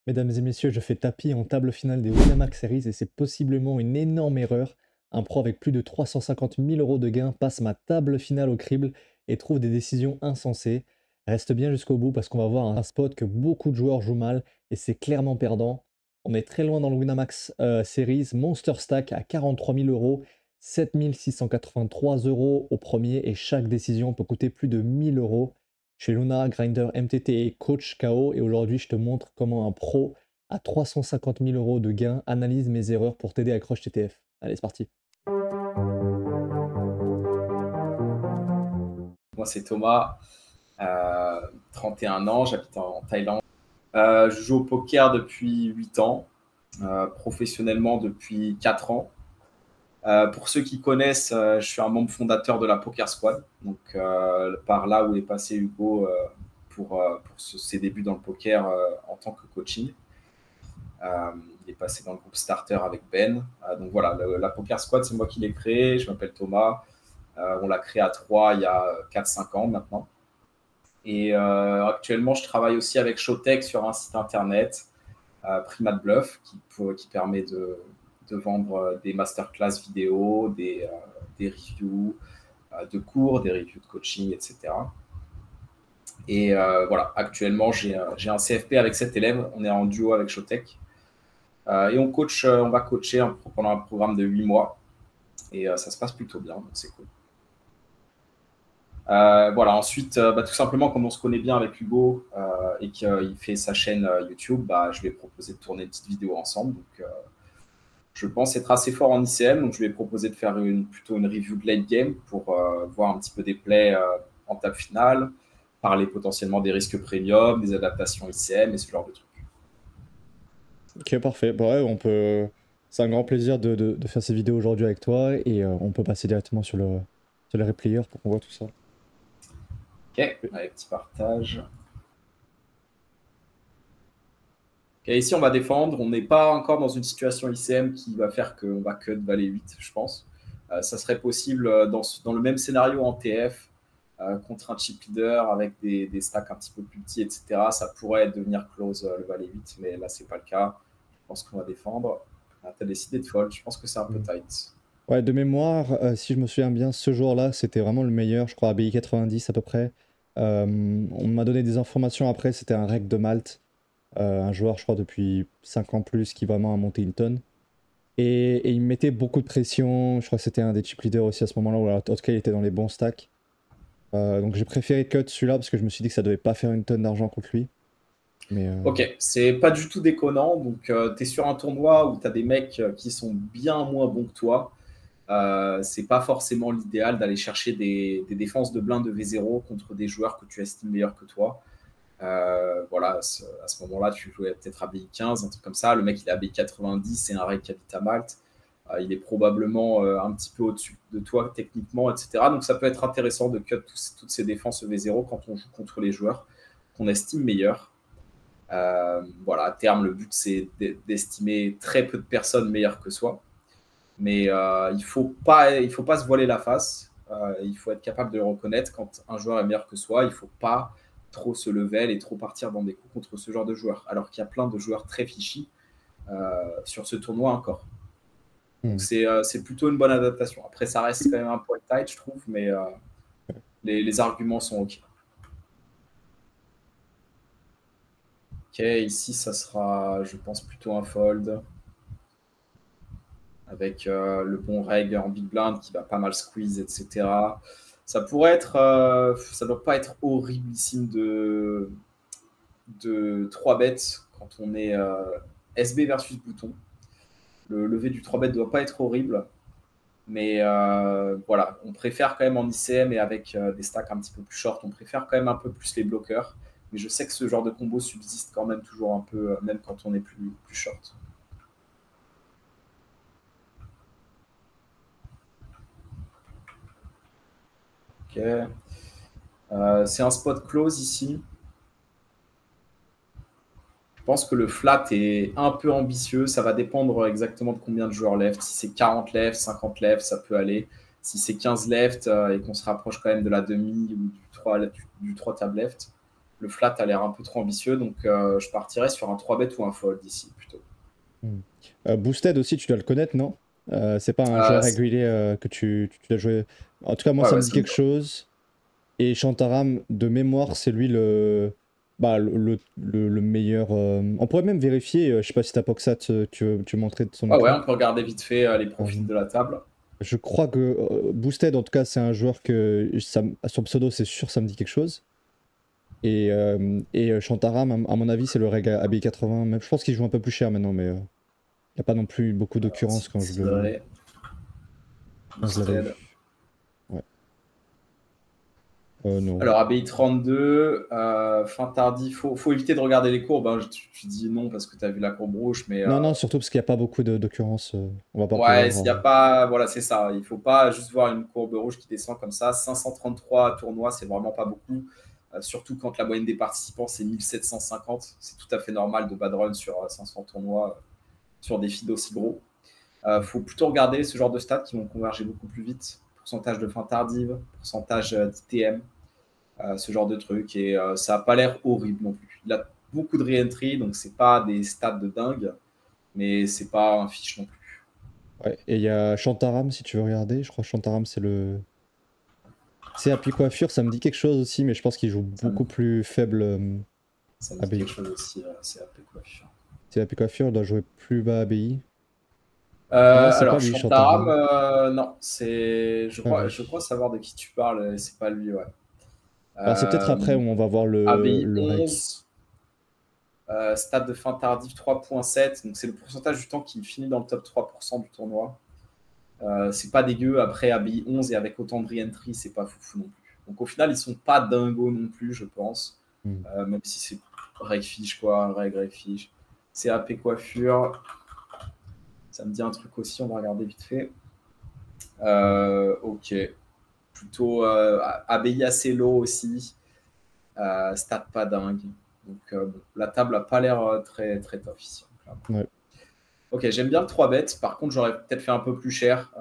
Mesdames et messieurs, je fais tapis en table finale des Winamax Series et c'est possiblement une énorme erreur. Un pro avec plus de 350 000 euros de gains passe ma table finale au crible et trouve des décisions insensées. Reste bien jusqu'au bout parce qu'on va voir un spot que beaucoup de joueurs jouent mal et c'est clairement perdant. On est très loin dans le Winamax Series. Monster Stack à 43 000 euros, 7 683 euros au premier et chaque décision peut coûter plus de 1000 euros. Chez Luna, Grinder, MTT et Coach KO. Et aujourd'hui, je te montre comment un pro à 350 000 euros de gains analyse mes erreurs pour t'aider à crush TTF. Allez, c'est parti. Moi, c'est Thomas, 31 ans, j'habite en Thaïlande. Je joue au poker depuis 8 ans, professionnellement depuis 4 ans. Pour ceux qui connaissent, je suis un membre fondateur de la Poker Squad, donc par là où est passé Hugo pour ses débuts dans le poker en tant que coaching. Il est passé dans le groupe Starter avec Ben. Donc voilà, la Poker Squad, c'est moi qui l'ai créé. Je m'appelle Thomas. On l'a créé à 3 il y a 4-5 ans maintenant. Et actuellement, je travaille aussi avec Showtech sur un site internet, Primat Bluff, qui permet de vendre des masterclass vidéo, des reviews de cours, des reviews de coaching, etc. Et voilà, actuellement, j'ai un CFP avec 7 élèves. On est en duo avec Showtech. Et on va coacher pendant un programme de 8 mois. Et ça se passe plutôt bien, donc c'est cool. Voilà, ensuite, tout simplement, comme on se connaît bien avec Hugo et qu'il fait sa chaîne YouTube, je lui ai proposé de tourner une petite vidéo ensemble. Donc, je pense être assez fort en ICM, donc je lui ai proposé de faire plutôt une review de late game pour voir un petit peu des plays en table finale, parler potentiellement des risques premium, des adaptations ICM et ce genre de trucs. Ok, parfait. Bah ouais, on peut. C'est un grand plaisir de faire ces vidéos aujourd'hui avec toi et on peut passer directement sur le replayer pour qu'on voit tout ça. Ok, allez, petit partage. Okay, ici, on va défendre. On n'est pas encore dans une situation ICM qui va faire qu'on va cut valet 8, je pense. Ça serait possible dans le même scénario en TF, contre un chip leader avec des stacks un petit peu plus petits, etc. Ça pourrait devenir close le valet 8, mais là, c'est pas le cas. Je pense qu'on va défendre. Tu as décidé de fold. Je pense que c'est un peu tight. Ouais, de mémoire, si je me souviens bien, ce jour-là, c'était vraiment le meilleur, je crois, à BI 90 à peu près. On m'a donné des informations après, c'était un rec de Malte, un joueur, je crois, depuis 5 ans plus, qui vraiment a monté une tonne. Et il me mettait beaucoup de pression, je crois que c'était un des chip leaders aussi à ce moment-là, ou alors en tout cas, il était dans les bons stacks. Donc j'ai préféré cut celui-là parce que je me suis dit que ça devait pas faire une tonne d'argent contre lui. Mais Ok, c'est pas du tout déconnant. Donc, tu es sur un tournoi où tu as des mecs qui sont bien moins bons que toi. C'est pas forcément l'idéal d'aller chercher des défenses de blind de V0 contre des joueurs que tu estimes meilleurs que toi. Voilà, à ce moment-là, tu jouais peut-être à BI 15, un truc comme ça. Le mec, il est à BI 90, c'est un rec qui habite à Malte. Il est probablement un petit peu au-dessus de toi techniquement, etc. Donc, ça peut être intéressant de cut toutes ces défenses V0 quand on joue contre les joueurs qu'on estime meilleurs. Voilà, à terme, le but, c'est d'estimer très peu de personnes meilleures que soi. Mais il ne faut pas se voiler la face. Il faut être capable de le reconnaître quand un joueur est meilleur que soi. Il ne faut pas trop se level et trop partir dans des coups contre ce genre de joueurs. Alors qu'il y a plein de joueurs très fichus sur ce tournoi encore. Donc c'est plutôt une bonne adaptation. Après, ça reste quand même un point tight, je trouve, mais les arguments sont OK. Ok, ici, ça sera, je pense, plutôt un fold. Avec le bon reg en big blind qui va pas mal squeeze, etc. Ça pourrait être, ça doit pas être horriblissime de 3 bêtes quand on est SB versus bouton. Le lever du 3 bêtes doit pas être horrible, mais voilà, on préfère quand même en ICM et avec des stacks un petit peu plus short, on préfère quand même un peu plus les bloqueurs. Mais je sais que ce genre de combo subsiste quand même toujours un peu, même quand on est plus short. Ok. C'est un spot close ici. Je pense que le flat est un peu ambitieux. Ça va dépendre exactement de combien de joueurs left. Si c'est 40 left, 50 left, ça peut aller. Si c'est 15 left et qu'on se rapproche quand même de la demi ou du 3 table left, Le flat a l'air un peu trop ambitieux, donc je partirais sur un 3 bet ou un fold ici plutôt. Boosted aussi, tu dois le connaître, non? C'est pas un joueur régulier que tu dois jouer. En tout cas, moi, ça me dit quelque chose. Et Shantaram, de mémoire, c'est lui le meilleur. On pourrait même vérifier, je sais pas si t'as Poxat, tu veux montrer de son ouais, on peut regarder vite fait les profils de la table. Je crois que Boosted, en tout cas, c'est un joueur que son pseudo, c'est sûr, ça me dit quelque chose. Et Shantaram, à mon avis, c'est le reg ABI 80. Même, je pense qu'il joue un peu plus cher maintenant, mais il n'y a pas non plus beaucoup d'occurrences quand je le. Ouais. Non. Alors, ABI 32, fin tardif, faut éviter de regarder les courbes. Hein. Tu dis non parce que tu as vu la courbe rouge, mais... Non, surtout parce qu'il n'y a pas beaucoup d'occurrences. On va pas ouais, s'il n'y a pas... Voilà, c'est ça. Il ne faut pas juste voir une courbe rouge qui descend comme ça. 533 tournois, c'est vraiment pas beaucoup. Surtout quand la moyenne des participants, c'est 1750. C'est tout à fait normal de bad run sur 500 tournois sur des feeds aussi gros. Faut plutôt regarder ce genre de stats qui vont converger beaucoup plus vite. Pourcentage de fin tardive, pourcentage d'ITM. Ce genre de truc, et ça n'a pas l'air horrible non plus. Il a beaucoup de re-entry, donc c'est pas des stats de dingue, mais c'est pas un fiche non plus. Ouais, et il y a Shantaram si tu veux regarder. Je crois que Shantaram c'est le. C'est appui coiffure, ça me dit quelque chose aussi, mais je pense qu'il joue beaucoup plus faible. Ça me dit quelque chose aussi, c'est appui coiffure. C'est appui coiffure, il doit jouer plus bas ABI. Alors, Shantaram, non, c'est. Je crois savoir de qui tu parles, c'est pas lui, ouais. C'est peut-être après où on va voir le. ABI 11, stade de fin tardif 3.7, donc c'est le pourcentage du temps qui finit dans le top 3% du tournoi. C'est pas dégueu. Après ABI 11 et avec autant de re-entry, c'est pas foufou non plus. Donc au final, ils sont pas dingos non plus, je pense. Même si c'est reg-fiche, quoi, reg-fiche. C'est AP coiffure. Ça me dit un truc aussi, on va regarder vite fait. Ok. Plutôt ABI assez low aussi. Stat pas dingue. Donc la table a pas l'air très, très tough ici. Ouais. Ok, j'aime bien le 3 bet. Par contre, j'aurais peut-être fait un peu plus cher.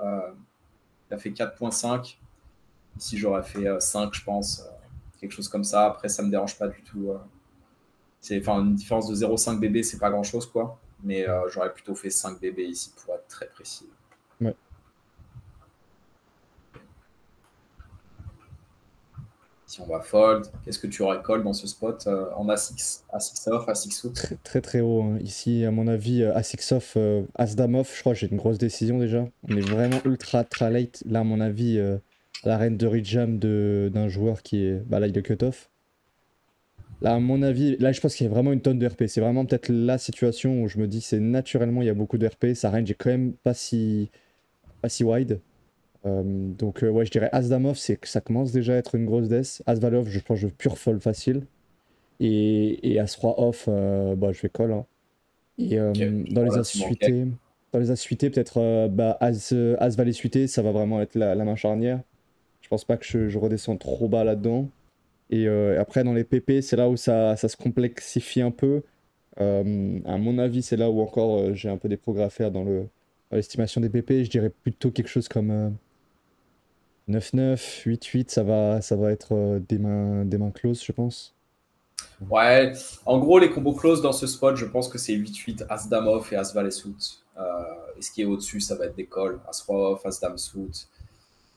Il a fait 4.5. Ici, j'aurais fait 5, je pense. Quelque chose comme ça. Après, ça me dérange pas du tout. Une différence de 0,5 BB, c'est pas grand-chose, quoi. Mais j'aurais plutôt fait 5 BB ici pour être très précis. Ouais. Si on va fold, qu'est-ce que tu aurais call dans ce spot en A6 off, A6 out? Très, très très haut. Hein. Ici, à mon avis, A6 off, As Dame off, je crois que j'ai une grosse décision déjà. On est vraiment ultra late. Là, à mon avis, la reine de rejam d'un joueur qui est. Bah là, il est cut off. Là, à mon avis, là, je pense qu'il y a vraiment une tonne de RP. C'est vraiment peut-être la situation où je me dis, c'est naturellement, il y a beaucoup de RP. Sa range est quand même pas si wide. Donc, ouais, je dirais As Dame off, c'est que ça commence déjà à être une grosse death. As Val off, je pense que je pure fold facile. Et As-Roi off, je vais call. Hein. Et dans les As suités, peut-être As Valet suité, ça va vraiment être la main charnière. Je pense pas que je redescends trop bas là-dedans. Et après, dans les PP, c'est là où ça se complexifie un peu. À mon avis, c'est là où encore j'ai un peu des progrès à faire dans l'estimation des PP. Je dirais plutôt quelque chose comme 9-9, 8-8, ça va être des mains closes, je pense. Ouais, en gros, les combos close dans ce spot, je pense que c'est 8-8, As-Dame off et As-Valet suit. Et ce qui est au-dessus, ça va être des calls, As-Roi off, As-Dame suit.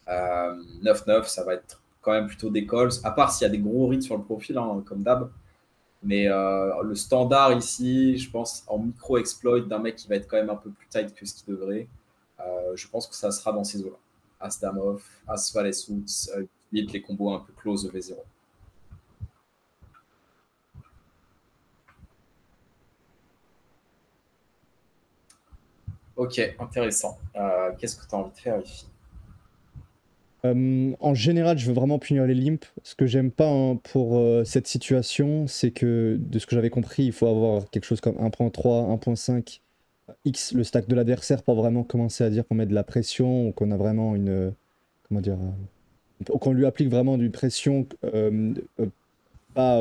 9-9, ça va être quand même plutôt des calls, à part s'il y a des gros reads sur le profil, hein, comme d'hab. Mais le standard ici, je pense, en micro-exploit d'un mec qui va être quand même un peu plus tight que ce qu'il devrait, je pense que ça sera dans ces eaux-là. As-Dame off, As-Valet suit, les combos un peu close de V0. Ok, intéressant. Qu'est-ce que tu as envie de faire ici? En général, je veux vraiment punir les limps. Ce que j'aime pas pour cette situation, c'est que, de ce que j'avais compris, il faut avoir quelque chose comme 1.3, 1.5, X le stack de l'adversaire pour vraiment commencer à dire qu'on met de la pression ou qu'on a vraiment une. Comment dire qu'on lui applique vraiment une pression pas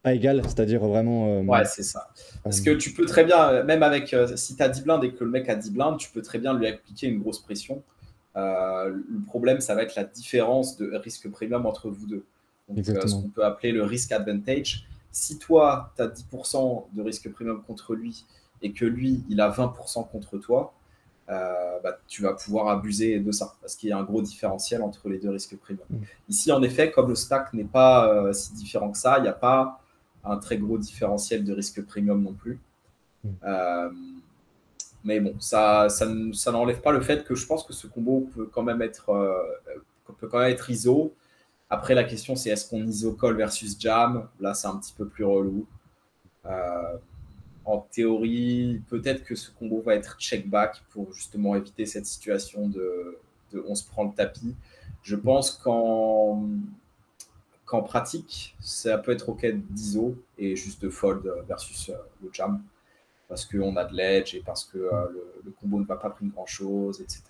égale, c'est-à-dire vraiment. Ouais, c'est ça. Parce que tu peux très bien, même avec. Si tu as 10 blindes et que le mec a 10 blindes, tu peux très bien lui appliquer une grosse pression. Le problème, ça va être la différence de risque premium entre vous deux. Donc, ce qu'on peut appeler le risk advantage. Si toi, tu as 10% de risque premium contre lui et que lui, il a 20% contre toi, bah, tu vas pouvoir abuser de ça parce qu'il y a un gros différentiel entre les deux risques premium. Mm. Ici, en effet, comme le stack n'est pas si différent que ça, il n'y a pas un très gros différentiel de risque premium non plus. Mm. Mais bon, ça n'enlève pas le fait que je pense que ce combo peut quand même être, ISO. Après, la question, c'est est-ce qu'on ISO call versus jam? Là, c'est un petit peu plus relou. En théorie, peut-être que ce combo va être check back pour justement éviter cette situation de on se prend le tapis. Je pense qu'en pratique, ça peut être OK d'ISO et juste de fold versus le jam parce qu'on a de l'edge et parce que le combo ne va pas prendre grand-chose, etc.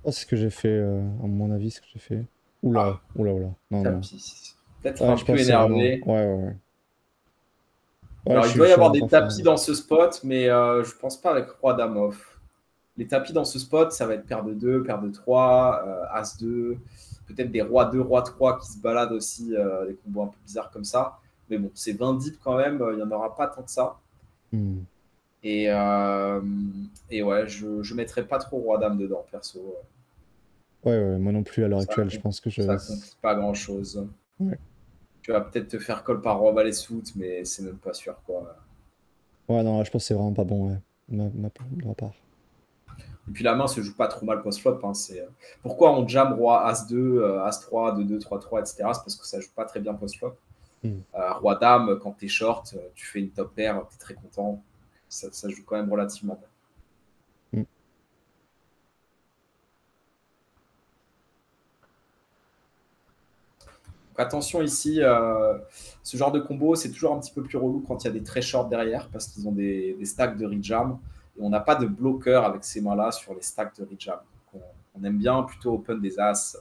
Oh, c'est ce que j'ai fait, à mon avis, ce que j'ai fait. Oula, oula, oula. Non, non. Tapis. Peut-être Ouais, un je peu pense que c'est vraiment. énervé. Ouais, ouais, ouais. Ouais, Alors, il je doit y suis avoir vraiment des pas fan. tapis dans ce spot, mais je pense pas avec Roi Dame off. Les tapis dans ce spot, ça va être paire de 2, paire de 3, As 2, peut-être des Roi 2, Roi 3 qui se baladent aussi, des combos un peu bizarres comme ça. Mais bon, c'est 20 dips quand même, il n'y en aura pas tant que ça. Mm. Et ouais, je ne mettrai pas trop Roi Dame dedans, perso. Ouais, ouais, moi non plus à l'heure Ça actuelle, je pense que je. ça complique pas grand-chose. Ouais. Tu vas peut-être te faire call par Roi Valet Soute, mais c'est même pas sûr, quoi. Ouais, non, là, je pense que c'est vraiment pas bon, ouais. De ma part. Et puis la main se joue pas trop mal post-flop. Hein, pourquoi on jam Roi As-2, As-3, 2-2, 3-3, etc. C'est parce que ça joue pas très bien post-flop. Mm. Roi-Dame, quand t'es short, tu fais une top pair, t'es très content. Ça joue quand même relativement bien. Mm. Donc, attention ici, ce genre de combo, c'est toujours un petit peu plus relou quand il y a des très shorts derrière parce qu'ils ont des stacks de rejam. Et on n'a pas de bloqueur avec ces mains-là sur les stacks de rejam. On aime bien plutôt open des As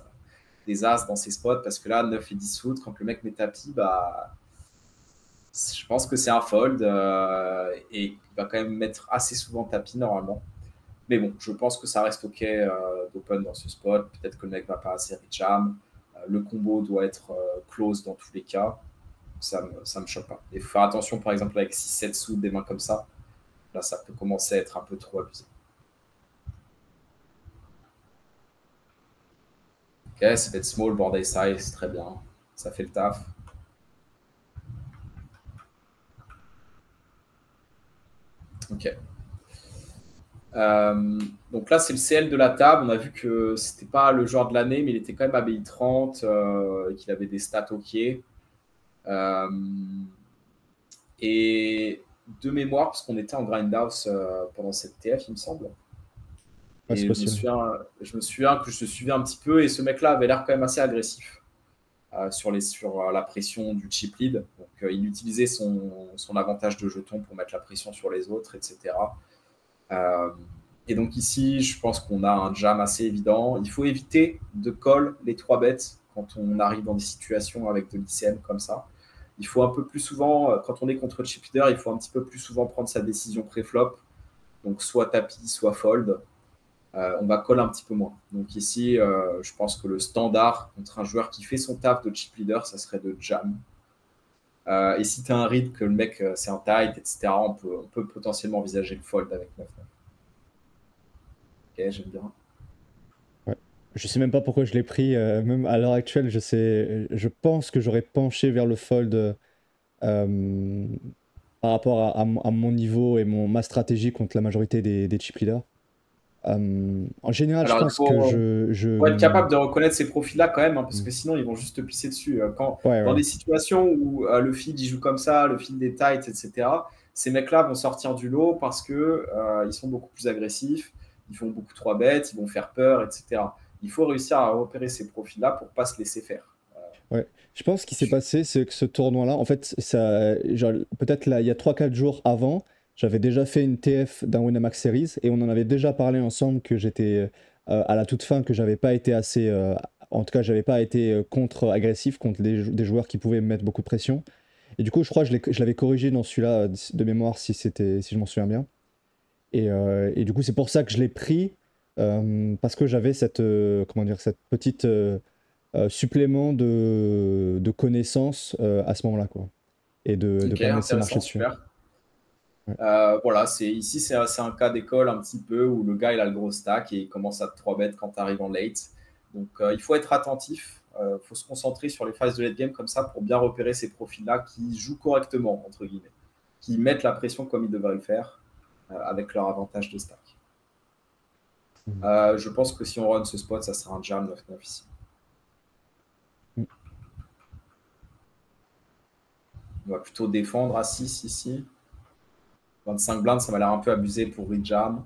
dans ces spots parce que là, 9 et 10 foot, quand le mec met tapis, bah, je pense que c'est un fold et il va quand même mettre assez souvent tapis normalement. Mais bon, je pense que ça reste OK d'open dans ce spot. Peut-être que le mec va pas assez rejam. Le combo doit être close dans tous les cas. Ça me choque pas. Il faut faire attention, par exemple, avec 6-7 sous, des mains comme ça. Là, ça peut commencer à être un peu trop abusé. Ok, c'est bet small, board ace high, c'est très bien. Ça fait le taf. Ok. Donc là, c'est le CL de la table. On a vu que c'était pas le joueur de l'année, mais il était quand même à BI 30 et qu'il avait des stats OK. Et de mémoire, parce qu'on était en grindhouse pendant cette TF, il me semble. Ouais, c'est Et possible. je me souviens que je suivais un petit peu et ce mec-là avait l'air quand même assez agressif sur la pression du chip lead. Donc il utilisait son avantage de jeton pour mettre la pression sur les autres, etc. Et donc ici, je pense qu'on a un jam assez évident. Il faut éviter de call les 3 bêtes quand on arrive dans des situations avec de l'ICM comme ça. Il faut un peu plus souvent, quand on est contre le chip leader, il faut un petit peu plus souvent prendre sa décision pré-flop. Donc soit tapis, soit fold. On va call un petit peu moins. Donc ici, je pense que le standard contre un joueur qui fait son taf de chip leader, ça serait de jam. Et si tu as un read que le mec, c'est un tight, etc., on peut potentiellement envisager le fold avec 9-9. Ok, j'aime bien. Ouais. Je sais même pas pourquoi je l'ai pris, même à l'heure actuelle, je pense que j'aurais penché vers le fold par rapport à mon niveau et ma stratégie contre la majorité des chip leaders. En général, je Alors, pense que je. faut être capable de reconnaître ces profils-là quand même, hein, parce Mm. que sinon, ils vont juste te pisser dessus. Ouais, Dans ouais. des situations où le feed il joue comme ça, le feed des tights, etc., ces mecs-là vont sortir du lot parce que ils sont beaucoup plus agressifs, ils font beaucoup trop bêtes, ils vont faire peur, etc. Il faut réussir à repérer ces profils-là pour pas se laisser faire. Ouais. Je pense ce qui s'est passé, c'est que ce tournoi-là, en fait, peut-être là, il y a 3-4 jours avant, j'avais déjà fait une TF d'un Winamax Series et on en avait déjà parlé ensemble que j'étais à la toute fin, que j'avais pas été assez. En tout cas, j'avais pas été contre-agressif contre des joueurs qui pouvaient me mettre beaucoup de pression. Et du coup, je crois que je l'avais corrigé dans celui-là de mémoire si je m'en souviens bien. Et du coup, c'est pour ça que je l'ai pris parce que j'avais comment dire, cette petite supplément de connaissances à ce moment-là, quoi. et de Ok, pas me laisser marcher intéressant, dessus. super. Ouais. Voilà, ici c'est un cas d'école un petit peu où le gars il a le gros stack et il commence à te 3 bet quand tu arrives en late. Donc il faut être attentif, il faut se concentrer sur les phases de late game comme ça pour bien repérer ces profils-là qui jouent correctement, entre guillemets, qui mettent la pression comme ils devraient le faire avec leur avantage de stack. Mm. Je pense que si on run ce spot, ça sera un jam 9-9 ici. Mm. On va plutôt défendre à 6 ici. 25 blindes, ça m'a l'air un peu abusé pour rejam.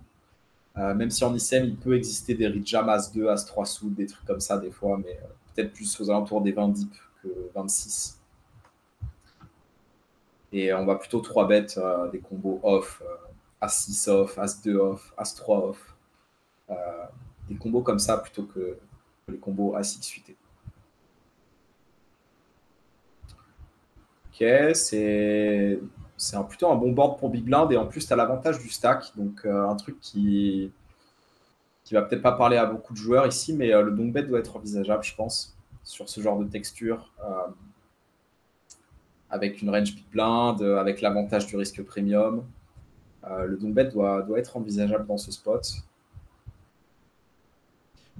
Même si en ICM, il peut exister des rejam As-2, As-3 sous, des trucs comme ça des fois, mais peut-être plus aux alentours des 20 dips que 26. Et on va plutôt 3 bet des combos off, As-6 off, As-2 off, As-3 off. Des combos comme ça plutôt que les combos As-X suités. Ok, c'est plutôt un bon board pour Big Blind et en plus tu as l'avantage du stack, donc un truc qui va peut-être pas parler à beaucoup de joueurs ici, mais le donk bet doit être envisageable, je pense, sur ce genre de texture, avec une range Big Blind, avec l'avantage du risque premium. Le donk bet doit être envisageable dans ce spot.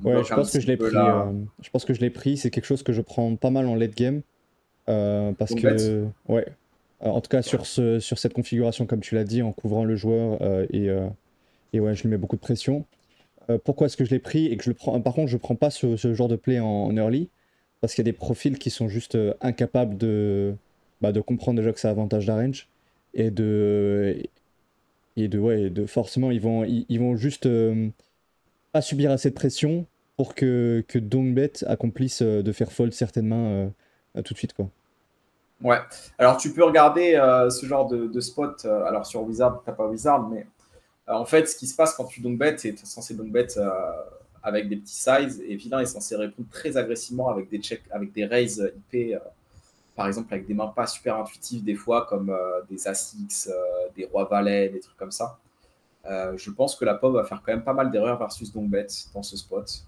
On Ouais, bloque je un pense que petit je l'ai peu pris. là. Je pense que je l'ai pris. C'est quelque chose que je prends pas mal en late game. Parce Donk bet. que, ouais, en tout cas sur cette configuration, comme tu l'as dit, en couvrant le joueur, et ouais, je lui mets beaucoup de pression. Pourquoi est-ce que je l'ai pris et que je le prends? Par contre, je prends pas ce genre de play en early parce qu'il y a des profils qui sont juste incapables de comprendre déjà que ça avantage la range et ouais, forcément ils vont juste pas subir assez de pression pour que Dongbet accomplisse de faire fold certaines mains tout de suite, quoi. Ouais. Alors tu peux regarder ce genre de spot. Alors sur Wizard, t'as pas Wizard, mais en fait, ce qui se passe quand tu donk bet, c'est que tu es censé donk bet avec des petits sizes et Vilain est censé répondre très agressivement avec des checks, avec des raises IP, par exemple avec des mains pas super intuitives des fois, comme des As-X, des Rois-Valets, des trucs comme ça. Je pense que la POV va faire quand même pas mal d'erreurs versus donk bet dans ce spot.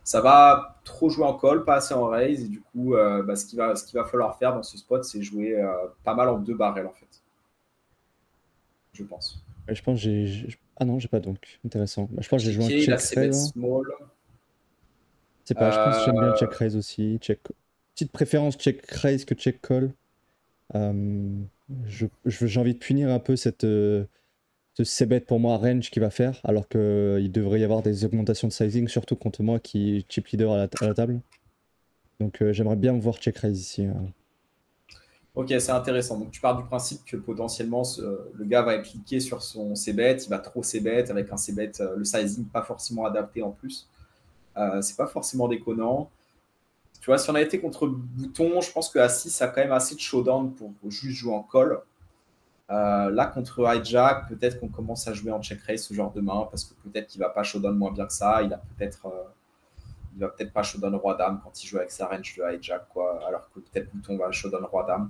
Ça va trop jouer en call, pas assez en raise, et du coup, ce qu'il va falloir faire dans ce spot, c'est jouer pas mal en 2 barrels en fait, je pense. Ouais, je pense que ah non, j'ai pas donc. Intéressant. Bah, je pense que j'ai joué un Checker, il a check ses bêtes raise. small. C'est pas, je pense que j'aime bien le check Euh, raise aussi. Petite préférence check raise que check call. Euh, j'ai envie de punir un peu ce c-bet pour moi range qu'il va faire, alors qu'il devrait y avoir des augmentations de sizing, surtout contre moi qui chip leader à la table. Donc j'aimerais bien me voir check raise ici. Ok, c'est intéressant. Donc, tu pars du principe que potentiellement, le gars va cliquer sur son c-bet, il va trop c-bet avec un c-bet, le sizing pas forcément adapté en plus. C'est pas forcément déconnant. Tu vois, si on a été contre Bouton, je pense que A6 a quand même assez de showdown pour juste jouer en call. Là, contre Hijack, peut-être qu'on commence à jouer en check raise ce genre de main, parce que peut-être qu'il va pas showdown moins bien que ça. Il va peut-être pas showdown Roi-Dame quand il joue avec sa range de Hijack, quoi, alors que peut-être Bouton va showdown Roi-Dame.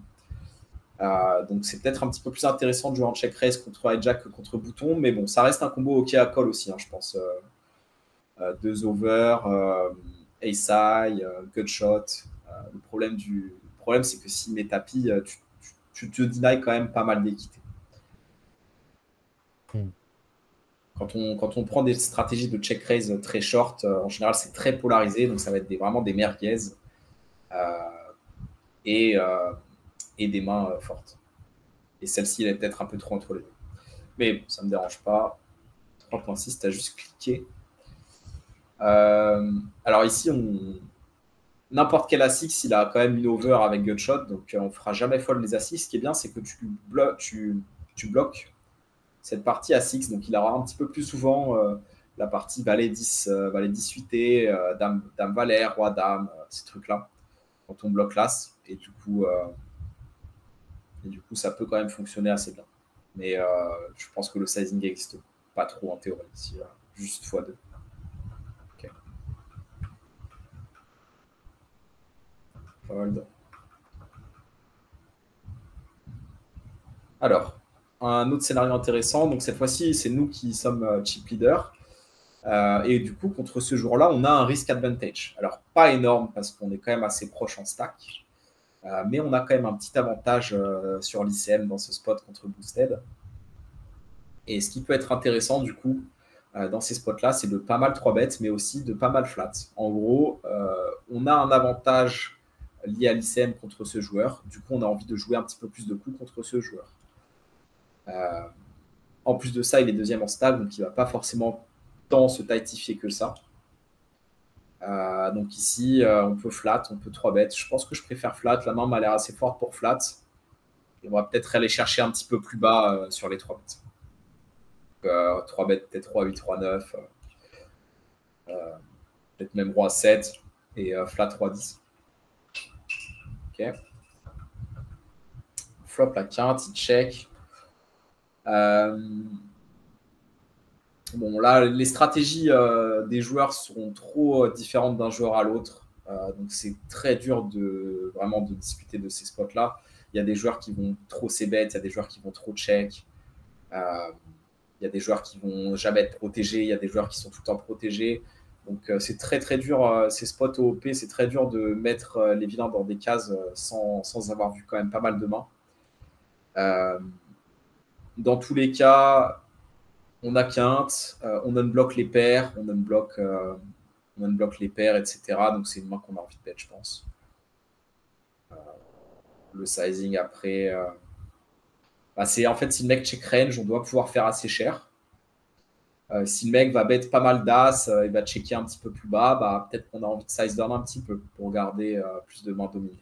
Donc c'est peut-être un petit peu plus intéressant de jouer en check raise contre hijack que contre bouton, mais bon, ça reste un combo ok à call aussi, hein, je pense. 2 over, ace high, gutshot. Le problème c'est que s'il met tapis, tu te deny quand même pas mal d'équité. Hmm. Quand on prend des stratégies de check raise très short, en général c'est très polarisé, donc ça va être vraiment des merguez euh, et, euh, et des mains fortes. Et celle-ci, elle est peut-être un peu trop entre les deux. Mais bon, ça ne me dérange pas. 3.6, tu as juste cliqué. Alors ici, n'importe quel A6, il a quand même une over avec gutshot, donc on ne fera jamais fold les A6. Ce qui est bien, c'est que tu bloques cette partie A6, donc il aura un petit peu plus souvent la partie valet 10, valet 10 suité, dame, dame valet, roi dame, ces trucs-là, quand on bloque l'as, et du coup, ça peut quand même fonctionner assez bien. Mais je pense que le sizing n'existe pas trop en théorie ici, juste x2. Okay. Fold. Alors, un autre scénario intéressant. Donc cette fois-ci, c'est nous qui sommes chip leader. Et du coup, contre ce jour-là, on a un risk advantage. Alors, pas énorme parce qu'on est quand même assez proche en stack. Mais on a quand même un petit avantage sur l'ICM dans ce spot contre Boosted. Et ce qui peut être intéressant du coup dans ces spots-là, c'est de pas mal 3-bet, mais aussi de pas mal flat. En gros, on a un avantage lié à l'ICM contre ce joueur. Du coup, on a envie de jouer un petit peu plus de coups contre ce joueur. En plus de ça, il est deuxième en stade, donc il ne va pas forcément tant se tightifier que ça. Donc ici, on peut flat, on peut 3-bet. Je pense que je préfère flat. La main m'a l'air assez forte pour flat. Et on va peut-être aller chercher un petit peu plus bas sur les 3-bets. 3-bet, peut-être roi 8, roi 9. Peut-être même roi 7 et flat roi 10. Ok. Flop la quinte, il check. Bon, là, les stratégies des joueurs seront trop différentes d'un joueur à l'autre. Donc, c'est très dur vraiment de discuter de ces spots-là. Il y a des joueurs qui vont trop c-bet, il y a des joueurs qui vont trop check. Il y a des joueurs qui vont jamais être protégés, il y a des joueurs qui sont tout le temps protégés. Donc, c'est très, très dur. Ces spots OOP, c'est très dur de mettre les vilains dans des cases sans avoir vu quand même pas mal de mains. Dans tous les cas, on a quinte, on unblock les paires, on unblock les paires, etc. Donc c'est une main qu'on a envie de bet, je pense. Le sizing après, c'est en fait si le mec check range, on doit pouvoir faire assez cher. Si le mec va bet pas mal d'as, il va checker un petit peu plus bas, peut-être qu'on a envie de size down un petit peu pour garder plus de mains dominées.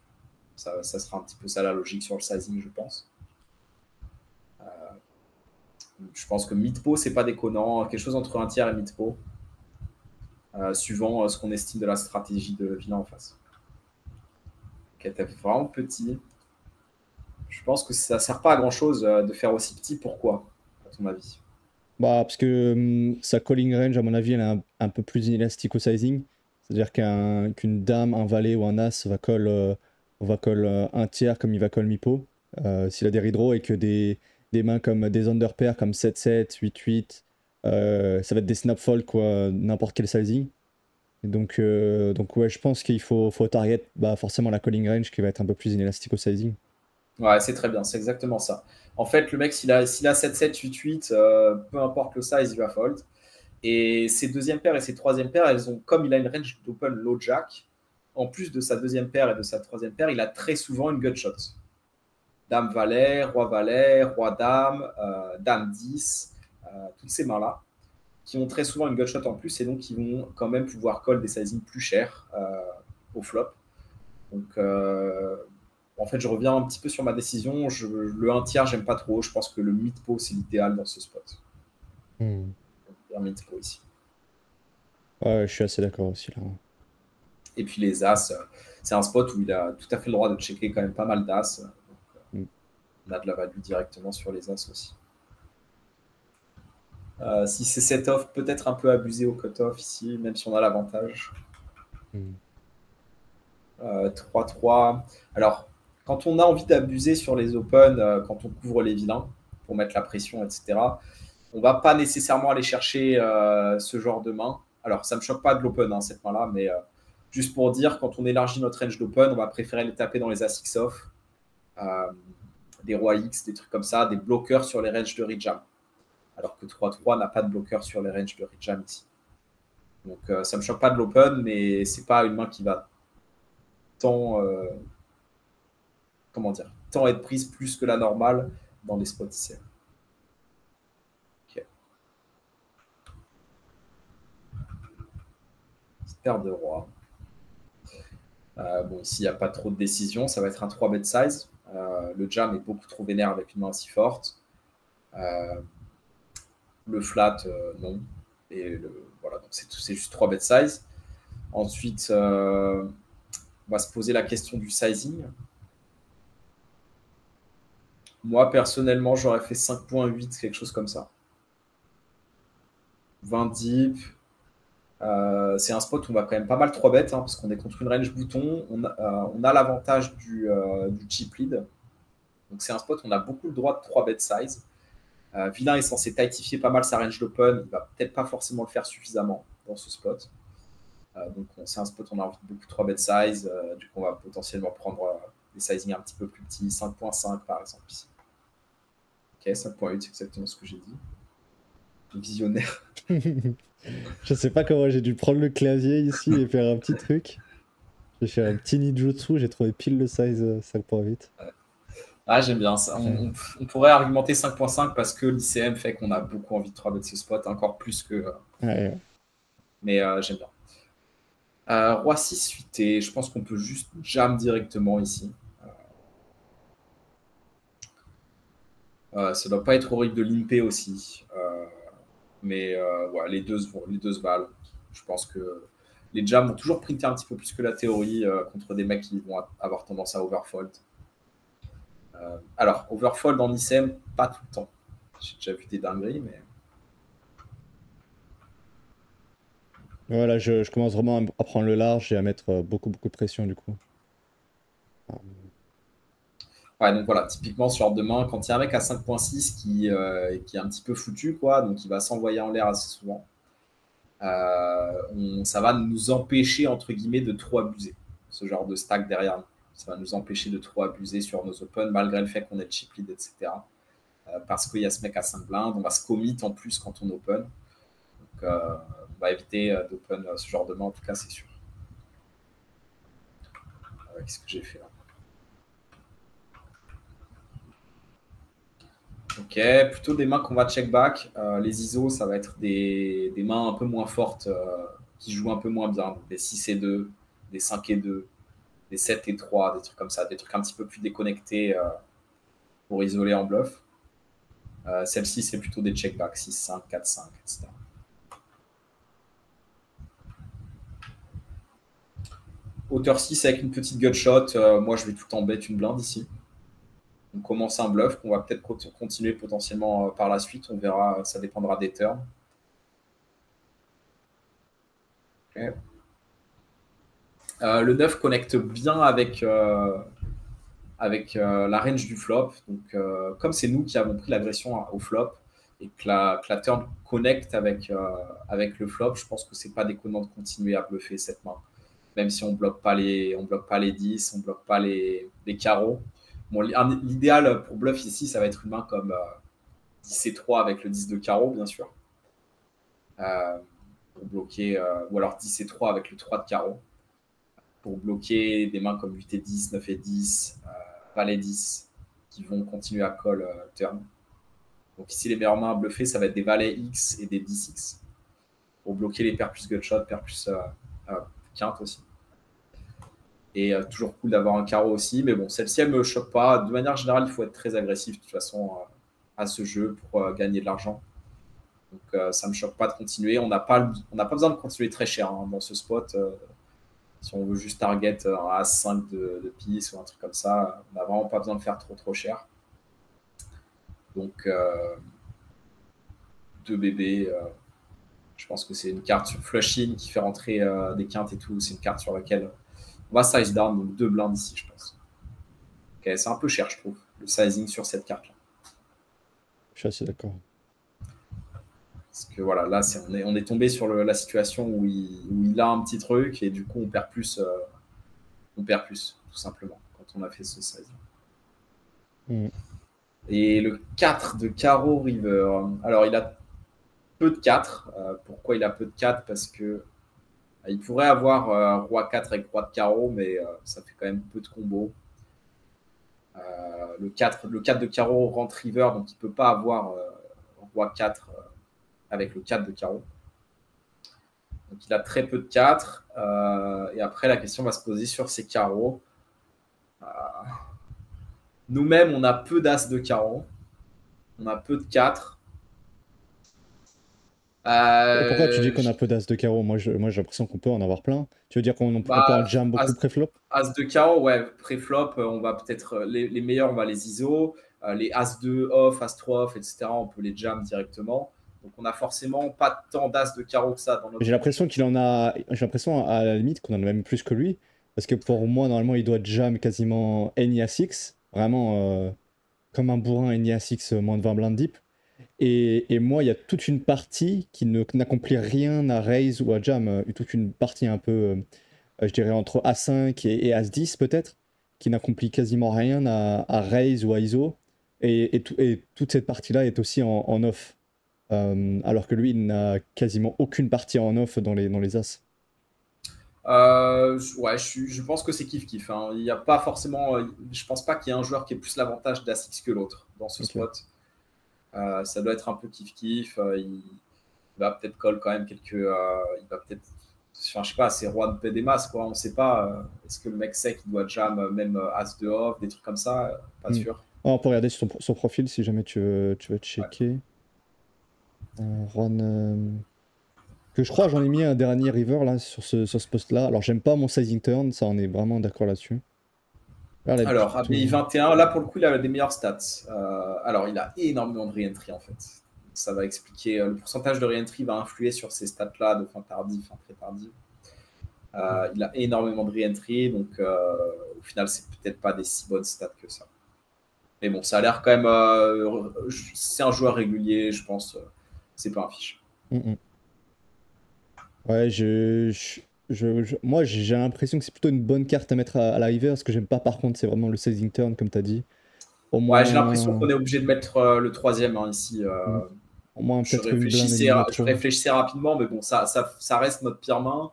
Ça sera un petit peu ça la logique sur le sizing, je pense. Je pense que mid-pot, c'est pas déconnant. Quelque chose entre un tiers et mid-pot, suivant ce qu'on estime de la stratégie de vilain en face. Ok, t'as vraiment petit. Je pense que ça sert pas à grand-chose de faire aussi petit. Pourquoi, à ton avis? Parce que sa calling range, à mon avis, elle est un peu plus inélastique au sizing. C'est-à-dire qu'une dame, un valet ou un as va call un tiers comme il va call mi-pot s'il a des redraws, et que des mains comme des underpairs comme 7-7, 8-8, ça va être des snap-fold, quoi, n'importe quel sizing. Et donc ouais, je pense qu'il faut target forcément la calling range qui va être un peu plus inélastique au sizing. Ouais, c'est très bien, c'est exactement ça. En fait, le mec, s'il a 7-7, 8-8, peu importe le size, il va fold. Et ses deuxième paires et ses troisième paires, elles ont, comme il a une range d'open low jack, en plus de sa deuxième paire et de sa troisième paire, il a très souvent une gutshot. Dame valet, roi dame, dame 10, toutes ces mains-là, qui ont très souvent une gutshot en plus, et donc qui vont quand même pouvoir call des sizings plus chers au flop. Donc, en fait, je reviens un petit peu sur ma décision. Le 1 tiers, j'aime pas trop. Je pense que le mid-pot, c'est l'idéal dans ce spot. Un mid-pot ici. Ouais, je suis assez d'accord aussi là. Et puis les as, c'est un spot où il a tout à fait le droit de checker quand même pas mal d'as. On a de la value directement sur les as aussi. Si c'est set-off, peut-être un peu abusé au cut-off ici, même si on a l'avantage. 3-3. Alors, quand on a envie d'abuser sur les open, quand on couvre les vilains pour mettre la pression, etc., on va pas nécessairement aller chercher ce genre de main. Alors, ça me choque pas de l'open, cette main-là, mais juste pour dire, quand on élargit notre range d'open, on va préférer les taper dans les as X-off, des rois X, des trucs comme ça, des bloqueurs sur les ranges de rejam. Alors que 3-3 n'a pas de bloqueur sur les ranges de rejam ici. Donc, ça me choque pas de l'open, mais c'est pas une main qui va tant être prise plus que la normale dans les spots ici. Okay. Paire de rois. Bon, ici, il n'y a pas trop de décision. Ça va être un 3-bet size. Le jam est beaucoup trop vénère avec une main si forte. Le flat, non. Et voilà, donc c'est juste 3-bet size. Ensuite, on va se poser la question du sizing. Moi, personnellement, j'aurais fait 5.8, quelque chose comme ça. 20 deep. C'est un spot où on va quand même pas mal 3-bet, parce qu'on est contre une range bouton. On a l'avantage du chip lead. Donc, c'est un spot où on a beaucoup le droit de 3-bet size. Vilain est censé tightifier pas mal sa range d'open. Il va peut-être pas forcément le faire suffisamment dans ce spot. Donc, c'est un spot où on a envie de beaucoup 3-bet size. Du coup, on va potentiellement prendre des sizings un petit peu plus petits, 5.5 par exemple ici. Ok, 5.8, c'est exactement ce que j'ai dit. Visionnaire. Je sais pas comment j'ai dû prendre le clavier ici et faire un petit truc. J'ai fait un petit ninjutsu, j'ai trouvé pile le size 5.8. Ah, j'aime bien ça. On pourrait argumenter 5.5 parce que l'ICM fait qu'on a beaucoup envie de 3-bet ce spot, encore plus que. Ouais. Mais j'aime bien. Roi 6 suité, je pense qu'on peut juste jam directement ici. Ça doit pas être horrible de limper aussi. Mais ouais, les deux se valent. Je pense que les jams ont toujours printé un petit peu plus que la théorie contre des mecs qui vont avoir tendance à overfold. Alors, overfold en ICM, pas tout le temps. J'ai déjà vu des dingueries, mais. Voilà, je commence vraiment à prendre le large et à mettre beaucoup de pression du coup. Ouais, donc voilà, typiquement sur de main, quand il y a un mec à 5.6 qui est un petit peu foutu, quoi, donc il va s'envoyer en l'air assez souvent, ça va nous empêcher, entre guillemets, de trop abuser. Ce genre de stack derrière nous. Ça va nous empêcher de trop abuser sur nos open, malgré le fait qu'on est chip lead, etc. Parce qu'il y a ce mec à 5 blindes, on va se commit en plus quand on open. Donc on va éviter d'open ce genre de main, en tout cas, c'est sûr. Qu'est-ce que j'ai fait là? Ok, plutôt des mains qu'on va check back. Les ISO, ça va être des mains un peu moins fortes qui jouent un peu moins bien. Donc des 6 et 2, des 5 et 2, des 7 et 3, des trucs comme ça, des trucs un petit peu plus déconnectés pour isoler en bluff. Celle-ci, c'est plutôt des check back, 6, 5, 4, 5, etc. Hauteur 6 avec une petite gutshot. Moi, je vais tout en bet une blinde ici. On commence un bluff qu'on va peut-être continuer potentiellement par la suite. On verra, ça dépendra des turns. Okay. Le 9 connecte bien avec la range du flop. Donc, comme c'est nous qui avons pris l'agression au flop et que la turn connecte avec le flop, je pense que c'est pas déconnant de continuer à bluffer cette main. Même si on bloque pas les 10, on bloque pas les carreaux. Bon, l'idéal pour bluff ici, ça va être une main comme 10 et 3 avec le 10 de carreau, bien sûr. Pour bloquer, ou alors 10 et 3 avec le 3 de carreau. Pour bloquer des mains comme 8 et 10, 9 et 10, valet 10, qui vont continuer à call turn. Donc ici, les meilleures mains à bluffer, ça va être des valets X et des 10X. Pour bloquer les paires plus gutshot, paires plus quinte aussi. Et toujours cool d'avoir un carreau aussi. Mais bon, celle-ci, elle ne me choque pas. De manière générale, il faut être très agressif de toute façon à ce jeu pour gagner de l'argent. Donc ça ne me choque pas de continuer. On n'a pas besoin de continuer très cher dans ce spot. Si on veut juste target un As5 de piste ou un truc comme ça, on n'a vraiment pas besoin de faire trop cher. Donc 2 bébés, je pense que c'est une carte sur flushing qui fait rentrer des quintes et tout. C'est une carte sur laquelle on va size down, donc 2 blindes ici, je pense. Okay, c'est un peu cher, je trouve, le sizing sur cette carte-là. Je suis assez d'accord. Parce que voilà, là, on est tombé sur la situation où il a un petit truc et du coup, on perd plus, tout simplement, quand on a fait ce size. Et le 4 de carreau river. Alors, il a peu de 4. Pourquoi il a peu de 4? Parce que il pourrait avoir roi 4 avec roi de carreau, mais ça fait quand même peu de combos. Le 4 de carreau rentre river, donc il ne peut pas avoir roi 4 avec le 4 de carreau. Donc il a très peu de 4. Et après, la question va se poser sur ses carreaux. Nous-mêmes, on a peu d'as de carreau. On a peu de 4. Pourquoi tu dis qu'on a peu d'as de carreau? Moi, j'ai l'impression qu'on peut en avoir plein. Tu veux dire qu'on peut en jam beaucoup pré-flop? As de carreau, ouais, pré-flop, on va peut-être. Les meilleurs, on va les ISO. Les As 2 off, As 3 off, etc., on peut les jam directement. Donc on n'a forcément pas tant d'As de carreau que ça dans notre. J'ai l'impression qu'il en a. J'ai l'impression à la limite qu'on en a même plus que lui. Parce que pour moi, normalement, il doit jam quasiment any As-X. Vraiment comme un bourrin any As-X moins de 20 blindes deep. Et moi, il y a toute une partie qui n'accomplit rien à raise ou à jam. Toute une partie un peu, je dirais, entre A5 et As10 peut-être. qui n'accomplit quasiment rien à raise ou à ISO. Et toute cette partie-là est aussi en off. Alors que lui, il n'a quasiment aucune partie en off dans les As. Ouais, je pense que c'est kiff-kiff. Hein. Il y a pas forcément. Je pense pas qu'il y ait un joueur qui ait plus l'avantage d'As-X que l'autre dans ce Ok. spot. Ça doit être un peu kiff-kiff. Il va peut-être call quand même quelques. Il va peut-être. Enfin, je sais pas, c'est roi de paix des masses, quoi. On sait pas. Est-ce que le mec sait qu'il doit jam même As de off, des trucs comme ça pas Hmm. sûr. Oh, on peut regarder sur son profil si jamais tu veux Ouais. checker. Juan, que je crois j'en ai mis un dernier river là sur ce post-là. Alors j'aime pas mon sizing turn, ça on est vraiment d'accord là-dessus. Là, elle est Alors, ABI plutôt... 21, là pour le coup, il a des meilleures stats. Alors, il a énormément de re-entry en fait. Ça va expliquer. Le pourcentage de re-entry va influer sur ces stats-là de fin tardive, fin très tardive. Il a énormément de re-entry, donc au final, c'est peut-être pas des si bonnes stats que ça. Mais bon, ça a l'air quand même. C'est un joueur régulier, je pense. C'est pas un fiche. Ouais, moi j'ai l'impression que c'est plutôt une bonne carte à mettre à la river. Ce que j'aime pas par contre, c'est vraiment le sizing turn, comme tu as dit. Au Ouais, j'ai l'impression moins, qu'on est obligé de mettre le troisième hein, ici. mm, au moins peut-être une blinde et demie en Je trop. réfléchissais rapidement, mais bon, ça reste notre pire main.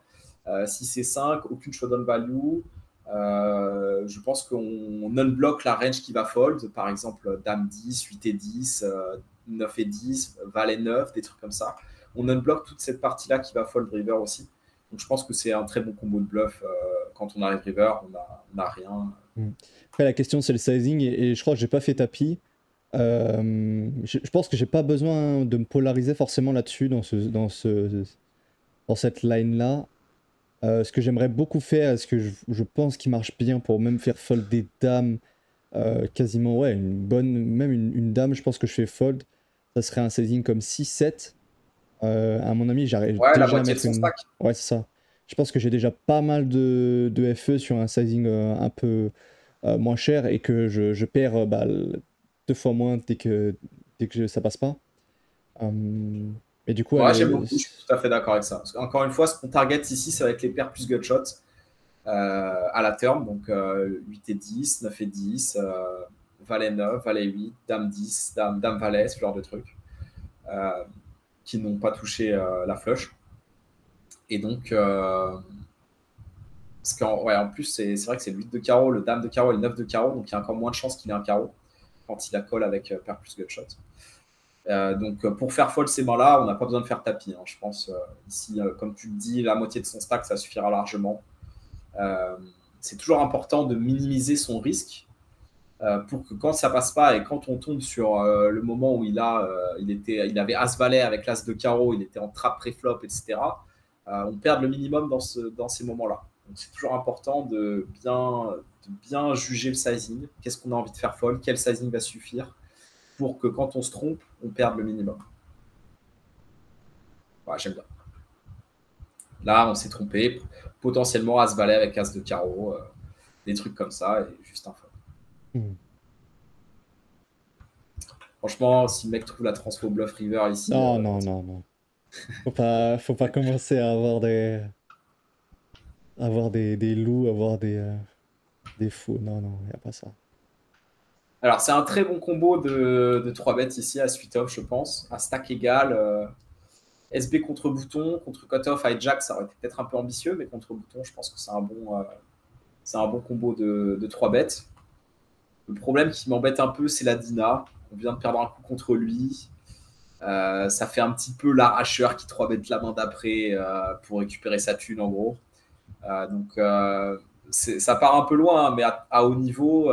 Si c'est 5, aucune showdown value. Je pense qu'on unblock la range qui va fold, par exemple Dame 10, 8 et 10, 9 et 10, Valet 9, des trucs comme ça. On unblock toute cette partie-là qui va fold river aussi. Donc je pense que c'est un très bon combo de bluff. Quand on arrive river, on a rien. Après, la question c'est le sizing, et je crois que j'ai pas fait tapis. Je pense que j'ai pas besoin de me polariser forcément là-dessus, dans cette line-là. Ce que j'aimerais beaucoup faire, ce que je pense qui marche bien pour même faire fold des dames, quasiment, ouais, même une dame, je pense que je fais fold. Ça serait un sizing comme 6-7. À mon avis, j'arrive Ouais, la déjà à moitié de mettre son une. stack. Ouais, c'est ça. Je pense que j'ai déjà pas mal de FE sur un sizing un peu moins cher, et que je perds deux fois moins dès que ça passe pas. Mais du coup, Moi, j'aime beaucoup, je suis tout à fait d'accord avec ça. Parce qu'encore une fois, ce qu'on target ici, ça va être les paires plus gutshots à la turn. Donc 8 et 10, 9 et 10, Valet 9, Valet 8, Dame 10, Dame Valet, ce genre de trucs euh, qui n'ont pas touché la flush. Et donc, parce qu'en ouais, en plus, c'est vrai que c'est le 8 de carreau, le Dame de carreau et le 9 de carreau. Donc il y a encore moins de chances qu'il ait un carreau quand il a call avec paire plus gutshot. Donc, pour faire fold ces mains-là, on n'a pas besoin de faire tapis. Hein. Je pense, ici, comme tu le dis, la moitié de son stack, ça suffira largement. C'est toujours important de minimiser son risque pour que quand ça passe pas et quand on tombe sur le moment où il avait As-Valet avec l'As de carreau, il était en trap pré-flop, etc., on perd le minimum dans ces moments-là. Donc, c'est toujours important de bien juger le sizing. Qu'est-ce qu'on a envie de faire fold? Quel sizing va suffire pour que quand on se trompe, on perde le minimum. Ouais, j'aime bien. Là, on s'est trompé. Potentiellement, As-Valet avec As de carreau, des trucs comme ça, et juste un fold. Hmm. Franchement, si le mec trouve la transfo bluff river ici, Non, non, non, non. Faut pas commencer à avoir des loups, avoir des fous. Non, non, y a pas ça. alors c'est un très bon combo de 3 bêtes ici à suite off, je pense. À stack égal, SB contre bouton, contre cutoff, hijack, ça aurait été peut-être un peu ambitieux, mais contre bouton, je pense que c'est un bon combo de 3 bêtes. Le problème qui m'embête un peu, c'est la Dina. On vient de perdre un coup contre lui. Ça fait un petit peu l'arracheur qui 3 bêtes la main d'après pour récupérer sa thune, en gros. Donc, ça part un peu loin, hein, mais à haut niveau,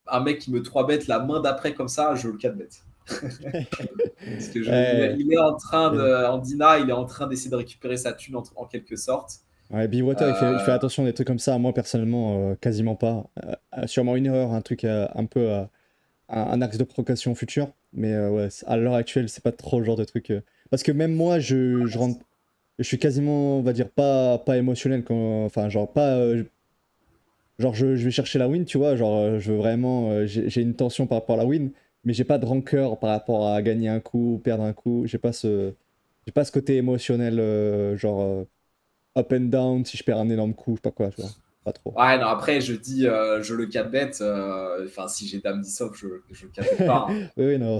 un mec qui me 3 bêtes la main d'après comme ça, je le 4 bêtes. Parce que Ouais, il est en train et- en Dina, il est en train d'essayer de récupérer sa thune en quelque sorte. ouais, Water, il fait Euh, attention à des trucs comme ça. Moi, personnellement, quasiment pas. Sûrement une erreur, un truc un peu un axe de provocation futur. Mais ouais, à l'heure actuelle, c'est pas trop le genre de truc. Parce que même moi, je suis quasiment, on va dire, pas émotionnel quand, enfin, genre pas, genre je vais chercher la win, tu vois, genre je veux vraiment, j'ai une tension par rapport à la win, mais j'ai pas de rancœur par rapport à gagner un coup, perdre un coup. J'ai pas ce côté émotionnel, genre up and down si je perds un énorme coup, je sais pas quoi, tu vois. pas trop. Ouais, non, après, je dis, je le 4-bet. Enfin, si j'ai dame 10 off, je le 4-bet pas, hein. Oui, oui, non,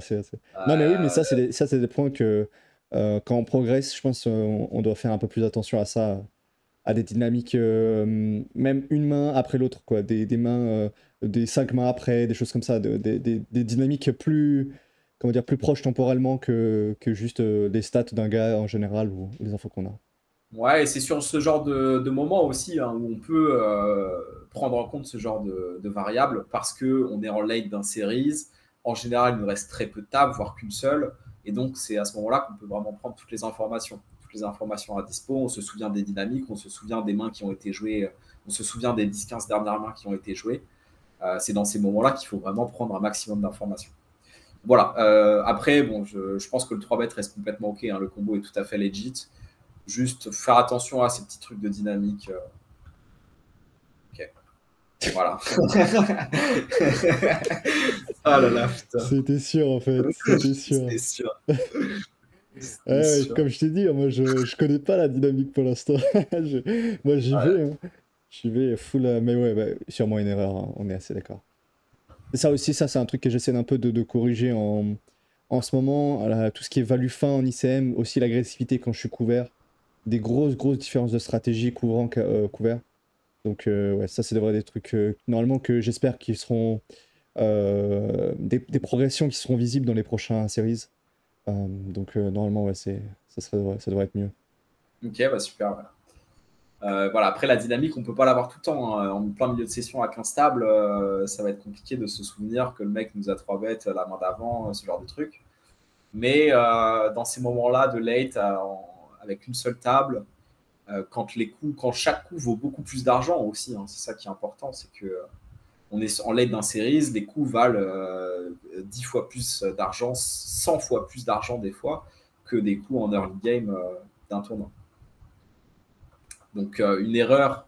non, mais oui, mais ça, c'est des points que quand on progresse, je pense on doit faire un peu plus attention à ça, à des dynamiques, même une main après l'autre, quoi. Des mains, des 5 mains après, des choses comme ça, des dynamiques plus, comment dire, plus proches temporellement que juste des stats d'un gars en général ou les infos qu'on a. Ouais, et c'est sur ce genre de moment aussi, hein, où on peut prendre en compte ce genre de variables parce qu'on est en late d'un series. En général, il nous reste très peu de tables, voire qu'une seule. Et donc, c'est à ce moment-là qu'on peut vraiment prendre toutes les informations. Toutes les informations à dispo. On se souvient des dynamiques, on se souvient des mains qui ont été jouées, on se souvient des 10-15 dernières mains qui ont été jouées. C'est dans ces moments-là qu'il faut vraiment prendre un maximum d'informations. Voilà. Après, bon, je pense que le 3-bet reste complètement OK, hein. Le combo est tout à fait legit. Juste faire attention à ces petits trucs de dynamique. Ok. Voilà. Ah là là, putain. C'était sûr, en fait, c'était sûr. C'était sûr. Ouais, comme je t'ai dit, moi je connais pas la dynamique pour l'instant. Moi j'y vais, hein. J'y vais full. Mais ouais, bah, sûrement une erreur, hein, on est assez d'accord. Et ça aussi, ça c'est un truc que j'essaie un peu de corriger en ce moment. Tout ce qui est value fin en ICM, aussi l'agressivité quand je suis couvert. Des grosses différences de stratégie couvrant couvert. Donc ouais, ça devrait être des trucs normalement que j'espère qu'ils seront des progressions qui seront visibles dans les prochains series. Donc normalement, ouais, ça devrait être mieux. Ok, bah super. Voilà. Après, la dynamique, on peut pas l'avoir tout le temps, hein. En plein milieu de session à 15 tables, ça va être compliqué de se souvenir que le mec nous a 3 bêtes la main d'avant, ce genre de truc. Mais dans ces moments-là de late, avec une seule table, quand chaque coup vaut beaucoup plus d'argent aussi, hein, c'est ça qui est important, c'est que on est en late d'un series, les coups valent 10 fois plus d'argent, 100 fois plus d'argent des fois que des coups en early game d'un tournoi. Donc une erreur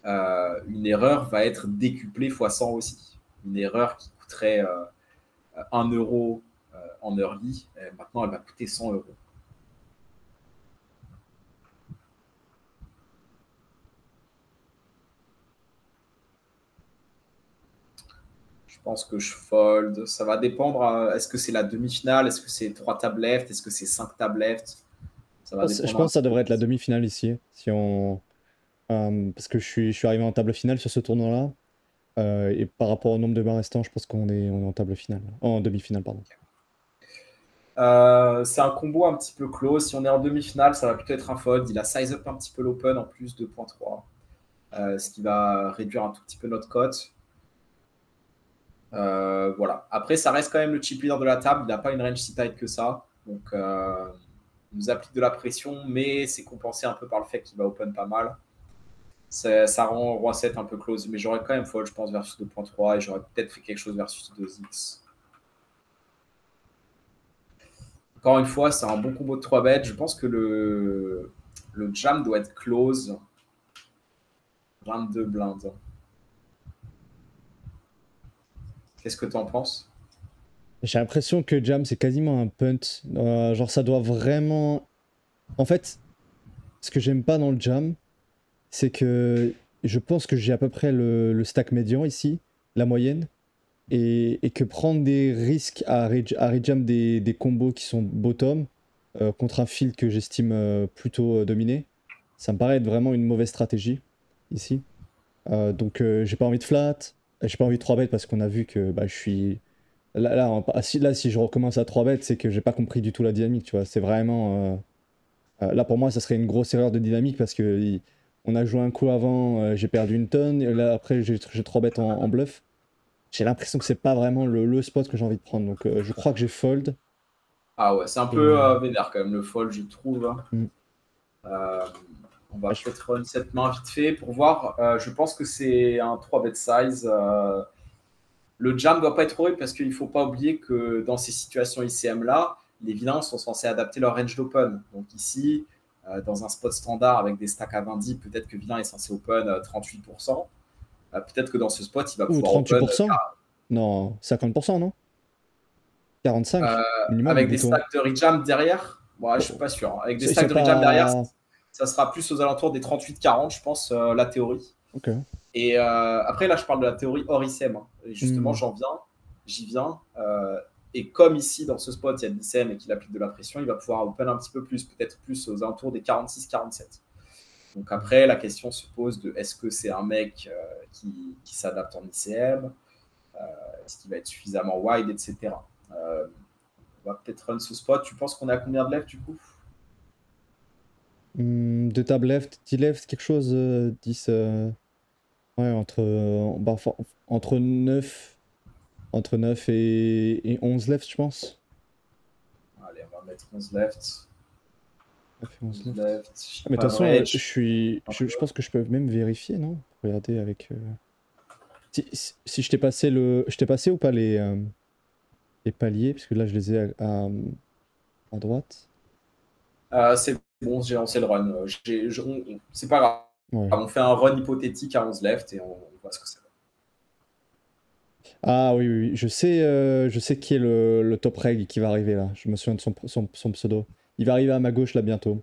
va être décuplée fois 100 aussi. Une erreur qui coûterait 1 euro en early, maintenant elle va coûter 100 euros. Je pense que je fold. Ça va dépendre. Est-ce que c'est la demi-finale? Est-ce que c'est 3 tables left? Est-ce que c'est 5 tables left? Ça va dépendre. Je pense que ça devrait être la demi-finale ici. Si on... parce que je suis arrivé en table finale sur ce tournoi-là. Et par rapport au nombre de mains restants, je pense qu'on est en table finale. En demi-finale, pardon. C'est un combo un petit peu close. Si on est en demi-finale, ça va plutôt être un fold. Il a size up un petit peu l'open en plus 2.3. Ce qui va réduire un tout petit peu notre cote. Voilà. Après, ça reste quand même le chip leader de la table. Il n'a pas une range si tight que ça. Donc, il nous applique de la pression, mais c'est compensé un peu par le fait qu'il va open pas mal. Ça rend Roi 7 un peu close. Mais j'aurais quand même fold, je pense, versus 2.3 et j'aurais peut-être fait quelque chose versus 2x. Encore une fois, c'est un bon combo de 3 bêtes. Je pense que le jam doit être close. 22 blindes. Qu'est-ce que tu en penses? J'ai l'impression que jam, c'est quasiment un punt. Genre, ça doit vraiment... En fait, ce que j'aime pas dans le jam, c'est que je pense que j'ai à peu près le stack médian ici, la moyenne, et que prendre des risques à rejam des combos qui sont bottom contre un field que j'estime plutôt dominé, ça me paraît être vraiment une mauvaise stratégie ici. Donc j'ai pas envie de flat, j'ai pas envie de 3 bet parce qu'on a vu que bah, je suis... Là, si je recommence à 3 bet, c'est que j'ai pas compris du tout la dynamique, tu vois. C'est vraiment... là, pour moi, ça serait une grosse erreur de dynamique parce que on a joué un coup avant, j'ai perdu une tonne, et là, après, j'ai 3 bêtes en bluff. J'ai l'impression que c'est pas vraiment le spot que j'ai envie de prendre, donc je crois que j'ai fold. Ah ouais, c'est un peu vénère quand même le fold, je trouve. On va peut-être run cette main vite fait pour voir. Je pense que c'est un 3 bet size. Le jam doit pas être horrible parce qu'il faut pas oublier que dans ces situations ICM là, les vilains sont censés adapter leur range d'open. Donc ici, dans un spot standard avec des stacks à 20 peut-être que vilain est censé open 38%. Peut-être que dans ce spot, il va pouvoir 38%? open. Non, 50%, non? 45 minimum. Avec des stacks de rejam derrière, je suis pas sûr. Avec des stacks de rejam derrière, ça sera plus aux alentours des 38-40, je pense, la théorie. Okay. Et après, là, je parle de la théorie hors ICM. Hein. Et justement, Hmm. j'y viens. Et comme ici, dans ce spot, il y a de l'ICM et qu'il applique de la pression, il va pouvoir open un petit peu plus, peut-être plus aux alentours des 46-47. Donc après, la question se pose de est-ce que c'est un mec qui s'adapte en ICM, est-ce qu'il va être suffisamment wide, etc. On va peut-être run ce spot. Tu penses qu'on est à combien de left du coup? Deux tables left, 10 left, quelque chose, 10. Ouais, bah, entre 9, entre 9 et 11 left, je pense. Allez, on va mettre 11 left. 9 et 11 11 left. left. Ah, mais de Pas toute de façon, range. je pense que je peux même vérifier, non? Regardez avec. Si je t'ai passé je t'ai passé ou pas les paliers, parce que là je les ai à droite. C'est bon, j'ai lancé le run. C'est pas grave. Ouais. On fait un run hypothétique à 11 left et on voit ce que ça donne. Ah oui, oui, oui. Je sais qui est le top reg qui va arriver là. Je me souviens de son pseudo. Il va arriver à ma gauche là bientôt.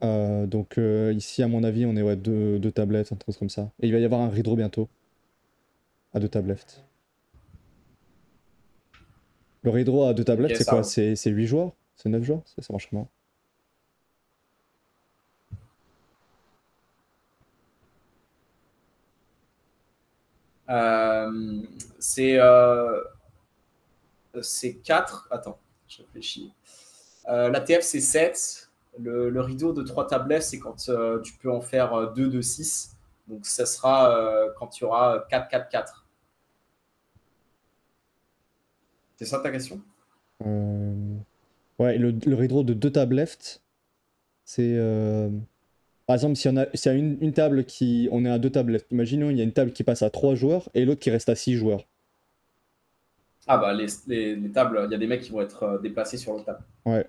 Donc ici, à mon avis, on est ouais, deux tablettes, un truc comme ça. Et il va y avoir un redraw bientôt, à deux tablettes. Le redraw à deux tablettes, Ok, c'est ça quoi? roule. C'est 8 joueurs? C'est 9 joueurs? Ça marche comment? Euh, c'est euh, c'est 4. Attends, je réfléchis. L'ATF, c'est 7. Le rideau de 3 tablettes, c'est quand tu peux en faire 2 de 6. Donc, ça sera quand il y aura 4-4-4. C'est ça ta question? Euh, Ouais, le redraw de deux tables left, c'est. Par exemple, s'il y a une table qui. On est à deux tables left. Imaginons, il y a une table qui passe à 3 joueurs et l'autre qui reste à 6 joueurs. Ah bah les tables, il y a des mecs qui vont être déplacés sur l'autre table. Ouais,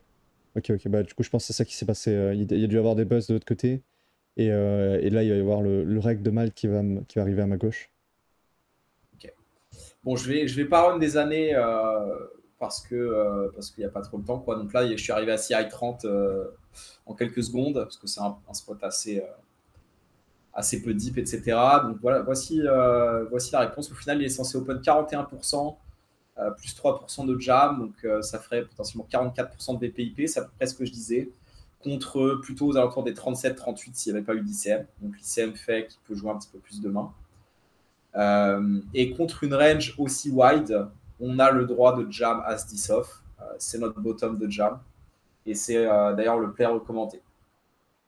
ok, ok. Bah, du coup, je pense que c'est ça qui s'est passé. Il y a dû y avoir des buzz de l'autre côté. Et là, il va y avoir le reg de Mal qui va arriver à ma gauche. Ok. Bon, je vais pas run des années parce qu'il n'y a pas trop le temps. Quoi. Donc là, je suis arrivé à CI 30 en quelques secondes parce que c'est un spot assez peu deep, etc. Donc voilà, voici la réponse. Au final, il est censé open 41%, plus 3% de jam. Donc ça ferait potentiellement 44% de VPIP. C'est à peu près ce que je disais. Contre plutôt aux alentours des 37-38 s'il n'y avait pas eu d'ICM. Donc l'ICM fait qu'il peut jouer un petit peu plus de main. Et contre une range aussi wide, on a le droit de jam as 10 off. C'est notre bottom de jam. Et c'est d'ailleurs le play recommandé.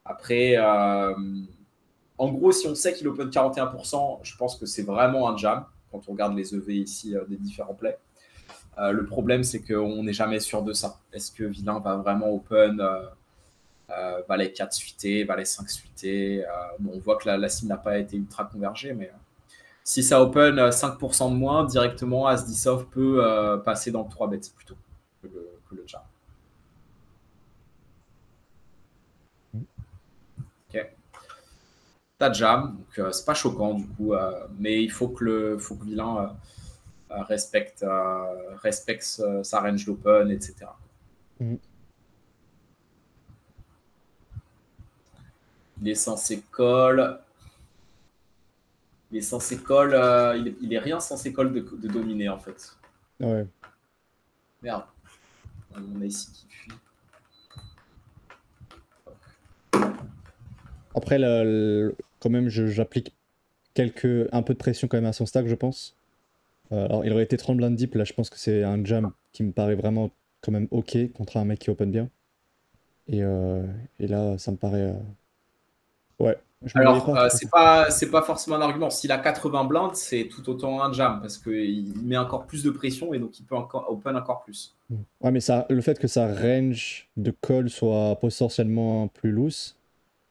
Après, en gros, si on sait qu'il open 41%, je pense que c'est vraiment un jam quand on regarde les EV ici des différents plays. Le problème, c'est qu'on n'est jamais sûr de ça. Est-ce que Villain va vraiment open valet 4 suité, valet 5 suité bon, on voit que la cible n'a pas été ultra convergée, mais si ça open 5% de moins, directement, As-10 off peut passer dans le 3 bets plutôt que le jam. Ok. T'as jam, donc c'est pas choquant du coup, mais il faut que le vilain respecte sa range d'open, etc. Mhm. Il est censé call. Il est censé call. Il est rien censé call de dominer en fait. Ouais. Merde. On a ici qui fuit. Après, quand même, j'applique un peu de pression quand même à son stack, je pense. Alors, il aurait été 30 blind deep, là, je pense que c'est un jam qui me paraît vraiment quand même ok contre un mec qui open bien. Et, euh, et là, ça me paraît. Ouais, je me voyais Alors, pas trop. c'est pas forcément un argument. S'il a 80 blindes, c'est tout autant un jam parce qu'il met encore plus de pression et donc il peut encore open encore plus. Ouais, mais le fait que sa range de call soit potentiellement plus loose,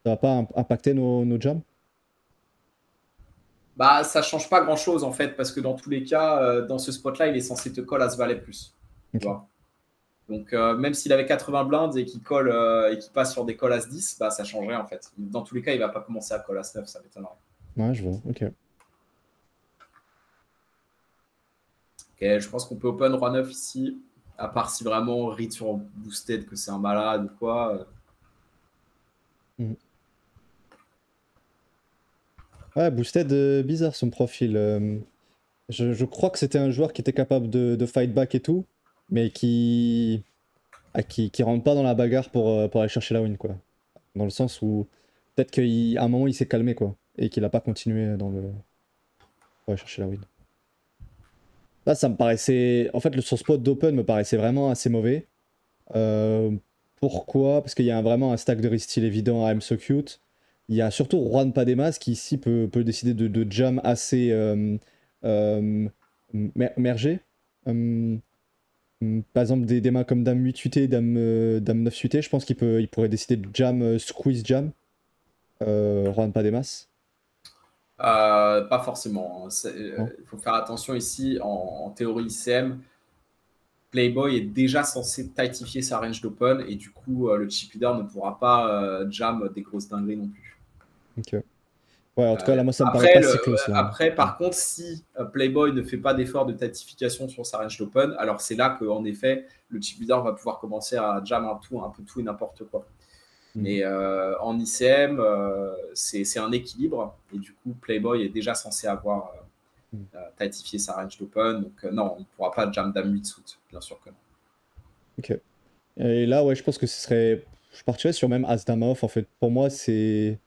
ça va pas impacter nos jams? Bah, ça change pas grand chose en fait, parce que dans tous les cas, dans ce spot-là, il est censé te call à ce valet plus. Tu Ok. vois. Donc, même s'il avait 80 blindes et qu'il colle et qu'il passe sur des calls à 10, bah, ça changerait en fait. Dans tous les cas, il va pas commencer à call à 9, ça m'étonnerait. Ouais, je vois, ok. Ok, je pense qu'on peut open roi 9 ici, à part si vraiment read sur boosted que c'est un malade ou quoi. Mhm. Ouais, Boosted, bizarre son profil. Je crois que c'était un joueur qui était capable de fight back et tout, mais qui rentre pas dans la bagarre pour aller chercher la win, quoi. Dans le sens où peut-être qu'à un moment il s'est calmé, quoi, et qu'il a pas continué pour aller chercher la win. Là, ça me paraissait. En fait, son spot d'open me paraissait vraiment assez mauvais. Euh, Pourquoi? Parce qu'il y a vraiment un stack de resteal évident à I'm So Cute. Il y a surtout Juan Pademas qui ici peut décider de jam assez euh, mergé. Euh, Par exemple, des mains comme Dame 8 UT, Dame 9 UT, je pense il pourrait décider de jam, squeeze jam, Juan Pademas. Pas forcément, hein. Non. Il faut faire attention ici. En théorie ICM, Playboy est déjà censé tightifier sa range d'open et du coup, le chip leader ne pourra pas jam des grosses dingueries non plus. Ok. Ouais, en tout cas, là, moi, ça me paraît pas si close, là. Après, par contre, si Playboy ne fait pas d'effort de tactification sur sa range d'open, alors c'est là qu'en effet, le chip leader va pouvoir commencer à jam un peu tout et n'importe quoi. Mais en ICM, c'est un équilibre. Et du coup, Playboy est déjà censé avoir tightifié sa range d'open. Donc non, on ne pourra pas jam dame 8 suit, bien sûr que non. Ok. Et là, ouais, je pense que ce serait. Je partirais sur même As Dame off. En fait, pour moi, c'est.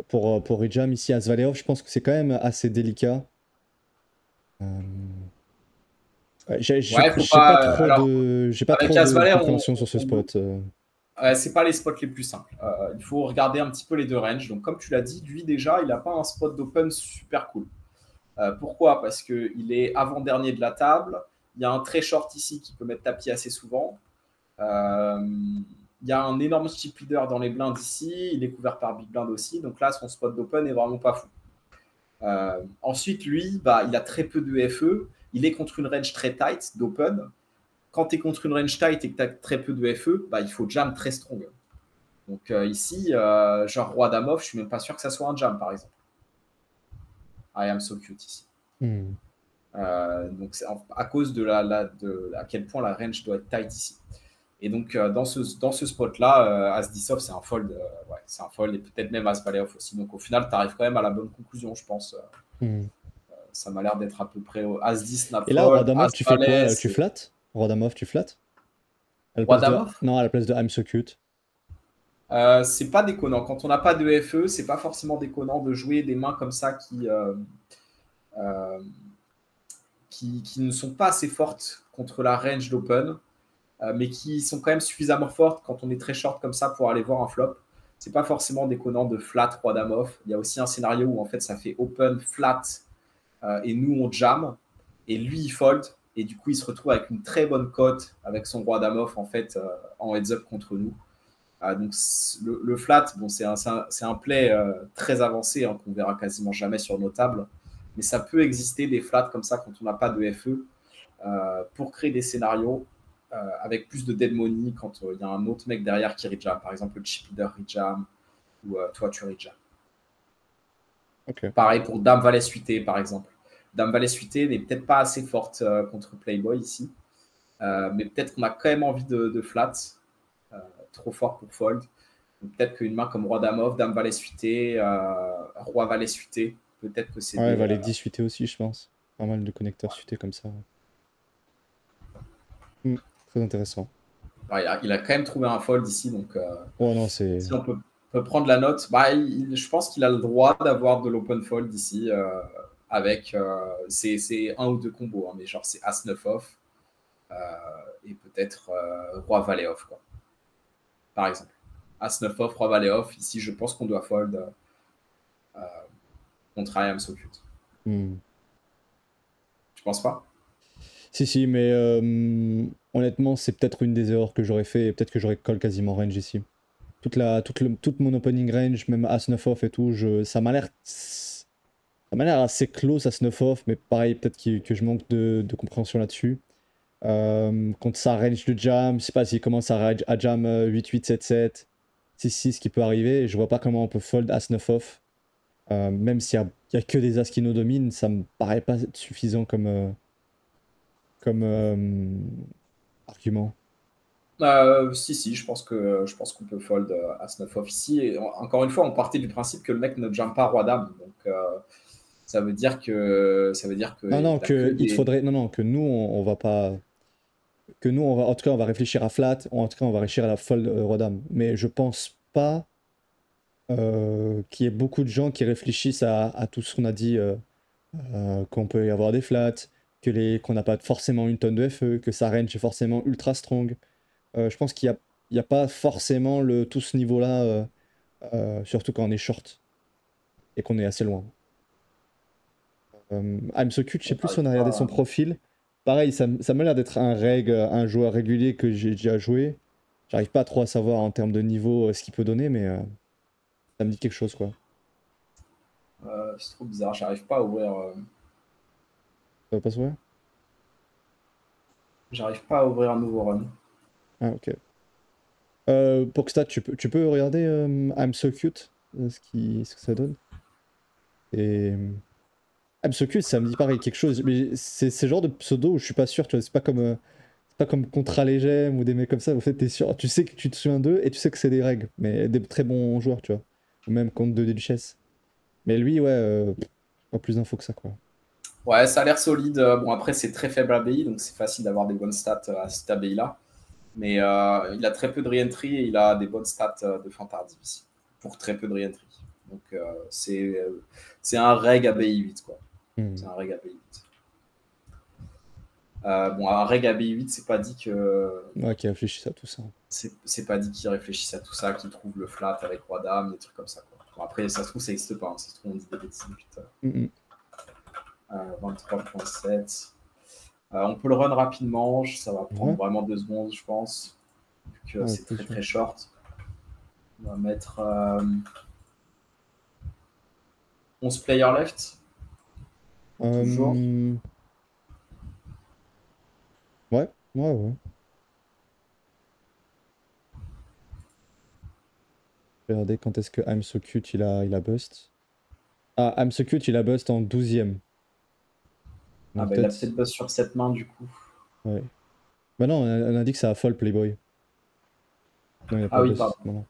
Pour Rejam ici, As Valet off, je pense que c'est quand même assez délicat. Euh, ouais, Ouais, faut j'ai pas pas. trop Alors, j'ai pas avec trop de As-Valet, compréhension sur ce spot. c'est pas les spots les plus simples. Il faut regarder un petit peu les deux ranges. Donc, comme tu l'as dit, lui déjà, il n'a pas un spot d'open super cool. Pourquoi? Parce qu'il est avant-dernier de la table. Il y a un très short ici qui peut mettre tapis assez souvent. Il y a un énorme chip leader dans les blindes ici. Il est couvert par big blind aussi. Donc là, son spot d'open est vraiment pas fou. Ensuite, lui, bah, il a très peu de FE. Il est contre une range très tight d'open. Quand tu es contre une range tight et que tu as très peu de FE, bah, il faut jam très strong. Donc ici, genre roi dame off, je suis même pas sûr que ça soit un jam, par exemple. I am so cute ici. Donc c'est à cause de à quel point la range doit être tight ici. Et donc dans ce spot-là, As 10 off, c'est un fold. Ouais, c'est un fold et peut-être même As valet off aussi. Donc au final, tu arrives quand même à la bonne conclusion, je pense. Ça m'a l'air d'être à peu près As 10 snap Et là, Roi fold, Dame As off, tu fais quoi valet, là? Tu c'est flattes? Roi Dame off, tu flattes? À la roi place dame de. off. Non, à la place de I'm So Cute. C'est pas déconnant. Quand on n'a pas de FE, c'est pas forcément déconnant de jouer des mains comme ça euh, qui ne sont pas assez fortes contre la range d'open, mais qui sont quand même suffisamment fortes quand on est très short comme ça pour aller voir un flop. C'est pas forcément déconnant de flat roi dame off. Il y a aussi un scénario où en fait ça fait open flat et nous on jam et lui il fold et du coup il se retrouve avec une très bonne cote avec son roi dame off en fait en heads up contre nous. Donc le flat, bon, c'est un play très avancé hein, qu'on verra quasiment jamais sur nos tables, mais ça peut exister des flats comme ça quand on n'a pas de FE pour créer des scénarios avec plus de dead money quand il y a un autre mec derrière qui rejam, par exemple le chip leader rejam ou toi tu rejam. Ok. Pareil pour Dame Valet suité par exemple. Dame Valet suité n'est peut-être pas assez forte contre Playboy ici, mais peut-être qu'on a quand même envie de flat, trop fort pour fold. Peut-être qu'une main comme Roi Dame off, Dame Valet suité, Roi Valet suité, peut-être que c'est Ouais, elle des. va les 10 suités aussi, je pense. Pas mal de connecteurs suités comme ça. Très intéressant. Il a quand même trouvé un fold ici, donc Oh non, c'est. si on peut prendre la note, bah, je pense qu'il a le droit d'avoir de l'open fold ici avec c'est un ou deux combos, hein, mais genre c'est As 9 off euh, et peut-être Roi Valet off, quoi, par exemple. As 9 off, Roi Valet off. Ici, je pense qu'on doit fold contre I am so cute. Tu penses pas? Si, si, mais honnêtement, c'est peut-être une des erreurs que j'aurais fait et peut-être que j'aurais call quasiment range ici. Toute mon opening range, même As-9 off et tout, ça m'a l'air assez close As-9 off, mais pareil, peut-être que je manque de compréhension là-dessus. Contre sa range de jam, je sais pas s'il commence à jam 8-8, 7-7, 6-6, ce qui peut arriver, et je vois pas comment on peut fold As-9 off. Même s'il y a que des As qui nous dominent, ça me paraît pas suffisant comme argument. Si, je pense qu'on peut fold As-9 off ici. Et encore une fois, on partait du principe que le mec ne jam pas Roi-Dame. Donc, ça veut dire que Non, non, il a que que il te des. faudrait. Non, non, que nous, on va pas. Que nous, on va. En tout cas, on va réfléchir à flat. En tout cas, on va réfléchir à la fold Roi-Dame. Mais je pense pas qu'il y ait beaucoup de gens qui réfléchissent à tout ce qu'on a dit. Qu'on peut y avoir des flats, qu'on n'a pas forcément une tonne de FE, que sa range est forcément ultra strong. Je pense il y a pas forcément tout ce niveau-là, surtout quand on est short et qu'on est assez loin. I'm So Cute, je sais plus si on a regardé son profil. Pareil, ça m'a l'air d'être un joueur régulier que j'ai déjà joué. J'arrive pas trop à savoir en termes de niveau ce qu'il peut donner, mais ça me dit quelque chose, quoi. C'est trop bizarre, j'arrive pas à ouvrir. Ça va pas se voir? J'arrive pas à ouvrir un nouveau run. Ah, ok. Pokstat, tu peux regarder I'm So Cute, ce que ça donne. Et I'm So Cute, ça me dit pareil quelque chose, mais c'est ce genre de pseudo où je suis pas sûr, tu vois, c'est pas comme Contra Legem ou des mecs comme ça, en fait, t'es sûr, tu sais que tu te souviens d'eux et tu sais que c'est des règles, mais des très bons joueurs, tu vois. Ou même contre des duchesses. Mais lui, ouais, pas plus d'infos que ça, quoi. Ouais, ça a l'air solide. Bon, après, c'est très faible ABI, donc c'est facile d'avoir des bonnes stats à cette ABI-là. Mais il a très peu de re-entry et il a des bonnes stats de fin tardive ici, pour très peu de re-entry. Donc c'est un reg ABI 8, quoi. C'est un reg ABI 8. Bon, un reg ABI 8, c'est pas dit que. Ouais, qui réfléchissent à tout ça. C'est pas dit qu'ils réfléchissent à tout ça, qu'ils trouvent le flat avec Roi-Dame, des trucs comme ça, quoi. Bon, après, ça se trouve, ça n'existe pas. Hein. Ça se trouve, on dit des bêtises depuis tout à l'heure. 23.7. On peut le run rapidement, ça va prendre vraiment 2 secondes, je pense, vu que c'est très très short. On va mettre 11 player left. Toujours. Ouais. Regardez quand est-ce que I'm So Cute il a bust. Ah, I'm So Cute il a bust en 12ème. Ah bah il a peut-être bust sur cette main du coup. Ouais. Bah non, on a dit que ça a fold Playboy. Non, il a pas oui, bust. pardon. Non.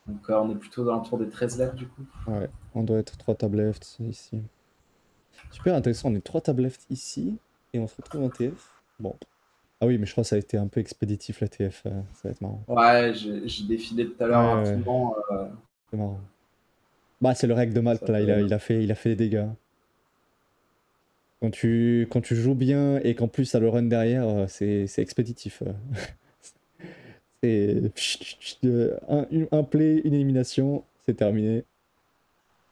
Donc on est plutôt dans l'entour des 13 left du coup. Ouais, on doit être 3 tables left ici. Super intéressant, on est 3 tables left ici et on se retrouve en TF. Bon. Ah oui, mais je crois que ça a été un peu expéditif la TF, ça va être marrant. Ouais, j'ai défilé tout à l'heure rapidement. C'est marrant. Bah c'est le règle de Malte là, il a fait des dégâts. Quand tu joues bien et qu'en plus t'as le run derrière, c'est expéditif. C'est un play, une élimination, c'est terminé.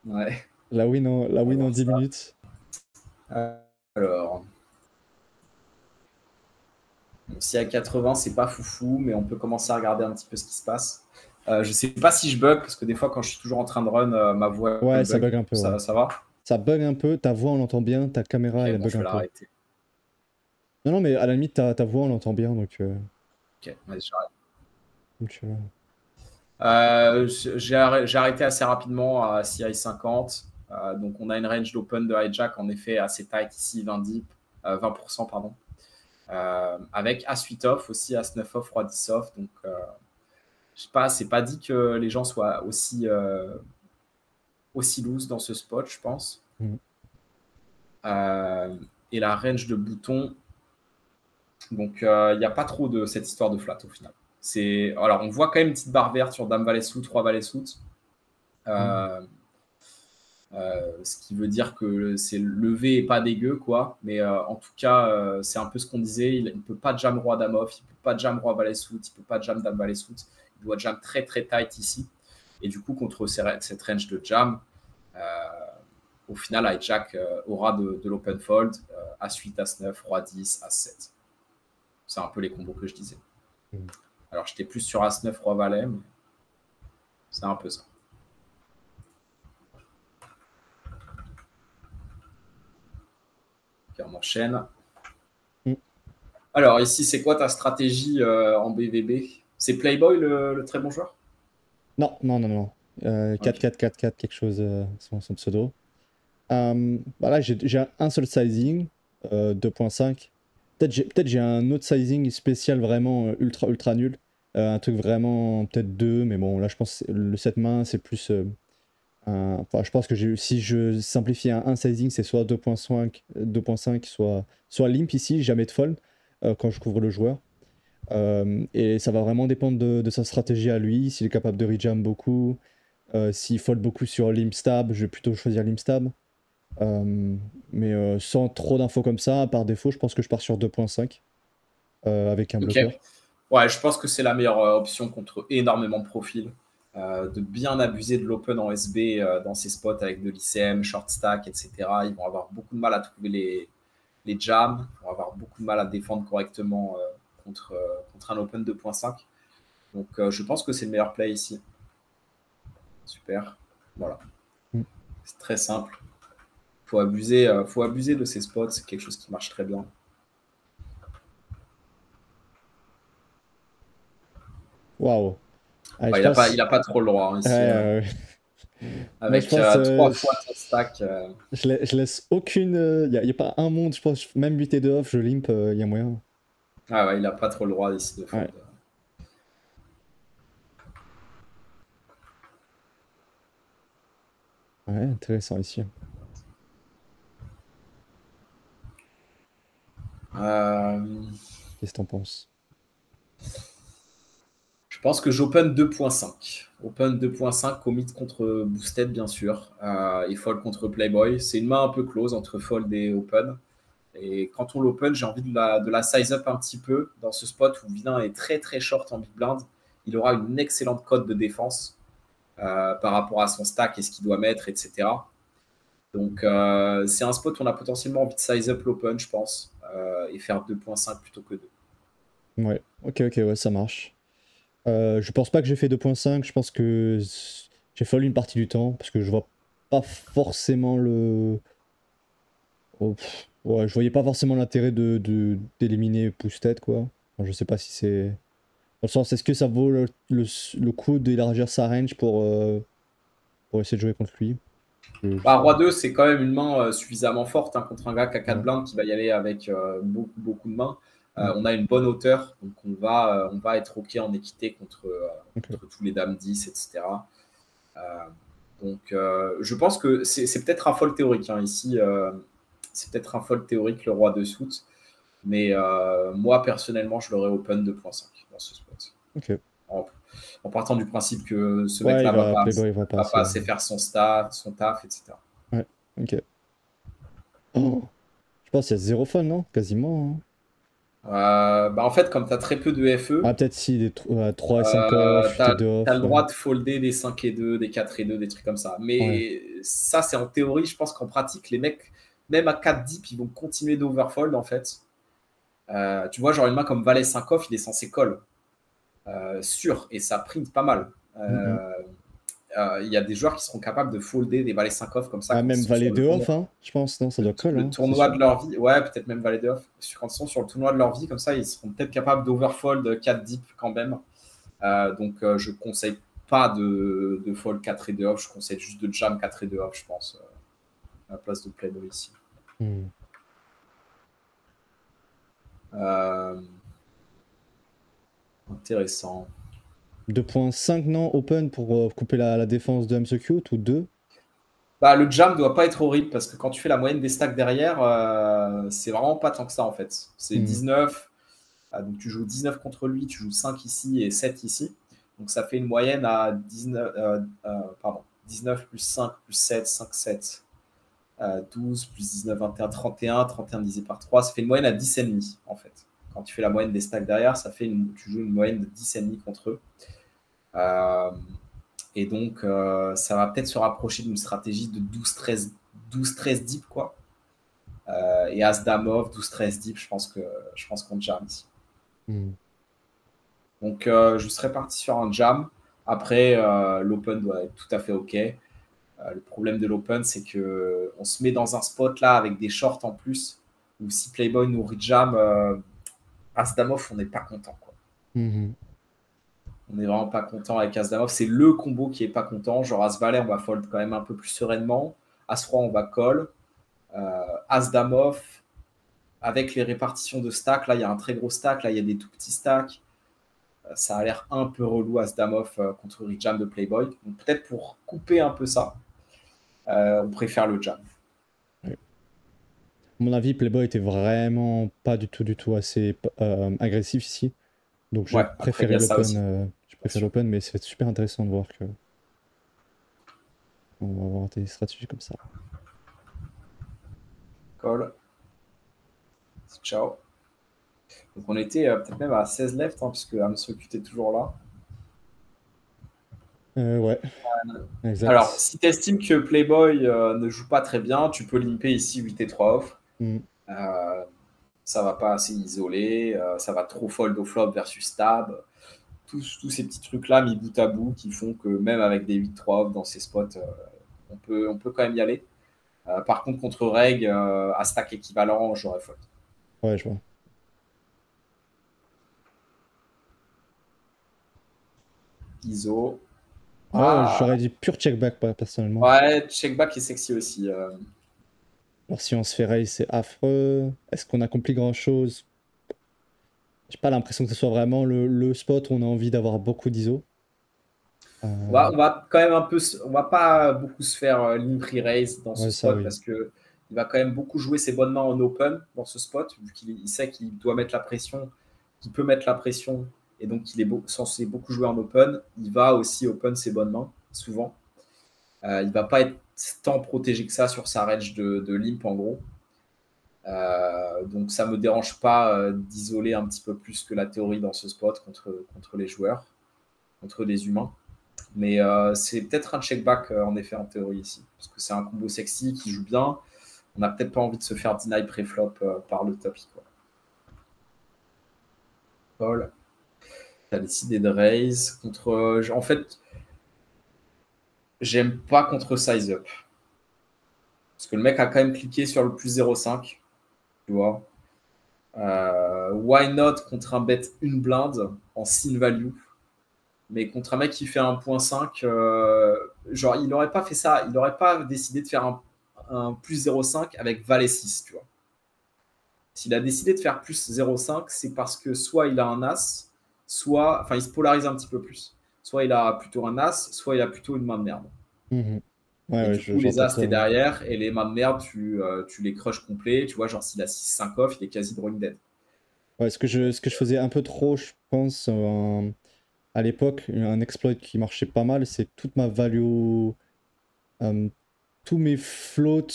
Ouais. La win en 10 minutes. Alors. Si à 80, c'est pas foufou, mais on peut commencer à regarder un petit peu ce qui se passe. Je sais pas si je bug, parce que des fois, quand je suis toujours en train de run, ma voix. Ouais, ça bug un peu. Ça va Ça bug un peu, ta voix on l'entend bien, ta caméra elle bug un peu. Arrêter. Non, mais à la limite, ta voix on l'entend bien donc. Ok, vas-y, j'arrête. J'ai arrêté assez rapidement à CI 50. Donc on a une range d'open de hijack en effet assez tight ici, 20%, pardon. Avec As-8 off aussi, As-9 off, Roi 10 off. Donc je sais pas, c'est pas dit que les gens soient aussi loose dans ce spot, je pense. Et la range de boutons, donc il n'y a pas trop de cette histoire de flat au final. Alors on voit quand même une petite barre verte sur Dame Valet sous, 3 Valets sous. Ce qui veut dire que c'est levé et pas dégueu, quoi. Mais en tout cas, c'est un peu ce qu'on disait. Il ne peut pas jam Roi Dame off, il ne peut pas jam Roi Valet sous, il ne peut pas jam Dame Valet sous. Il doit jam très très tight ici. Et du coup, contre cette range de jam, au final, hijack aura de l'open fold, As-8, As-9, Roi 10, As-7. C'est un peu les combos que je disais. Alors, j'étais plus sur As-9, Roi Valet, mais c'est un peu ça. Ok, on enchaîne. Alors, ici, c'est quoi ta stratégie en BVB? C'est Playboy le très bon joueur? Non. 4-4-4-4, quelque chose, son pseudo. Là, j'ai un seul sizing, 2.5. Peut-être j'ai un autre sizing spécial vraiment ultra nul. Un truc vraiment, peut-être 2, mais bon, là, je pense que le 7 mains, c'est plus enfin, je pense que si je simplifie un sizing, c'est soit 2.5, soit limp ici, jamais de fold quand je couvre le joueur. Et ça va vraiment dépendre de sa stratégie à lui, s'il est capable de rejam beaucoup. S'il fold beaucoup sur limp stab, je vais plutôt choisir limp stab. Mais sans trop d'infos comme ça, par défaut, je pense que je pars sur 2.5 avec un Ok. bloqueur. Ouais, je pense que c'est la meilleure option contre énormément de profils. De bien abuser de l'open en SB dans ces spots avec de l'ICM, short stack, etc. Ils vont avoir beaucoup de mal à trouver les jams, ils vont avoir beaucoup de mal à défendre correctement contre un open 2.5. Donc je pense que c'est le meilleur play ici. Super. Voilà. C'est très simple. Faut abuser de ces spots, c'est quelque chose qui marche très bien. Waouh. Ouais, il a pas trop le droit hein, ici. Moi, Avec je pense, 3 fois ton stack. je laisse aucune. Il n'y a pas un monde, je pense, même 8 et 2 off, je limp, il y a moyen. Ah ouais, il a pas trop le droit ici de fold. Ouais. Ouais, intéressant ici. Qu'est-ce que t'en penses? Je pense que j'open 2.5. Open 2.5, commit contre boosted, bien sûr. Et fold contre playboy. C'est une main un peu close entre fold et open. Et quand on l'open, j'ai envie de la size up un petit peu dans ce spot où vilain est très très short en big blind. Il aura une excellente cote de défense par rapport à son stack et ce qu'il doit mettre, etc. Donc c'est un spot où on a potentiellement envie de size up l'open, je pense, et faire 2.5 plutôt que 2. Ouais, ok, ouais, ça marche. Je pense pas que j'ai fait 2.5, je pense que j'ai fold une partie du temps, parce que je vois pas forcément le... Oh, ouais, je voyais pas forcément l'intérêt d'éliminer Pouce-Tête, quoi. Enfin, je sais pas si c'est... Dans le sens, est-ce que ça vaut le coup d'élargir sa range pour essayer de jouer contre lui? Je sais Bah, pas. Roi 2, c'est quand même une main suffisamment forte hein, contre un gars qui a 4 Ouais. blindes qui va y aller avec beaucoup de mains. Mm. On a une bonne hauteur, donc on va être OK en équité Ok. contre tous les dames 10, etc. Euh, donc je pense que c'est peut-être un fold théorique hein, ici. C'est peut-être un fold théorique le Roi 2 suit. Mais moi, personnellement, je l'aurais open 2.5 dans ce spot. Ok. En partant du principe que ce Ouais, mec-là Playboy, il va pas va pas assez. assez faire son taf, etc. Ouais, ok. Oh, je pense qu'il y a zéro fun, non? Quasiment, hein. Bah en fait, comme tu as très peu de Ah, FE, peut-être si, 3 et 5 off, tu 8 et as 2 le off. droit de folder des 5 et 2, des 4 et 2, des trucs comme ça. Ouais. Mais ça, c'est en théorie. Je pense qu'en pratique, les mecs, même à 4 deep, ils vont continuer d'overfold en fait. Tu vois, genre une main comme Valet 5 off, il est censé call. Sûr, et ça print pas mal. Mm, mm. Il y a des joueurs qui seront capables de folder des valets 5 off comme ça Ah, quand ils même sont Valet sur 2 off, hein, je pense, non, ça doit call, le hein, c'est tournoi sûr. de leur vie. Ouais, peut-être même valet de off. Quand ils sont sur le tournoi de leur vie, comme ça, ils seront peut-être capables d'overfold 4 deep quand même. Donc, je conseille pas de fold 4 et 2 off. Je conseille juste de jam 4 et 2 off, je pense, à la place de playboy ici. Mm. Euh, Intéressant. 2.5, non, open pour couper la défense de MCQ ou 2? Bah, le jam doit pas être horrible parce que quand tu fais la moyenne des stacks derrière, c'est vraiment pas tant que ça en fait. C'est 19. Donc tu joues 19 contre lui, tu joues 5 ici et 7 ici. Donc ça fait une moyenne à 19 plus 5 plus 7, 5, 7, 12 plus 19, 21, 31, 31 divisé par 3, ça fait une moyenne à 10,5 en fait. Quand tu fais la moyenne des stacks derrière, tu joues une moyenne de 10,5 contre eux. Et donc ça va peut-être se rapprocher d'une stratégie de 12-13 deep quoi. Et As-Dame-Off, 12-13 deep, je pense qu'on jam ici. Donc, je serais parti sur un jam. Après, l'open doit être tout à fait OK. Le problème de l'open, c'est qu'on se met dans un spot là avec des shorts en plus, où si Playboy nous rejam As-Dame-Off, on n'est pas content. Quoi. On n'est vraiment pas content avec As-Dame-Off. C'est le combo qui n'est pas content. Genre As-Valet, on va fold quand même un peu plus sereinement. As-Roi, on va call. As-Dame-Off, avec les répartitions de stack, là, il y a un très gros stack, là, il y a des tout petits stacks. ça a l'air un peu relou à Asdamov contre Rick Jam de Playboy. Donc peut-être pour couper un peu ça, on préfère le jam. Ouais. À mon avis, Playboy était vraiment pas du tout assez agressif ici. Donc j'ai Ouais, après il y préféré a ça l'open, aussi. mais c'est super intéressant de voir que on va avoir des stratégies comme ça. Call. Ciao. Donc on était peut-être même à 16 left, hein, puisque Amsokut est toujours là. Ouais, Alors, exact. si tu estimes que Playboy ne joue pas très bien, tu peux limper ici 8 et 3 off. Mm. Euh, ça va pas assez isolé, ça va trop fold au flop versus stab. Tous ces petits trucs-là mis bout à bout qui font que même avec des 8-3 off dans ces spots, on peut quand même y aller. Par contre, contre Reg, à stack équivalent, j'aurais fold. Ouais, je vois. ISO. Ah, J'aurais dit pur check back, personnellement. ouais, check back est sexy aussi. Alors si on se fait raise, c'est affreux. Est-ce qu'on accomplit grand-chose? J'ai pas l'impression que ce soit vraiment le spot où on a envie d'avoir beaucoup d'ISO. On va quand même on va pas beaucoup se faire limp raise dans ce Ouais, ça spot oui. parce que il va quand même beaucoup jouer ses bonnes mains en open dans ce spot vu qu'il sait qu'il doit mettre la pression, qu'il peut mettre la pression et donc il est censé beaucoup jouer en open. Il va aussi open ses bonnes mains souvent. Il va pas être tant protégé que ça sur sa range de limp en gros. Donc ça me dérange pas d'isoler un petit peu plus que la théorie dans ce spot contre les joueurs, contre des humains. Mais c'est peut-être un check-back en effet en théorie ici. Parce que c'est un combo sexy qui joue bien. On n'a peut-être pas envie de se faire deny pré-flop par le tapis. Paul, tu as décidé de raise contre. En fait, j'aime pas contre size up. Parce que le mec a quand même cliqué sur le plus 0,5. Tu vois. Why not contre un bet une blinde en sin value. Mais contre un mec qui fait 1,5, genre, il n'aurait pas fait ça. Il n'aurait pas décidé de faire un plus 0,5 avec valet 6, tu vois. S'il a décidé de faire plus 0,5, c'est parce que soit il a un as, soit. Enfin, il se polarise un petit peu plus. Soit il a plutôt un as, soit il a plutôt une main de merde. Mhm. Ouais, Et ouais, du coup, les j'entends as, t'es totalement. derrière, et les mains de merde, tu les crush complet. Tu vois, genre, s'il a 6-5 off, il est quasi drawing dead. Ouais, ce que je faisais un peu trop, je pense, à l'époque, un exploit qui marchait pas mal, c'est toute ma value, euh, tous mes floats,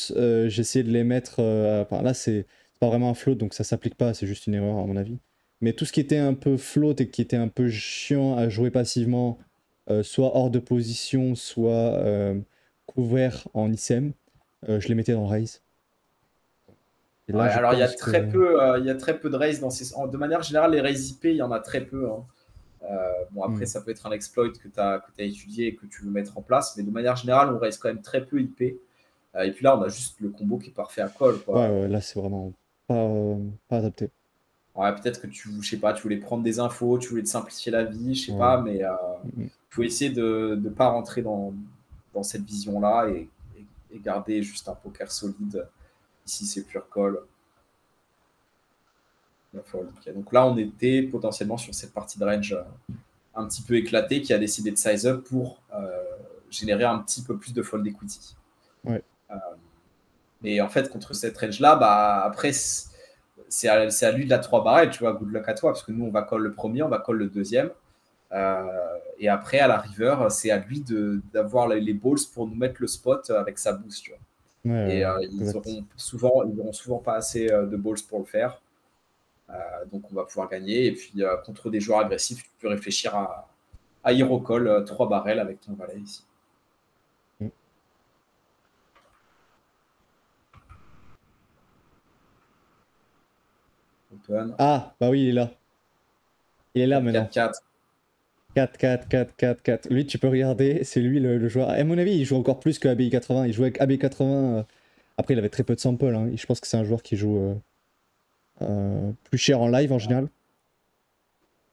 j'essayais de les mettre. Enfin, là, c'est pas vraiment un float, donc ça s'applique pas, c'est juste une erreur à mon avis. Mais tout ce qui était un peu float et qui était un peu chiant à jouer passivement, soit hors de position, soit couvert en ICM, je les mettais dans le raise. Et Ouais, là, je alors, pense que. il y a très peu de raise dans ces. De manière générale, les raise IP, il y en a très peu. Hein. Bon, après, Hmm. ça peut être un exploit que tu as étudié et que tu veux mettre en place, mais de manière générale, on raise quand même très peu IP. Et puis là, on a juste le combo qui est parfait à call. Ouais, Quoi. ouais, là, c'est vraiment pas adapté. Ouais, peut-être que je sais pas, tu voulais prendre des infos, tu voulais te simplifier la vie, je sais Ouais. pas, mais Hmm. il faut essayer de ne pas rentrer dans cette vision-là et garder juste un poker solide. Ici, c'est pure call. Okay. Donc là, on était potentiellement sur cette partie de range un petit peu éclatée qui a décidé de size up pour générer un petit peu plus de fold equity. Ouais. Euh, mais en fait, contre cette range-là, bah, après, c'est à lui de la 3 barrettes, tu vois, good luck à toi, parce que nous, on va call le premier, on va call le deuxième. Et après, à la river, c'est à lui d'avoir les balls pour nous mettre le spot avec sa boost, tu vois. Ouais, Et ouais, exact. ils auront souvent pas assez de balls pour le faire. Donc, on va pouvoir gagner. Et puis, contre des joueurs agressifs, tu peux réfléchir à hero call 3 barrels avec ton valet ici. Hmm. Open. Ah, bah oui, il est là. Il est là maintenant. 4-4-4. 4-4-4-4-4. Lui, tu peux regarder, c'est lui le joueur. Et à mon avis, il joue encore plus que ABI80. Il jouait avec AB80. Après, il avait très peu de samples. Hein. Je pense que c'est un joueur qui joue plus cher en live en général.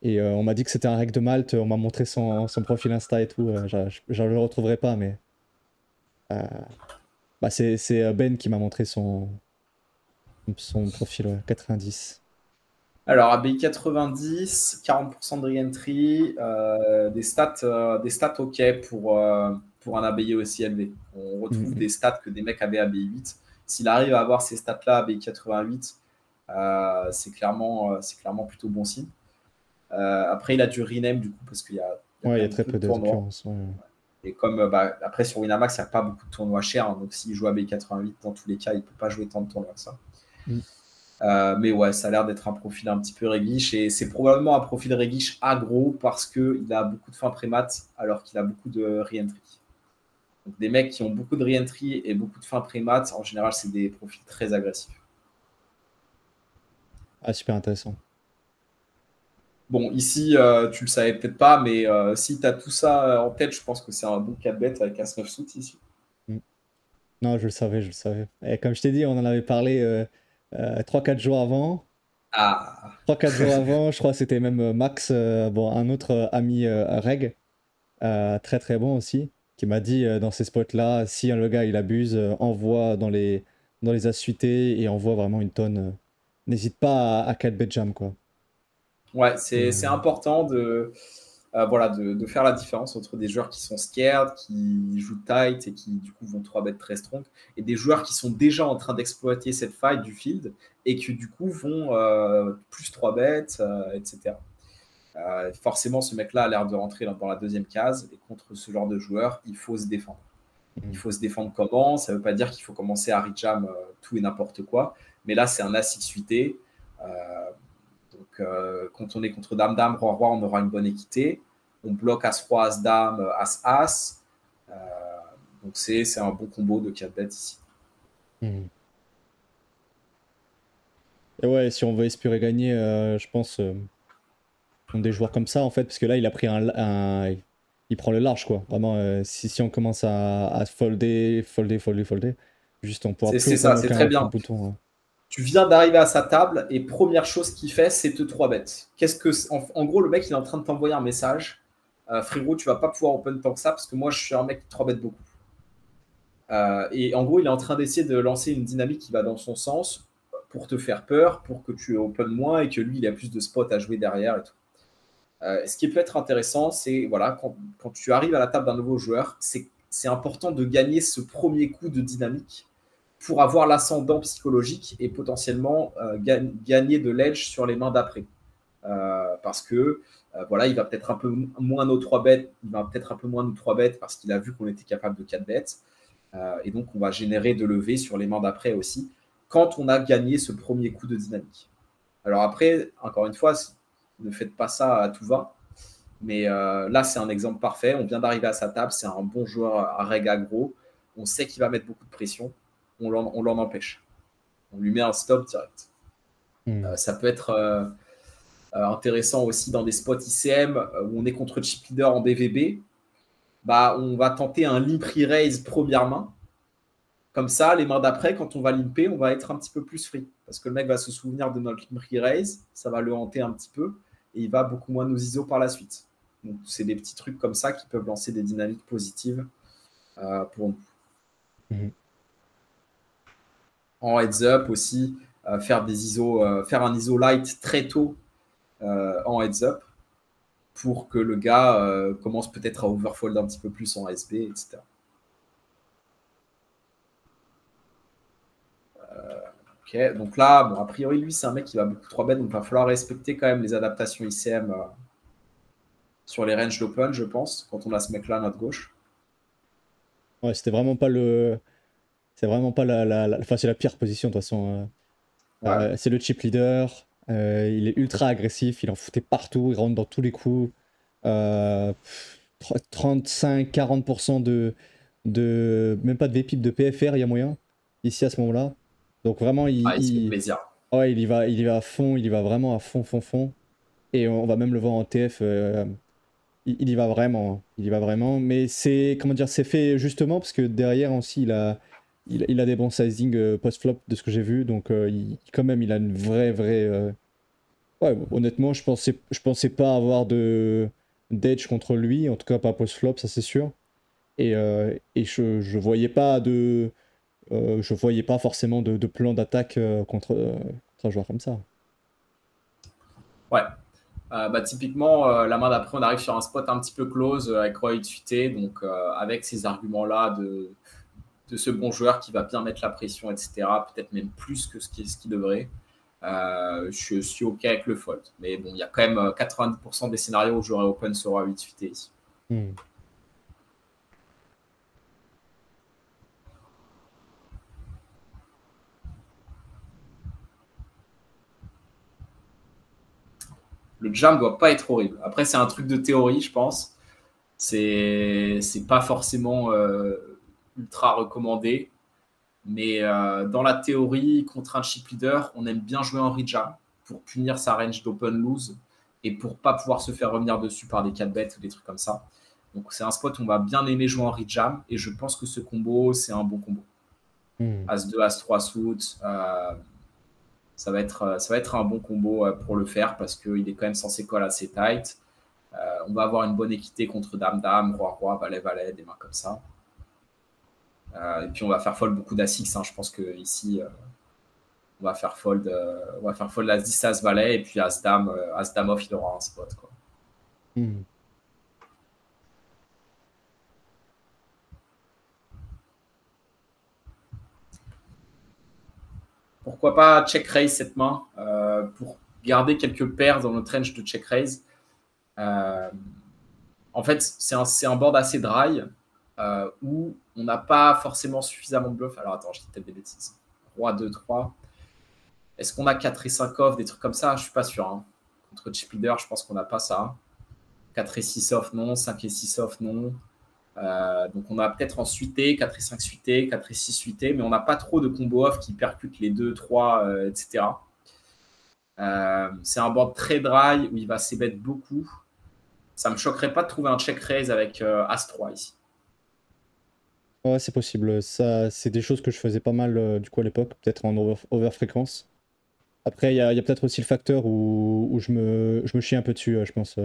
Et on m'a dit que c'était un rec de Malte. On m'a montré son profil Insta et tout. Je ne le retrouverai pas, mais. euh, bah, c'est Ben qui m'a montré son profil, ouais, 90. Alors, ABI 90, 40% de re-entry, des stats OK pour un ABI aussi élevé. On retrouve des stats que des mecs avaient ABI 8. S'il arrive à avoir ces stats-là, ABI 88, c'est clairement plutôt bon signe. Après, il a du rename du coup, parce qu'il y a quand Ouais, il y a même très peu peu de tournois. d'occurrences. Ouais. Et comme après sur Winamax, il n'y a pas beaucoup de tournois chers, hein, donc s'il joue ABI 88, dans tous les cas, il ne peut pas jouer tant de tournois que ça. Mm. Mais ouais, ça a l'air d'être un profil un petit peu réguiche et c'est probablement un profil réguiche aggro parce qu'il a beaucoup de fin prémat alors qu'il a beaucoup de re-entry. Donc des mecs qui ont beaucoup de re-entry et beaucoup de fin prémat, en général, c'est des profils très agressifs. Ah, super intéressant. Bon, ici, tu le savais peut-être pas, mais si tu as tout ça en tête, je pense que c'est un bon 4-bet avec As-9 suit ici. Mm. Non, je le savais, je le savais. Et comme je t'ai dit, on en avait parlé 3-4 jours avant. Ah, 3-4 jours avant, je crois que c'était même Max, bon, un autre ami Reg, très très bon aussi, qui m'a dit dans ces spots-là, si le gars il abuse, envoie dans les as suités et envoie vraiment une tonne. N'hésite pas à 4 bet jam, quoi. ouais, Et, c'est important voilà, de faire la différence entre des joueurs qui sont scared, qui jouent tight et qui du coup vont 3 bêtes très strong, et des joueurs qui sont déjà en train d'exploiter cette faille du field et qui du coup vont plus 3 bêtes, etc. Forcément, ce mec-là a l'air de rentrer dans la deuxième case, et contre ce genre de joueur, il faut se défendre. Il faut se défendre comment? Ça ne veut pas dire qu'il faut commencer à rejam tout et n'importe quoi, mais là, c'est un acide suité. Donc, quand on est contre Dame-Dame, Roi-Roi, on aura une bonne équité. On bloque As-Roi, As-Dame, As-As. Donc, c'est un bon combo de 4 bêtes ici. et ouais, si on veut espérer gagner, je pense, contre des joueurs comme ça, en fait, parce que là, il a pris il prend le large, quoi. Vraiment, si on commence à folder, juste on pourra plus C'est ça, open c'est très aucun bien. bouton. Tu viens d'arriver à sa table et première chose qu'il fait, c'est te 3 bêtes. En gros, le mec, il est en train de t'envoyer un message. Frérot, tu vas pas pouvoir open tant que ça parce que moi, je suis un mec qui 3 bêtes beaucoup. Et en gros, il est en train d'essayer de lancer une dynamique qui va dans son sens pour te faire peur, pour que tu open moins et que lui, il a plus de spots à jouer derrière et tout. Ce qui peut être intéressant, c'est voilà, quand tu arrives à la table d'un nouveau joueur, c'est important de gagner ce premier coup de dynamique pour avoir l'ascendant psychologique et potentiellement gagner de l'edge sur les mains d'après. Parce que voilà, il va peut-être un peu moins nos 3 bêtes, il va peut-être un peu moins nos 3 bêtes parce qu'il a vu qu'on était capable de 4 bêtes. Et donc, on va générer de levées sur les mains d'après aussi, quand on a gagné ce premier coup de dynamique. Alors après, encore une fois, ne faites pas ça à tout va. Mais là, c'est un exemple parfait. On vient d'arriver à sa table. C'est un bon joueur à reg aggro. On sait qu'il va mettre beaucoup de pression. On l'en empêche. On lui met un stop direct. Ça peut être intéressant aussi dans des spots ICM où on est contre chip leader en BVB. Bah, on va tenter un limp re-raise première main. Comme ça, les mains d'après, quand on va limper, on va être un petit peu plus free. Parce que le mec va se souvenir de notre limp re-raise. Ça va le hanter un petit peu. Et il va beaucoup moins nous ISO par la suite. Donc, c'est des petits trucs comme ça qui peuvent lancer des dynamiques positives pour nous. En heads up aussi, faire un ISO light très tôt en heads up pour que le gars commence peut-être à overfold un petit peu plus en SB, etc. Ok, donc là, bon, a priori, lui, c'est un mec qui va beaucoup 3 bet, donc il va falloir respecter quand même les adaptations ICM sur les ranges d'open, je pense, quand on a ce mec-là à notre gauche. Ouais, c'était vraiment pas le. C'est vraiment pas Enfin, c'est la pire position, de toute façon. Ouais. C'est le chip leader. Il est ultra agressif. Il en foutait partout. Il rentre dans tous les coups. 35-40% même pas de VPIP, de PFR, il y a moyen. Ici, à ce moment-là. Donc vraiment, Il se fait plaisir. ouais, il y va à fond. Il y va vraiment à fond, fond, fond. Et on va même le voir en TF. Il y va vraiment. Il y va vraiment. Mais c'est, comment dire, c'est fait justement parce que derrière aussi, il a des bons sizing post-flop de ce que j'ai vu. Donc, quand même, il a une vraie. Ouais, honnêtement, je pensais pas avoir d'edge contre lui. En tout cas, pas post-flop, ça c'est sûr. Et je voyais pas je voyais pas forcément de plan d'attaque contre un joueur comme ça. Ouais. Bah, typiquement, la main d'après, on arrive sur un spot un petit peu close avec Roi 8 suité. Donc, avec ces arguments-là de ce bon joueur qui va bien mettre la pression, etc., peut-être même plus que ce qu'il devrait, je suis OK avec le fold. Mais bon, il y a quand même 90% des scénarios où j'aurais open sur Roi 8 suité ici. Hmm. Le jam doit pas être horrible. Après, c'est un truc de théorie, je pense. C'est pas forcément ultra recommandé. Mais dans la théorie, contre un chip leader, on aime bien jouer en rejam pour punir sa range d'open lose et pour pas pouvoir se faire revenir dessus par des 4 bêtes ou des trucs comme ça. Donc c'est un spot où on va bien aimer jouer en rejam et je pense que ce combo, c'est un bon combo. Hmm. As-2, As-3 suit, ça va être un bon combo pour le faire parce qu'il est quand même censé call assez tight. On va avoir une bonne équité contre Dame-Dame, Roi-Roi, Valet-Valet, des mains comme ça. Et puis on va faire fold beaucoup d'As-X. Hein. Je pense qu'ici, on va faire fold As-10, As-Valet, et puis As-Dame, As-Dame off, il aura un spot. Quoi. Hmm. Pourquoi pas check raise cette main pour garder quelques paires dans notre range de check raise. En fait, c'est un board assez dry où on n'a pas forcément suffisamment de bluff. Alors attends, je dis peut-être des bêtises. Roi 2, 3. Est-ce qu'on a 4 et 5 off, des trucs comme ça? Je suis pas sûr. Hein. Contre chip leader, je pense qu'on n'a pas ça. 4 et 6 off, non. 5 et 6 off, non. Donc on a peut-être en suité, 4 et 5 suité, 4 et 6 suité, mais on n'a pas trop de combo off qui percutent les 2, 3, etc. C'est un board très dry où il va s'ébet beaucoup. Ça me choquerait pas de trouver un check raise avec As-3 ici. Ouais, c'est possible. Ça, c'est des choses que je faisais pas mal du coup à l'époque, peut-être en over fréquence. Après, il y a peut-être aussi le facteur où je me chie un peu dessus, je pense,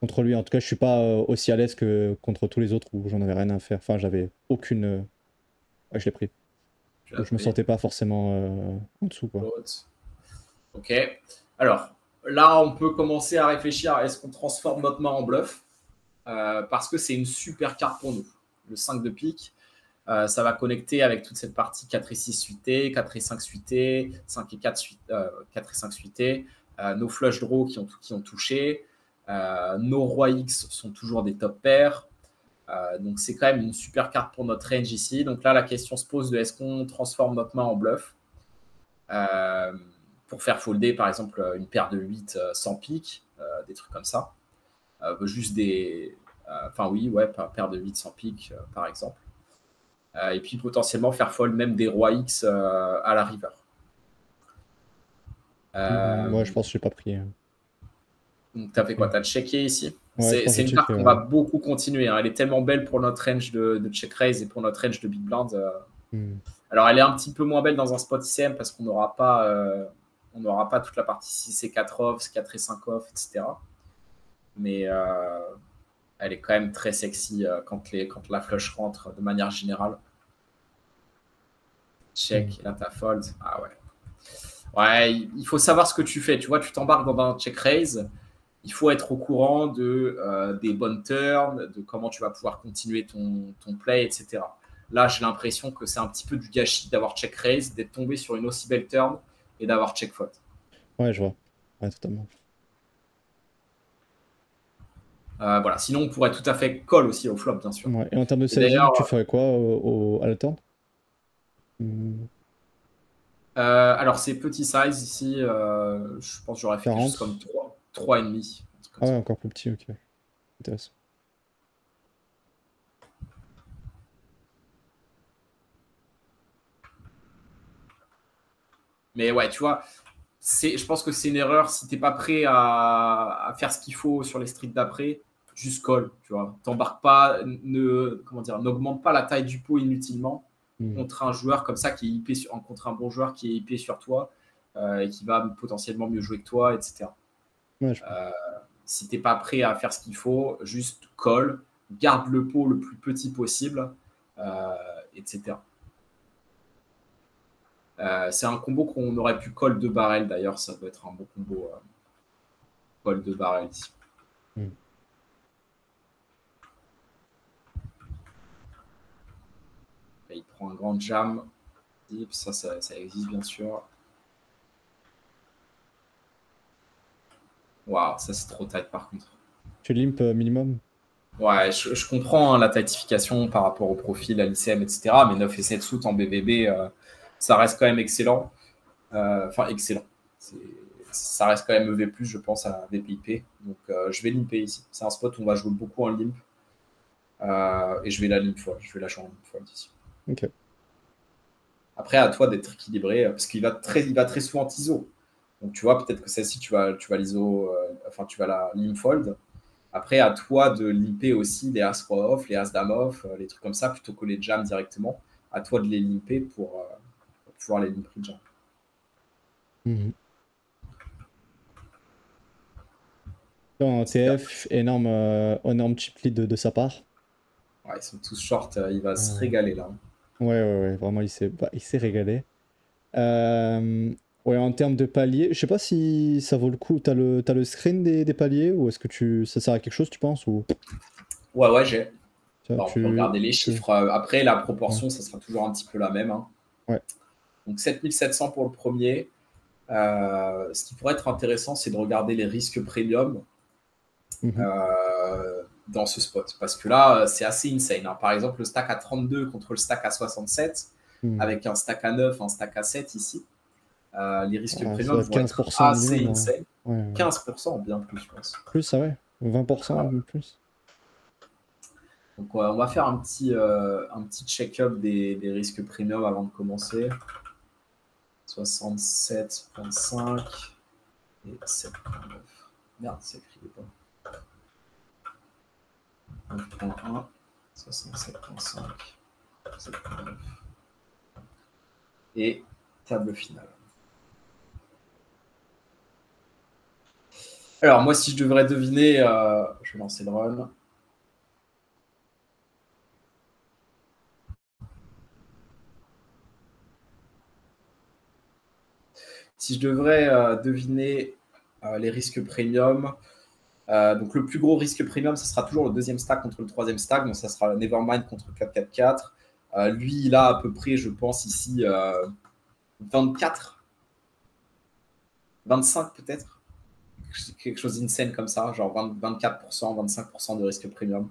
contre lui. En tout cas, je suis pas aussi à l'aise que contre tous les autres où j'en avais rien à faire. Enfin, j'avais aucune. Ouais, je l'ai pris. Tu Où l'as je me pris. sentais pas forcément en dessous, quoi. Ok. Alors, là, on peut commencer à réfléchir à est-ce qu'on transforme notre main en bluff parce que c'est une super carte pour nous. Le 5 de pique, ça va connecter avec toute cette partie 4 et 6 suité, 4 et 5 suité, 5 et 4, 4 et 5 suité, nos flush draws qui ont touché, nos rois X sont toujours des top pairs. Donc c'est quand même une super carte pour notre range ici. Donc là, la question se pose de est-ce qu'on transforme notre main en bluff pour faire folder par exemple une paire de 8 sans pique, des trucs comme ça. Juste des... Enfin oui, ouais, paire de 8 sans pique par exemple. Et puis potentiellement faire fold même des rois X à la river. Moi, je pense que j'ai pas pris. Donc tu Pas as fait quoi? pris. Tu as checké ici? Ouais, je pense C'est que j'ai une carte checké. qu'on va beaucoup continuer. Hein. Elle est tellement belle pour notre range de check raise et pour notre range de big blind. Hmm. Alors elle est un petit peu moins belle dans un spot ICM parce qu'on n'aura pas toute la partie 6 et 4 off, 4 et 5 off, etc. Mais elle est quand même très sexy quand la flush rentre de manière générale. Hmm. Check, et là t'as fold. Ah ouais. Ouais, il faut savoir ce que tu fais. Tu vois, tu t'embarques dans un check raise. Il faut être au courant des bonnes turns, de comment tu vas pouvoir continuer ton play, etc. Là, j'ai l'impression que c'est un petit peu du gâchis d'avoir check raise, d'être tombé sur une aussi belle turn et d'avoir check fold. Ouais, je vois. Ouais, totalement. Voilà. Sinon, on pourrait tout à fait call aussi au flop, bien sûr. Ouais. Et en termes de Et d'ailleurs, sizing, tu ferais quoi à la turn? Hmm. alors c'est petit size ici. Je pense que j'aurais fait quelque chose 40? comme 3,5. Ah ouais, encore plus petit, ok. Intéressant. Mais ouais, tu vois, je pense que c'est une erreur si t'es pas prêt à faire ce qu'il faut sur les streets d'après, juste call, tu vois. T'embarques pas, comment dire, n'augmente pas la taille du pot inutilement Hmm. contre un joueur comme ça qui est IP contre un bon joueur qui est IP sur toi et qui va potentiellement mieux jouer que toi, etc. Ouais, je vois. Si t'es pas prêt à faire ce qu'il faut, juste call, garde le pot le plus petit possible, etc. C'est un combo qu'on aurait pu call de barrel d'ailleurs, ça doit être un bon combo. Col de barrel ici. Hmm. Et il prend un grand jam. Ça existe bien sûr. Waouh, ça c'est trop tight par contre. Tu limp minimum? Ouais, je comprends hein, la tactification par rapport au profil, à l'ICM, etc. Mais 9 et 7 suit en BVB, ça reste quand même excellent. Enfin, excellent. Ça reste quand même EV+, je pense, à VPIP. Donc, je vais limper ici. C'est un spot où on va jouer beaucoup en limp. Et je vais la limp fold. Je vais lâcher en limp fold ici. Ok. Après, à toi d'être équilibré, parce qu'il va très souvent t'ISO. Donc, tu vois, peut-être que celle-ci, tu vas l'ISO, enfin, tu vas la limp fold. Après, à toi de limper aussi les As Roi off, les As Dame off, les trucs comme ça, plutôt que les jams directement. À toi de les limper pour pouvoir les limper jam. Mhm. En TF, énorme chip lead de sa part. Ouais, ils sont tous short, il va se régaler là. Ouais, vraiment, il s'est régalé. Ouais, en termes de paliers, je sais pas si ça vaut le coup. T'as le screen des paliers ou est-ce que ça sert à quelque chose, tu penses ou... Ouais, j'ai. Ça, Bah, on peut regarder les chiffres. Après, la Ouais. proportion, ça sera toujours un petit peu la même. Hein. Ouais. Donc 7700 pour le premier. Ce qui pourrait être intéressant, c'est de regarder les risques premium Mhm. dans ce spot. Parce que là, c'est assez insane. Hein. Par exemple, le stack à 32 contre le stack à 67, Mhm. avec un stack à 9, un stack à 7 ici. Les risques Ah, ça doit premium être vont être 15% assez minimum. insane. Ouais. 15%, bien plus, je pense. Plus, ça ouais. 20% de plus. Donc, on va faire un petit check-up des risques premium avant de commencer. 67,5 et 7,9. Merde, c'est écrit pas. 9,1, 67,5, 7,9. Et table finale. Alors, moi, si je devrais deviner, je vais lancer le run. Si je devrais deviner les risques premium, donc le plus gros risque premium, ça sera toujours le deuxième stack contre le troisième stack, donc ça sera Nevermind contre 4-4-4. Lui, il a à peu près, je pense, ici 24, 25 peut-être. Quelque chose d'insane comme ça, genre 24%, 25% de risque premium.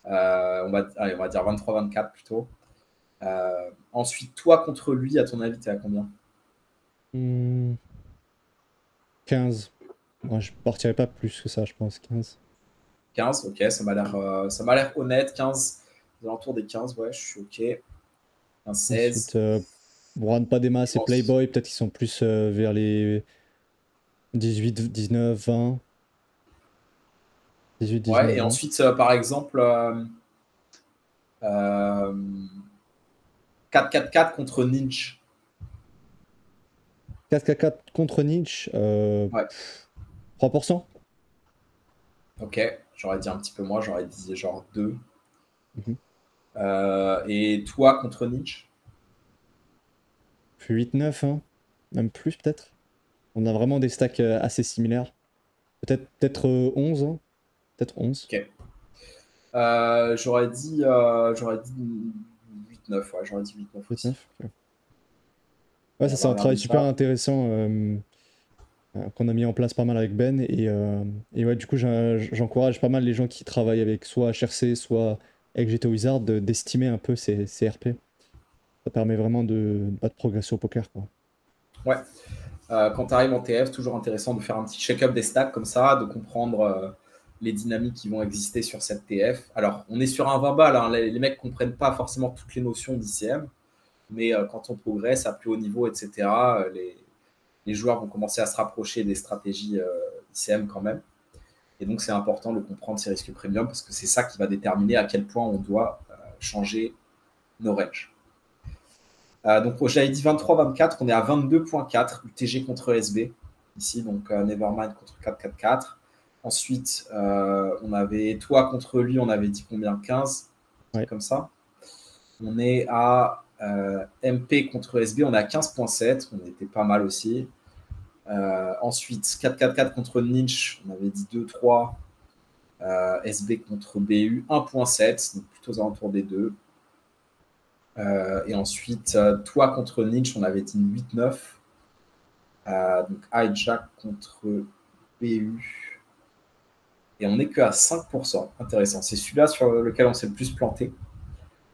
On va dire 23-24 plutôt. Ensuite, toi contre lui, à ton avis, t'es à combien? 15. Moi, je partirais pas plus que ça, je pense. 15. 15, ok, ça m'a l'air honnête. 15, aux alentours des 15, ouais, je suis ok. 15, Ensuite, 16. Juan Padema, c'est Pense. Playboy. Peut-être qu'ils sont plus vers les 18, 19, 20. 18, 19, Ouais, et 20. ensuite, par exemple, 4-4-4 contre Ninch. 4K4 contre Nietzsche, Ouais, 3%. ok, j'aurais dit un petit peu moins, j'aurais dit genre 2. Mhm. Et toi contre Ninch? 8, 9, hein. Même plus peut-être. On a vraiment des stacks assez similaires. Peut-être 11, hein. Peut-être 11. Ok. J'aurais dit 8-9, ouais, j'aurais dit 8-9 8, aussi. 9. Ok. Ouais, On ça c'est va un travail regarder super ça. intéressant qu'on a mis en place pas mal avec Ben. Et ouais, du coup, j'encourage pas mal les gens qui travaillent avec soit HRC, soit avec GT Wizard d'estimer un peu ces RP. Ça permet vraiment de progresser au poker, quoi. Ouais. Quand tu arrives en TF, toujours intéressant de faire un petit check-up des stacks comme ça, de comprendre les dynamiques qui vont exister sur cette TF. Alors, on est sur un 20 balles, hein, les mecs ne comprennent pas forcément toutes les notions d'ICM, mais quand on progresse à plus haut niveau, etc., les joueurs vont commencer à se rapprocher des stratégies ICM quand même. Et donc, c'est important de comprendre ces risques premium parce que c'est ça qui va déterminer à quel point on doit changer nos ranges. Donc, j'avais dit 23-24, on est à 22,4 UTG contre SB. Ici, donc Nevermind contre 4-4-4. Ensuite, on avait toi contre lui, on avait dit combien? 15, un truc Ouais. comme ça. On est à MP contre SB, on est à 15,7, on était pas mal aussi. Ensuite, 4-4-4 contre Ninch, on avait dit 2-3. SB contre BU, 1.7, donc plutôt aux alentours des 2. Et ensuite, toi contre Ninch, on avait dit 8-9. Donc hijack contre BU. Et on n'est qu'à 5%. Intéressant. C'est celui-là sur lequel on s'est le plus planté.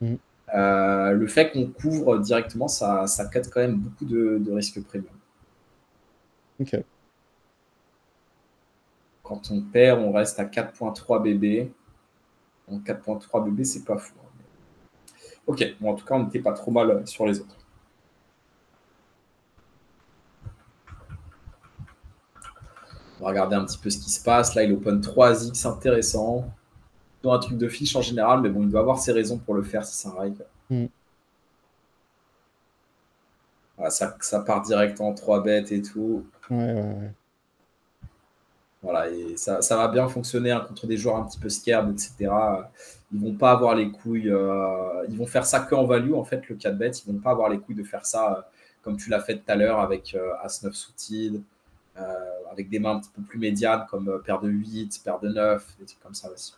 Le fait qu'on couvre directement, ça cut quand même beaucoup de risques premium. Ok. Quand on perd, on reste à 4.3 BB. Donc 4.3 BB, c'est pas fou. Ok, bon, en tout cas, on n'était pas trop mal sur les autres. On va regarder un petit peu ce qui se passe. Là, il open 3x, intéressant. Dans un truc de fiche en général, mais bon, il doit avoir ses raisons pour le faire si c'est un ride. Voilà, ça part direct en 3 bêtes et tout. Ouais. Voilà, et ça va bien fonctionner hein, contre des joueurs un petit peu scared, etc. Ils vont pas avoir les couilles. Ils vont faire ça que en value, en fait, le 4 bet. Ils vont pas avoir les couilles de faire ça comme tu l'as fait tout à l'heure avec As-9 suited, avec des mains un petit peu plus médianes comme paire de 8, paire de 9, des trucs comme ça aussi.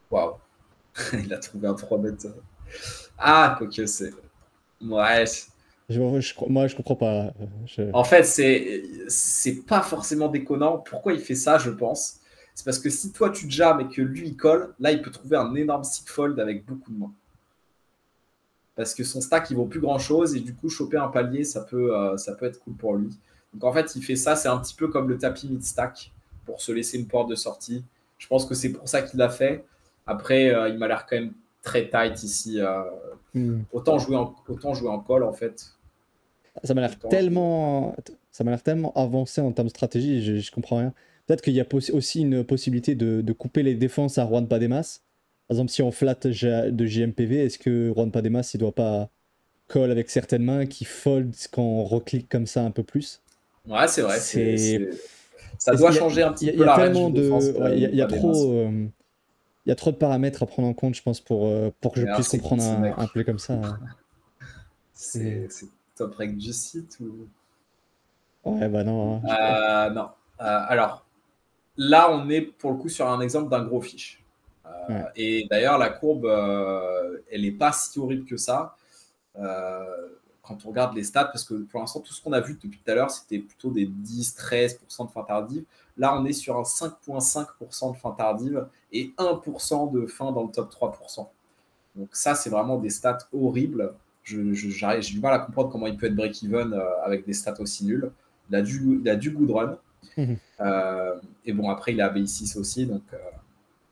Waouh. Il a trouvé un 3 bet. Ah, quoique c'est. Ouais. Moi, je comprends pas. En fait, c'est pas forcément déconnant. Pourquoi il fait ça, je pense? C'est parce que si toi tu jams et que lui il colle, là il peut trouver un énorme seed fold avec beaucoup de mains. Parce que son stack il vaut plus grand chose et du coup choper un palier ça peut être cool pour lui. Donc en fait il fait ça, c'est un petit peu comme le tapis mid stack pour se laisser une porte de sortie. Je pense que c'est pour ça qu'il l'a fait. Après il m'a l'air quand même très tight ici. Autant jouer en call en fait. Ça m'a l'air tellement avancé en termes de stratégie, je comprends rien. Peut-être qu'il y a aussi une possibilité de couper les défenses à Juan Pademas. Par exemple, si on flatte de JMPV, est-ce que Juan Pademas il doit pas call avec certaines mains qui fold quand on reclique comme ça un peu plus? Ouais, c'est vrai. Ça doit changer un petit peu la range de défense. Il y a trop de paramètres à prendre en compte, je pense, pour que je puisse comprendre un play comme ça. C'est top reg du site ou... Ouais, bah non. Non. Alors, là, on est pour le coup sur un exemple d'un gros fiche. Ouais. Et d'ailleurs, la courbe, elle n'est pas si horrible que ça quand on regarde les stats, parce que pour l'instant, tout ce qu'on a vu depuis tout à l'heure, c'était plutôt des 10-13% de fin tardive. Là, on est sur un 5,5% de fin tardive et 1% de fin dans le top 3%. Donc ça, c'est vraiment des stats horribles. J'ai du mal à comprendre comment il peut être break-even avec des stats aussi nuls. Il a du good run. Et bon, après, il a BI6 aussi. Donc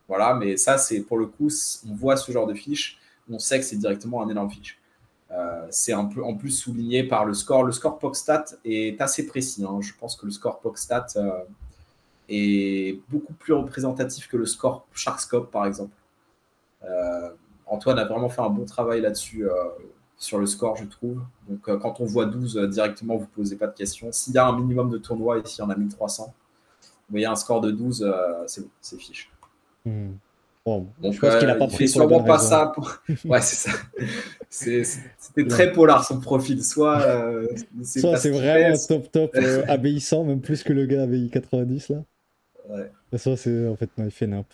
voilà, mais ça, c'est pour le coup, on voit ce genre de fiche. On sait que c'est directement un énorme fiche. C'est un peu en plus souligné par le score. Le score PogStat est assez précis. Hein. Je pense que le score PogStat est beaucoup plus représentatif que le score Sharkscope, par exemple. Antoine a vraiment fait un bon travail là-dessus sur le score, je trouve. Donc, quand on voit 12 directement, vous ne posez pas de questions. S'il y a un minimum de tournois, ici, il y en a 1300. Vous voyez un score de 12, c'est bon, c'est fiche. Bon, donc, je pense qu'il n'a pas pris sûrement pas ça. Pour... Ouais, c'est ça. C'était très polar son profil. Soit c'est vraiment top ABI 100, même plus que le gars ABI 90 là. Ouais. Soit c'est en fait non, il fait nimp.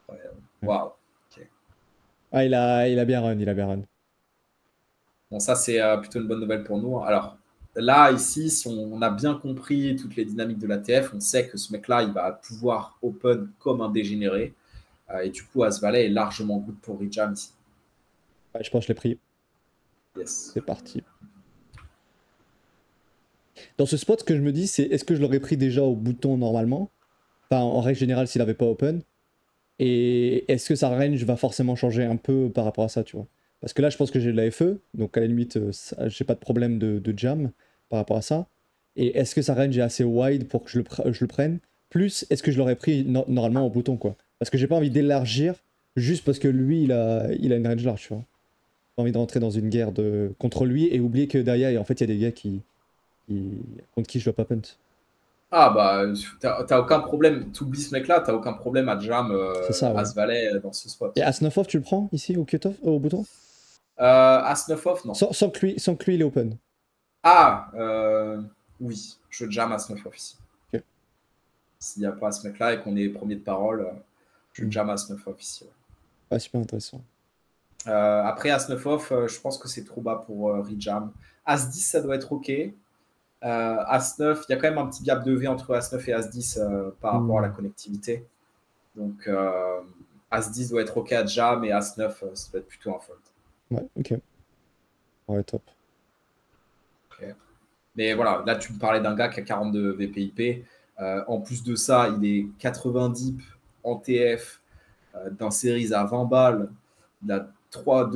Ouais. Waouh. Okay. Ah, il a bien run. Bon, ça c'est plutôt une bonne nouvelle pour nous. Alors là, ici, si on a bien compris toutes les dynamiques de l'ATF, on sait que ce mec-là, il va pouvoir open comme un dégénéré. Et du coup, As-Valet est largement good pour rejam ici. Ouais, je pense que je l'ai pris. Yes. C'est parti. Dans ce spot, ce que je me dis, c'est est-ce que je l'aurais pris déjà au bouton normalement? Enfin, en règle générale, s'il n'avait pas open. Et est-ce que sa range va forcément changer un peu par rapport à ça, tu vois? Parce que là, je pense que j'ai de la FE, donc à la limite, j'ai pas de problème de jam par rapport à ça. Et est-ce que sa range est assez wide pour que je le prenne? Plus, est-ce que je l'aurais pris normalement au bouton, quoi? Parce que j'ai pas envie d'élargir juste parce que lui, il a une range large, tu vois. J'ai pas envie de rentrer dans une guerre contre lui et oublier que derrière, en fait, il y a des gars contre qui je dois pas punt. Ah bah, t'as aucun problème. T'oublies ce mec-là, t'as aucun problème à jam ça, ouais. As-Valet dans ce spot. Et As-9 off, tu le prends ici au cut-off, au bouton? As-9 off, non. Sans que lui, il est open. Ah, oui, je jam As-9 off ici. Ok. S'il n'y a pas ce mec-là et qu'on est premier de parole, je jam As-9 off ici. Ouais. Pas super intéressant. Après As-9 off, je pense que c'est trop bas pour rejam. As-10, ça doit être OK. As-9, il y a quand même un petit gap de V entre As-9 et As-10 par rapport à la connectivité. Donc, As-10 doit être OK à jam et As-9, ça doit être plutôt un fold. Ouais, OK. Ouais, top. Okay. Mais voilà, là, tu me parlais d'un gars qui a 42 VPIP. En plus de ça, il est 90 en TF d'un series à 20 balles. Il a 3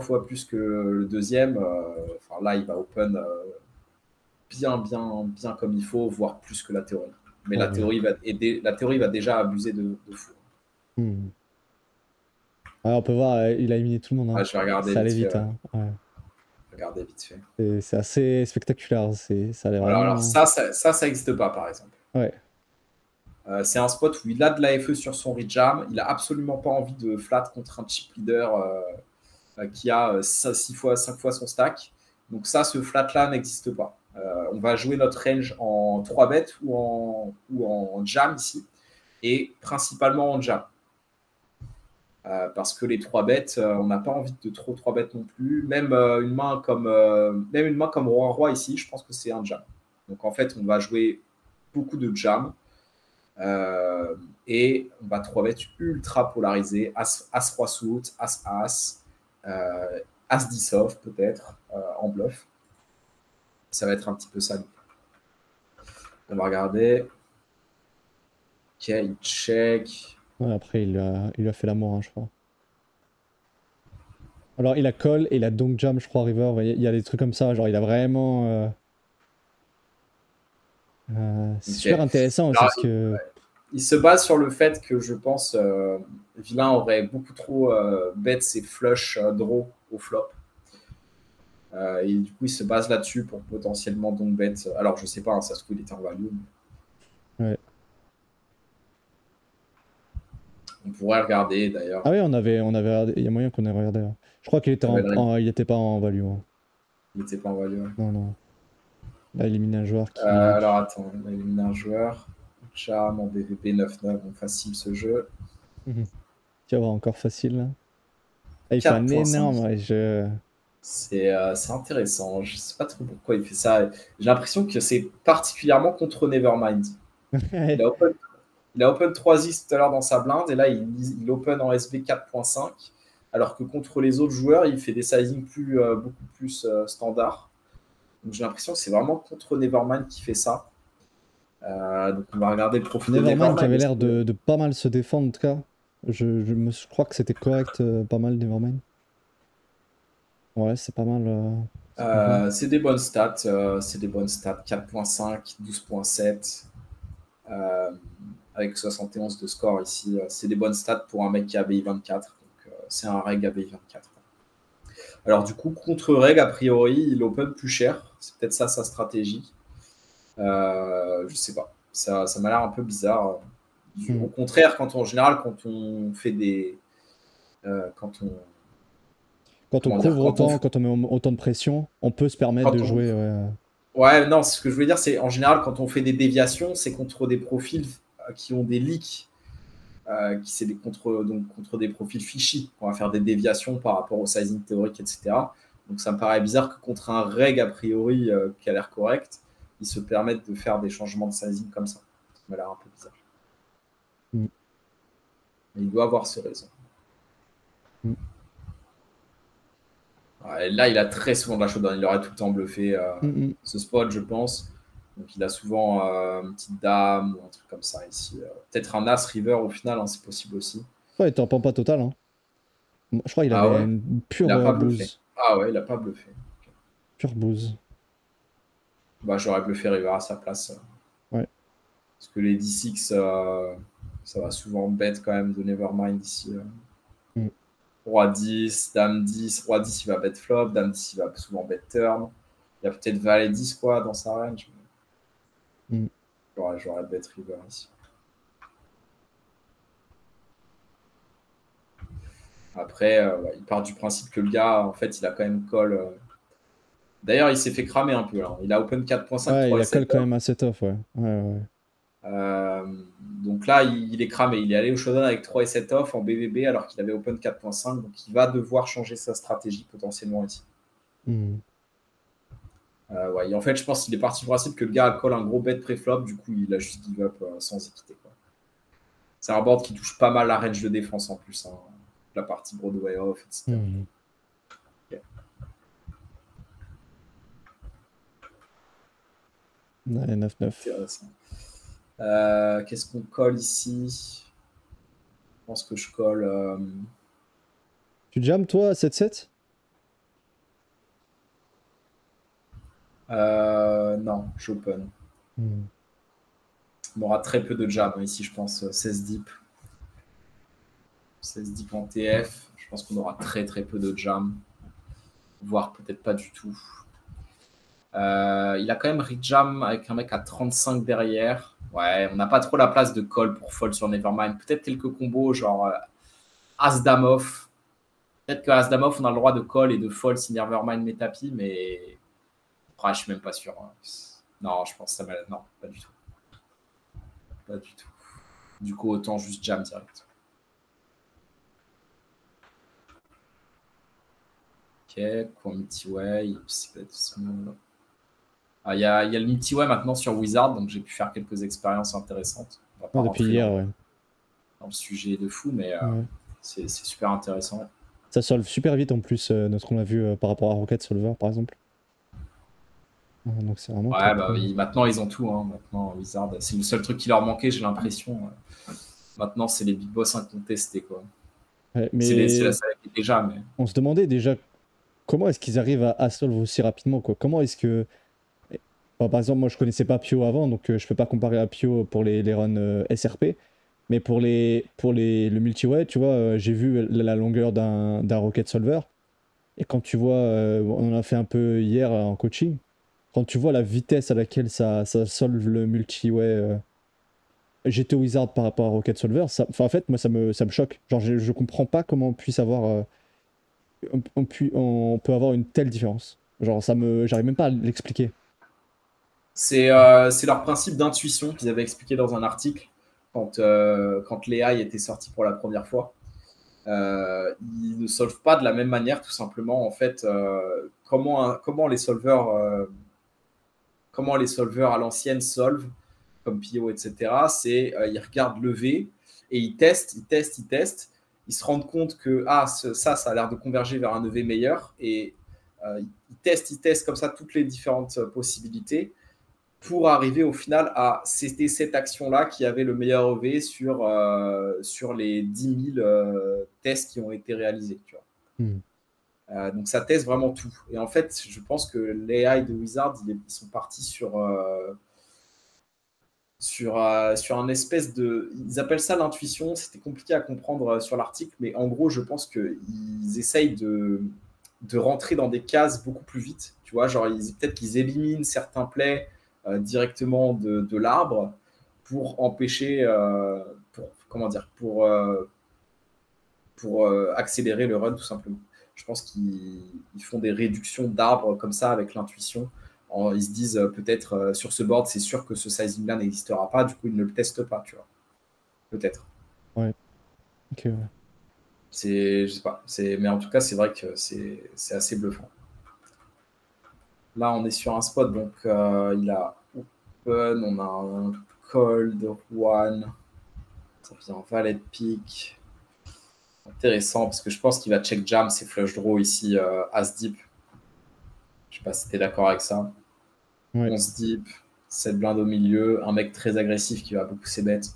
fois plus que le deuxième. Enfin, là, il va open bien comme il faut, voire plus que la théorie. Mais la théorie va déjà abuser de fou. Ouais, on peut voir, il a éliminé tout le monde. Hein. Ah, je vais regarder ça allait vite vite. fait. Hein. Ouais. Regardez vite fait. C'est assez spectaculaire. Ça allait voilà, vraiment... alors ça n'existe pas, par exemple. Ouais. C'est un spot où il a de l'AFE sur son rejam. Il a absolument pas envie de flat contre un chip leader qui a 5 fois son stack. Donc ça, ce flat-là n'existe pas. On va jouer notre range en 3 bets ou en jam ici, et principalement en jam. Parce que les 3 bêtes, on n'a pas envie de trop 3 bêtes non plus. Même une main comme roi ici, je pense que c'est un jam. Donc en fait, on va jouer beaucoup de jam. Et on va 3 bêtes ultra polarisées. As-Roi suit, As-As, As-10 off peut-être, en bluff. Ça va être un petit peu ça. On va regarder. Ok, il check. Ouais, après, il lui a fait l'amour, hein, je crois. Alors, il a call et il a donc jam, je crois, river. Il y a des trucs comme ça. Genre, il a vraiment... c'est super intéressant aussi, parce que... Il se base sur le fait que je pense Villain aurait beaucoup trop bet ses flush draw au flop. Et du coup, il se base là-dessus pour potentiellement donc bet. Alors, je sais pas, hein, ça se trouve, il était en value. Mais... Ouais. On pourrait regarder d'ailleurs. Ah oui, on avait regardé. Il y a moyen qu'on ait regardé. Hein. Je crois qu'il était il était pas en value. Hein. Il était pas en value. Ouais. Non. Il a éliminé un joueur qui... alors attends, il a éliminé un joueur. Charme en BVP 9-9, donc facile ce jeu. Tu vas voir, encore facile là. Ah, il fait un énorme jeu. C'est intéressant. Je sais pas trop pourquoi il fait ça. J'ai l'impression que c'est particulièrement contre Nevermind. Il a open 3x tout à l'heure dans sa blinde et là il open en SB 4.5 alors que contre les autres joueurs il fait des sizing beaucoup plus standard. Donc j'ai l'impression que c'est vraiment contre Nevermind qui fait ça. Donc on va regarder le profil de Nevermind qui avait l'air de pas mal se défendre en tout cas. Je crois que c'était correct, pas mal Nevermind. Ouais, c'est pas mal. C'est des bonnes stats. 4.5, 12.7. Avec 71 de score ici. C'est des bonnes stats pour un mec qui a BI 24. Donc c'est un reg à BI 24. Alors du coup, contre reg, a priori, il open plus cher. C'est peut-être ça sa stratégie. Je sais pas. Ça m'a l'air un peu bizarre. Au contraire, en général, quand on fait des... quand on couvre autant, quand on met autant de pression, on peut se permettre de jouer... Ouais, non, ce que je voulais dire, c'est en général, quand on fait des déviations, c'est contre des profils qui ont des leaks, c'est contre des profils fishy. On va faire des déviations par rapport au sizing théorique, etc. Donc ça me paraît bizarre que contre un reg, a priori, qui a l'air correct, ils se permettent de faire des changements de sizing comme ça. Ça m'a l'air un peu bizarre. Mais il doit avoir ses raisons. Là, il a très souvent de la showdown. Il aurait tout le temps bluffé ce spot, je pense. Donc, il a souvent une petite dame ou un truc comme ça ici. Peut-être un as river au final, hein, c'est possible aussi. Ouais, il t'en prend pas total. Hein. Je crois qu'il avait une pure bouse. Ah ouais, il a pas bluffé. Okay. Pure bouse. Bah, j'aurais bluffé river à sa place. Ouais. Parce que les D6, ça va souvent bête quand même de Nevermind ici. Roi 10, Dame 10. Roi 10, il va bet flop. Dame 10, il va souvent bet turn. Il y a peut-être Valet 10 quoi, dans sa range. J'aurais bet river ici. Après, ouais, il part du principe que le gars, en fait, il a quand même call. D'ailleurs, il s'est fait cramer un peu là. Il a open 4.5, Ouais, 3 il et a call 7 quand off. même assez tough, ouais. Ouais, ouais. Donc là, il est cramé. Il est allé au showdown avec 3 et 7 off en BVB alors qu'il avait open 4.5. Donc il va devoir changer sa stratégie potentiellement ici. Hmm. Ouais. Et en fait, je pense qu'il est parti du principe que le gars a call un gros bet pré-flop. Du coup, il a juste give up sans hésiter. C'est un board qui touche pas mal la range de défense en plus. Hein. La partie Broadway off, etc. Hmm. Okay. Ouais, 9-9. Intéressant. Qu'est-ce qu'on colle ici? Je pense que je colle. Tu jam toi à 7-7? Non, j'open. Hmm. On aura très peu de jam ici, je pense. 16 deep. 16 deep en TF. Je pense qu'on aura très très peu de jam. Voire peut-être pas du tout. Il a quand même rejam avec un mec à 35 derrière. Ouais, on n'a pas trop la place de call pour fold sur Nevermind. Peut-être quelques combos genre As-Dame off. Peut-être que As-Dame off, on a le droit de call et de fold si Nevermind met tapis, mais je suis même pas sûr. Hein. Non, je pense que ça m'a. Non, pas du tout. Pas du tout. Du coup, autant juste jam direct. Ok, quoi, multi-way. Il y a le multi-way maintenant sur Wizard, donc j'ai pu faire quelques expériences intéressantes. On va pas Ouais, depuis rentrer hier, ouais. dans le sujet de fou, mais Ouais. c'est super intéressant. Ça solve super vite en plus, notre qu'on a vu par rapport à Rocket Solver par exemple. Donc c'est vraiment Ouais, top. bah, maintenant ils ont tout. Hein. Maintenant, Wizard, c'est le seul truc qui leur manquait, j'ai l'impression. Maintenant, c'est les big boss incontestés. Quoi. Ouais, C'est mais ça l'était déjà, mais. on se demandait déjà comment est-ce qu'ils arrivent à solve aussi rapidement, quoi. Comment est-ce que. Bah, par exemple, moi je connaissais pas Pio avant, donc je peux pas comparer à Pio pour les runs SRP. Mais le multi-way, tu vois, j'ai vu la longueur d'un Rocket Solver. Et quand tu vois, on en a fait un peu hier en coaching, quand tu vois la vitesse à laquelle ça solve le multi-way GT Wizard par rapport à Rocket Solver, en fait, moi ça me choque. Genre, je comprends pas comment on puisse avoir. On peut avoir une telle différence. Genre, j'arrive même pas à l'expliquer. C'est leur principe d'intuition qu'ils avaient expliqué dans un article quand l'AI était sorti pour la première fois. Ils ne solvent pas de la même manière, tout simplement. En fait, comment les solveurs à l'ancienne solvent, comme Pio, etc., c'est ils regardent le V et ils testent, ils testent, ils testent. Ils se rendent compte que ça a l'air de converger vers un EV meilleur et ils testent comme ça toutes les différentes possibilités pour arriver au final à c'était cette action-là qui avait le meilleur EV sur les 10 000 tests qui ont été réalisés. Tu vois. Hmm. Donc ça teste vraiment tout. Et en fait, je pense que l'AI de Wizard, ils sont partis sur un espèce de. Ils appellent ça l'intuition. C'était compliqué à comprendre sur l'article, mais en gros, je pense qu'ils essayent de rentrer dans des cases beaucoup plus vite. Tu vois, genre, peut-être qu'ils éliminent certains plays directement de l'arbre pour empêcher, pour accélérer le run tout simplement. Je pense qu'ils font des réductions d'arbres comme ça avec l'intuition. Ils se disent peut-être sur ce board, c'est sûr que ce sizing là n'existera pas, du coup ils ne le testent pas, tu vois. Peut-être. Ouais. Ok, ouais. Je sais pas. Mais en tout cas, c'est vrai que c'est assez bluffant. Là, on est sur un spot, donc il a open, on a un call de one, ça fait un valet de pique. Intéressant, parce que je pense qu'il va check jam ses flush draw ici, as deep. Je sais pas si tu es d'accord avec ça. Ouais. 11 deep, 7 blindes au milieu, un mec très agressif qui va beaucoup ses bêtes.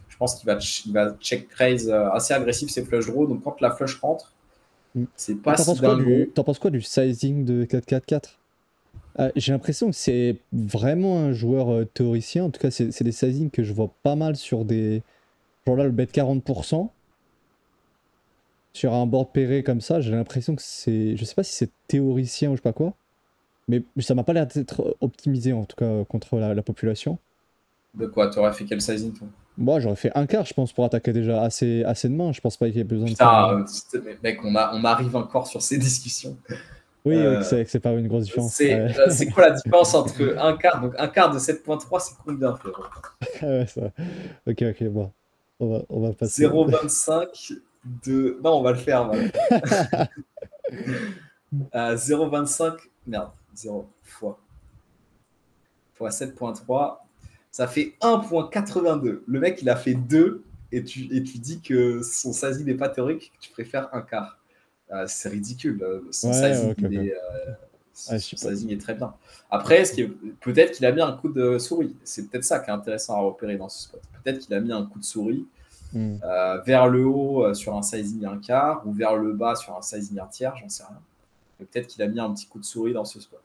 Je pense qu'il va check raise assez agressif ses flush draw, donc quand la flush rentre, Hmm. c'est pas si T'en penses quoi du sizing de 4-4-4? J'ai l'impression que c'est vraiment un joueur théoricien. En tout cas, c'est des sizings que je vois pas mal sur des. Genre là, le bet 40%. Sur un board pairé comme ça, j'ai l'impression que c'est. Je sais pas si c'est théoricien ou je sais pas quoi. Mais ça m'a pas l'air d'être optimisé en tout cas contre la population. De quoi? T'aurais fait quel sizing toi? Moi, j'aurais fait un quart, je pense, pour attaquer déjà assez de mains. Je pense pas qu'il y ait besoin de faire. Putain, mec, on arrive encore sur ces discussions. Oui, Euh, c'est pas une grosse différence. c'est quoi la différence entre un quart? Donc un quart de 7,3, c'est combien, frérot? Ouais, ça. Ok, ok, bon. On va passer. 0,25 de. Non, on va le faire, on va le faire. 0,25, merde, 0 fois 7,3, ça fait 1,82. Le mec, il a fait 2 et tu dis que son sizing n'est pas théorique, que tu préfères un quart. C'est ridicule. Son Ouais, sizing, ok, ok. Ouais, je son sais pas. sizing est très bien. Après, peut-être qu'il a mis un coup de souris. C'est peut-être ça qui est intéressant à repérer dans ce spot. Peut-être qu'il a mis un coup de souris Hmm. vers le haut sur un sizing un quart ou vers le bas sur un sizing un tiers, j'en sais rien. Mais peut-être qu'il a mis un petit coup de souris dans ce spot.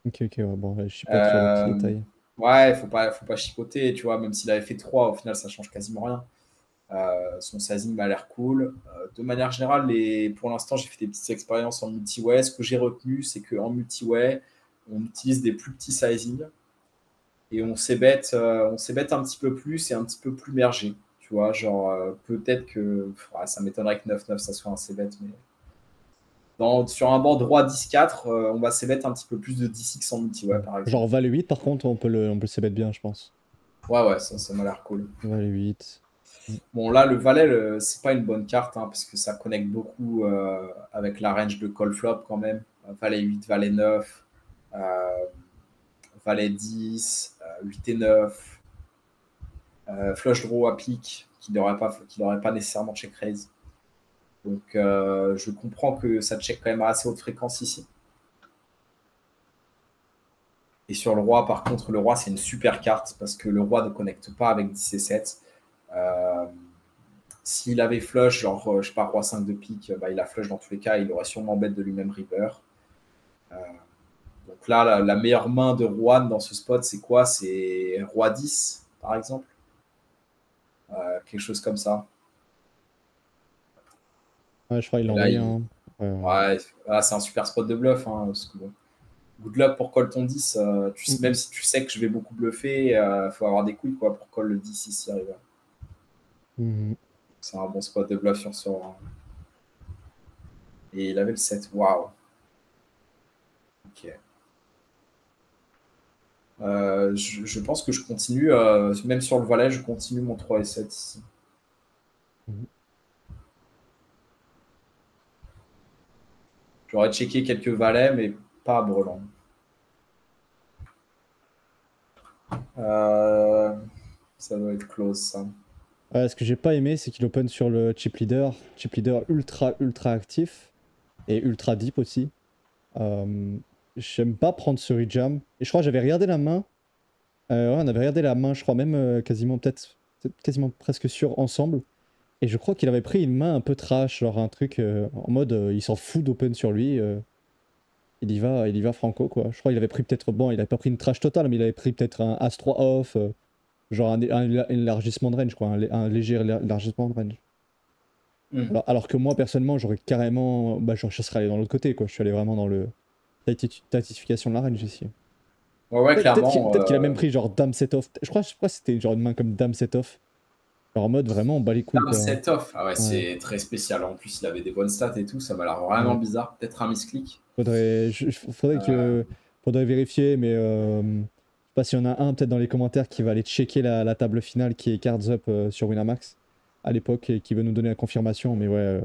Ok, ok, ouais, bon, ouais, je suis pas sur les petits Euh, détails. ouais, faut pas chipoter, tu vois, même s'il avait fait 3, au final, ça change quasiment rien. Son sizing m'a l'air cool. De manière générale, pour l'instant, j'ai fait des petites expériences en multi-way. Ce que j'ai retenu, c'est qu'en multi-way, on utilise des plus petits sizing et on s'ébête un petit peu plus et un petit peu plus mergé. Tu vois, genre, peut-être que ça m'étonnerait que 9-9 ça soit un c-bet, mais sur un board roi 10-4, on va s'ébête un petit peu plus de 10x en multi-way, par exemple. Genre Val 8, par contre, on peut se mettre bien, je pense. Ouais, ouais, ça m'a l'air cool. Val 8. Bon, là, le valet, c'est pas une bonne carte, hein, parce que ça connecte beaucoup avec la range de call flop quand même. Valet 8, valet 9, euh, valet 10, 8 et 9, flush draw à pique, qui n'aurait pas nécessairement check raise. Donc, je comprends que ça check quand même à assez haute fréquence ici. Et sur le roi, par contre, le roi, c'est une super carte, parce que le roi ne connecte pas avec 10 et 7. S'il avait flush, genre, je sais pas, roi 5 de pique, bah, il a flush dans tous les cas, il aurait sûrement bête de lui-même river. Euh, donc là, la meilleure main de Juan dans ce spot, c'est quoi? C'est roi 10, par exemple. Quelque chose comme ça. Ouais, je crois qu'il Et l'a là, envoyé un. Ouais, ouais. ouais, c'est un super spot de bluff. Hein, parce que, bon, good luck pour call ton 10. Même Mhm. si tu sais que je vais beaucoup bluffer, il faut avoir des couilles quoi, pour call le 10 ici, river. Mhm. C'est un bon spot de bluff sur ce rang. Et il avait le 7. Waouh. Ok. Je pense que je continue, même sur le valet, je continue mon 3 et 7 ici. Mhm. J'aurais checké quelques valets, mais pas à Brelan. Euh, Ça doit être close, ça. Ouais, ce que j'ai pas aimé, c'est qu'il open sur le chip leader. Chip leader ultra, ultra actif. Et ultra deep aussi. Euh, J'aime pas prendre ce rejam. Et je crois que j'avais regardé la main. Ouais, on avait regardé la main, je crois même quasiment, peut-être quasiment presque sûr ensemble. Et je crois qu'il avait pris une main un peu trash, genre un truc en mode il s'en fout d'open sur lui. Il y va franco, quoi. Je crois qu'il avait pris peut-être, bon, il avait pas pris une trash totale, mais il avait pris peut-être un As-3 off, genre un élargissement de range, quoi, un léger élargissement de range. Hmm. Alors que moi, personnellement, j'aurais carrément, bah, je serais allé dans l'autre côté, quoi. Je suis allé vraiment dans le tatification de la range ici. Ouais, ouais, clairement. Peut-être qu'il a même pris genre Dame set off. Je crois que c'était genre une main comme Dame set off. Genre en mode vraiment on bat les couilles Dame quoi. set off. Ah ouais, Ouais. c'est très spécial. En plus, il avait des bonnes stats et tout. Ça m'a l'air vraiment Ouais. bizarre. Peut-être un misclick. Faudrait faudrait vérifier, mais je sais pas s'il y en a un peut-être dans les commentaires qui va aller checker la table finale qui est Cards Up sur Winamax à l'époque et qui veut nous donner la confirmation. Mais ouais,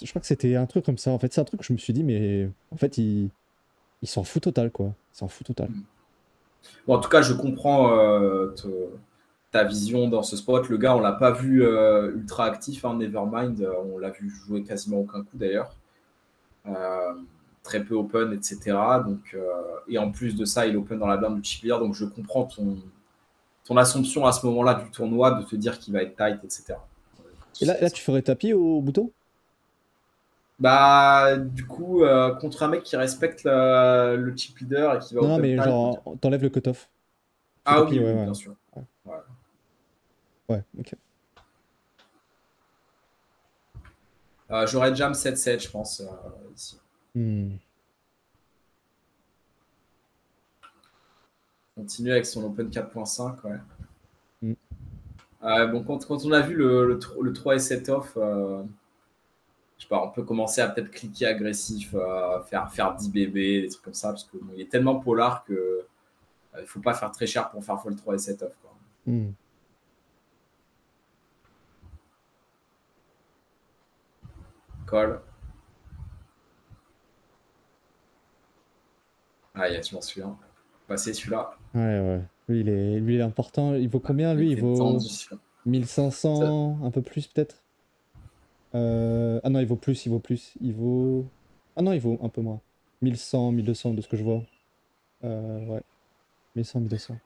je crois que c'était un truc comme ça. En fait, c'est un truc que je me suis dit, mais en fait, il s'en fout total quoi. Il s'en fout total. Bon, en tout cas, je comprends ta vision dans ce spot. Le gars, on l'a pas vu ultra actif, hein, Nevermind. On l'a vu jouer quasiment aucun coup d'ailleurs. Euh, Très peu open, etc. Donc, et en plus de ça, il open dans la blinde du chip leader. Donc, je comprends ton assumption à ce moment-là du tournoi de te dire qu'il va être tight, etc. Et là, tu ferais tapis au bouton? Bah, du coup, contre un mec qui respecte le chip leader et qui va Non, non, open mais tight. genre, t'enlèves le cutoff. Tu fais Ah tapis, oui, ouais, oui, ouais. bien sûr. Ouais, Ouais. ouais, ok. J'aurais jam 7-7, je pense, ici. Hmm. Continue avec son open 4.5, ouais. Mm. Bon, quand on a vu le 3 et 7 off, je sais pas, on peut commencer à peut-être cliquer agressif, faire 10 bébés, des trucs comme ça, parce que bon, il est tellement polar que il faut pas faire très cher pour faire fold 3 et 7 off, quoi. Mm. Call. Ah, yes, je m'en souviens. Passer celui-là. Ouais, ouais. Lui, il est important. Il vaut combien, Il lui? Il était tendu, vaut celui-là. 1500, un peu plus peut-être? Ah non, il vaut plus, il vaut plus. Il vaut... Ah non, il vaut un peu moins. 1100, 1200 de ce que je vois. Ouais, 1100, 1200.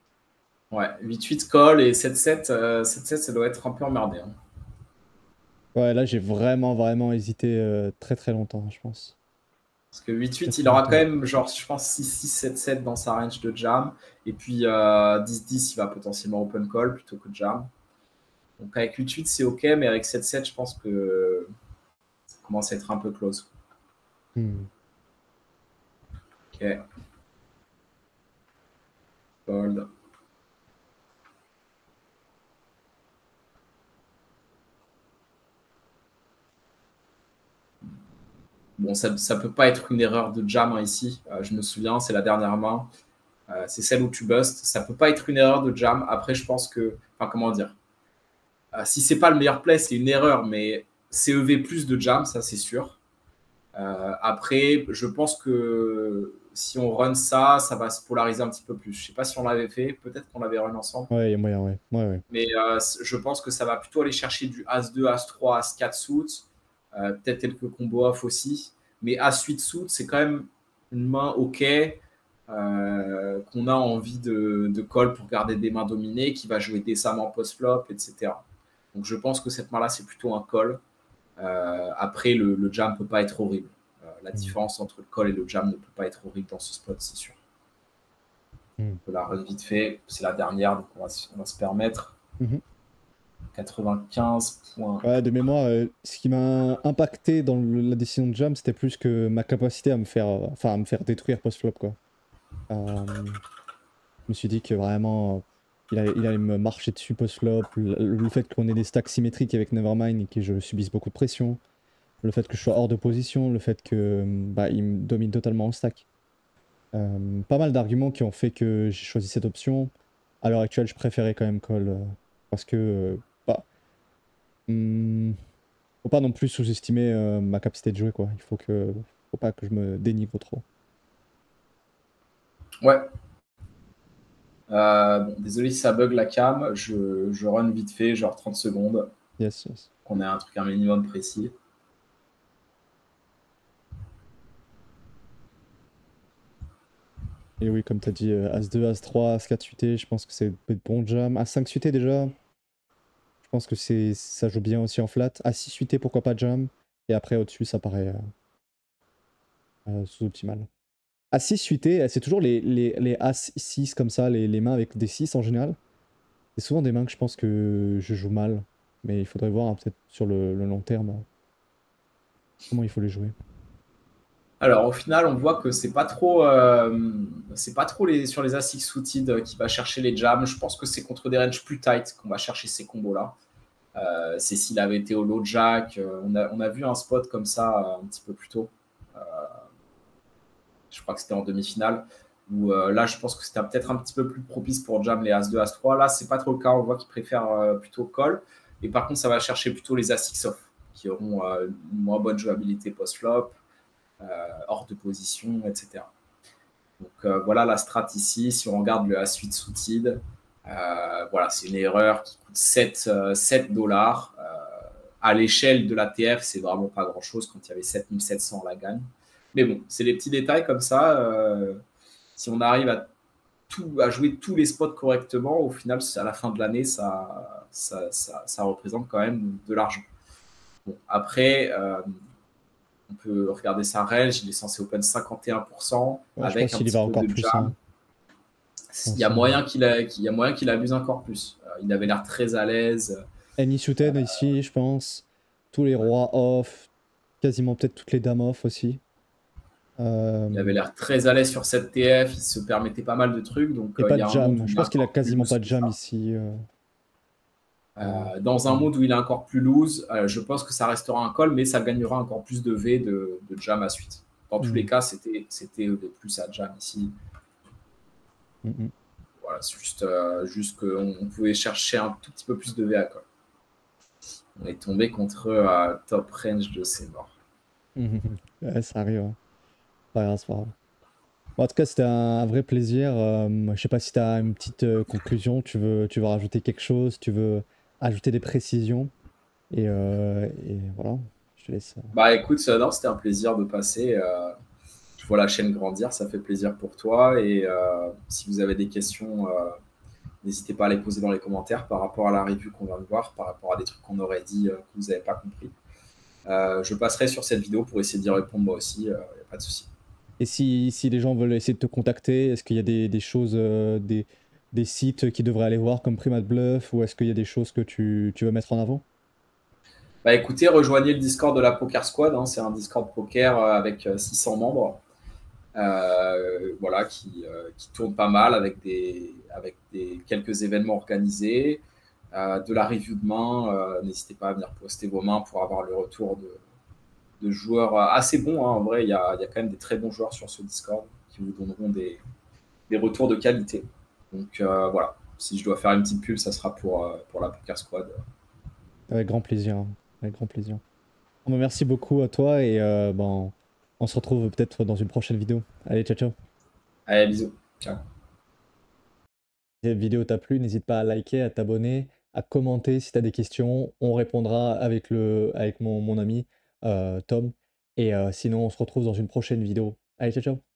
Ouais, 8-8 call et 7-7, 7-7, ça doit être un peu emmerdé, hein. Ouais, là, j'ai vraiment, vraiment hésité très très longtemps, je pense. Parce que Très 8-8, il très aura quand longtemps. même, genre, je pense, 6-6, 7-7 dans sa range de jam. Et puis 10-10, il va potentiellement open call plutôt que jam. Donc avec 8-8, c'est OK, mais avec 7-7, je pense que ça commence à être un peu close. Hmm. OK. Fold. Bon, ça peut pas être une erreur de jam, hein, ici. Je me souviens, c'est la dernière main. C'est celle où tu bustes. Ça peut pas être une erreur de jam. Après, je pense que... Enfin, comment dire, si c'est pas le meilleur play, c'est une erreur, mais CEV plus de jam, ça c'est sûr. Après, je pense que si on run ça, ça va se polariser un petit peu plus. Je sais pas si on l'avait fait, peut-être qu'on l'avait run ensemble. Ouais, il y a moyen, ouais. Ouais, ouais. Mais je pense que ça va plutôt aller chercher du As-2, As-3, As-4 suits. Peut-être quelques combos off aussi. Mais As-8 suits, c'est quand même une main OK, qu'on a envie de call pour garder des mains dominées, qui va jouer décemment post-flop, etc. Donc je pense que cette main-là, c'est plutôt un call. Après, le jam ne peut pas être horrible. La Hmm. différence entre le call et le jam ne peut pas être horrible dans ce spot, c'est sûr. Hmm. On peut la run vite fait, c'est la dernière, donc on va se permettre. Mhm. 95 points. Ouais, de mémoire, ce qui m'a impacté dans la décision de jam, c'était plus que ma capacité à me faire, enfin, à me faire détruire post-flop, quoi. Je me suis dit que vraiment, il allait me marcher dessus post-flop. Le fait qu'on ait des stacks symétriques avec Nevermind et que je subisse beaucoup de pression. Le fait que je sois hors de position. Le fait que bah, il me domine totalement en stack. Pas mal d'arguments qui ont fait que j'ai choisi cette option. À l'heure actuelle, je préférais quand même call. Parce que, bah, faut pas non plus sous-estimer ma capacité de jouer, quoi. Faut pas que je me dénigre trop. Ouais. Bon, désolé si ça bug la cam, je run vite fait, genre 30 secondes, Yes, yes. qu'on ait un truc un minimum précis. Et oui, comme tu as dit, As-2, As-3, As-4 suité, je pense que c'est peut être bon jam. As-5 suité déjà, je pense que ça joue bien aussi en flat. As-6 suité, pourquoi pas jam. Et après, au-dessus, ça paraît sous-optimal. As-6 suité, c'est toujours les As-6 comme ça, les mains avec des 6 en général. C'est souvent des mains que je pense que je joue mal. Mais il faudrait voir peut-être sur le long terme comment il faut les jouer. Alors au final, on voit que c'est pas trop sur les As-6 suited qui va chercher les jams. Je pense que c'est contre des ranges plus tight qu'on va chercher ces combos-là. C'est s'il avait été au low jack. On a vu un spot comme ça un petit peu plus tôt. Euh, je crois que c'était en demi-finale. Où là, je pense que c'était peut-être un petit peu plus propice pour jam les As-2, As-3. Là, c'est pas trop le cas. On voit qu'il préfère plutôt call. Et par contre, ça va chercher plutôt les As-6 off qui auront une moins bonne jouabilité post-flop, hors de position, etc. Donc voilà la strat ici. Si on regarde le As-8 suited, voilà, c'est une erreur qui coûte 7 $. À l'échelle de l'ATF, c'est vraiment pas grand-chose quand il y avait 7700 à la gagne. Mais bon, c'est des petits détails comme ça. Si on arrive à jouer tous les spots correctement, au final, à la fin de l'année, ça représente quand même de l'argent. Bon, après, on peut regarder sa range, il est censé open 51% Ouais, je pense avec un qu'il y petit va peu encore de plus, jam. hein. Il y a moyen qu'il abuse encore plus. Il avait l'air très à l'aise. Any suited ici, je pense. Tous les rois off. Quasiment peut-être toutes les dames off aussi. Il avait l'air très à l'aise sur cette TF. Il se permettait pas mal de trucs. Donc Et il pas y de a un monde jam. où Je il a pense qu'il a encore quasiment plus pas de que jam ça. ici. Dans un Mhm. monde où il est encore plus loose, je pense que ça restera un call, mais ça gagnera encore plus de V de jam à suite. Dans tous les Mhm. cas, c'était des plus à jam ici. Mhm. Voilà, c'est juste qu'on pouvait chercher un tout petit peu plus de V à call. On est tombé contre top range de ces morts. Mhm. Ouais, ça arrive, hein. Pas grave, c'est pas grave. Bon, en tout cas, c'était un vrai plaisir. Je sais pas si tu as une petite conclusion, tu veux rajouter quelque chose, tu veux ajouter des précisions. Et voilà, je te laisse. Bah écoute, non, c'était un plaisir de passer. Je vois la chaîne grandir, ça fait plaisir pour toi. Et si vous avez des questions, n'hésitez pas à les poser dans les commentaires par rapport à la review qu'on vient de voir, par rapport à des trucs qu'on aurait dit que vous n'avez pas compris. Je passerai sur cette vidéo pour essayer d'y répondre moi aussi, il n'y a pas de souci. Et si les gens veulent essayer de te contacter, est-ce qu'il y a des choses, des sites qu'ils devraient aller voir comme Primat Bluff, ou est-ce qu'il y a des choses que tu veux mettre en avant? Bah écoutez, rejoignez le Discord de la Poker Squad, hein, c'est un Discord poker avec 600 membres. Voilà, qui tourne pas mal avec quelques événements organisés, de la review de main. N'hésitez pas à venir poster vos mains pour avoir le retour de joueurs assez bons, hein. En vrai, il y a quand même des très bons joueurs sur ce Discord qui vous donneront des retours de qualité. Donc voilà, si je dois faire une petite pub, ça sera pour la Poker Squad. Avec grand plaisir, hein. Avec grand plaisir. Bon, bah, merci beaucoup à toi et bon, on se retrouve peut-être dans une prochaine vidéo. Allez, ciao, ciao. Allez, bisous. Ciao. Si cette vidéo t'a plu, n'hésite pas à liker, à t'abonner, à commenter si tu as des questions. On répondra avec mon ami Tom. Et sinon, on se retrouve dans une prochaine vidéo. Allez, ciao, ciao.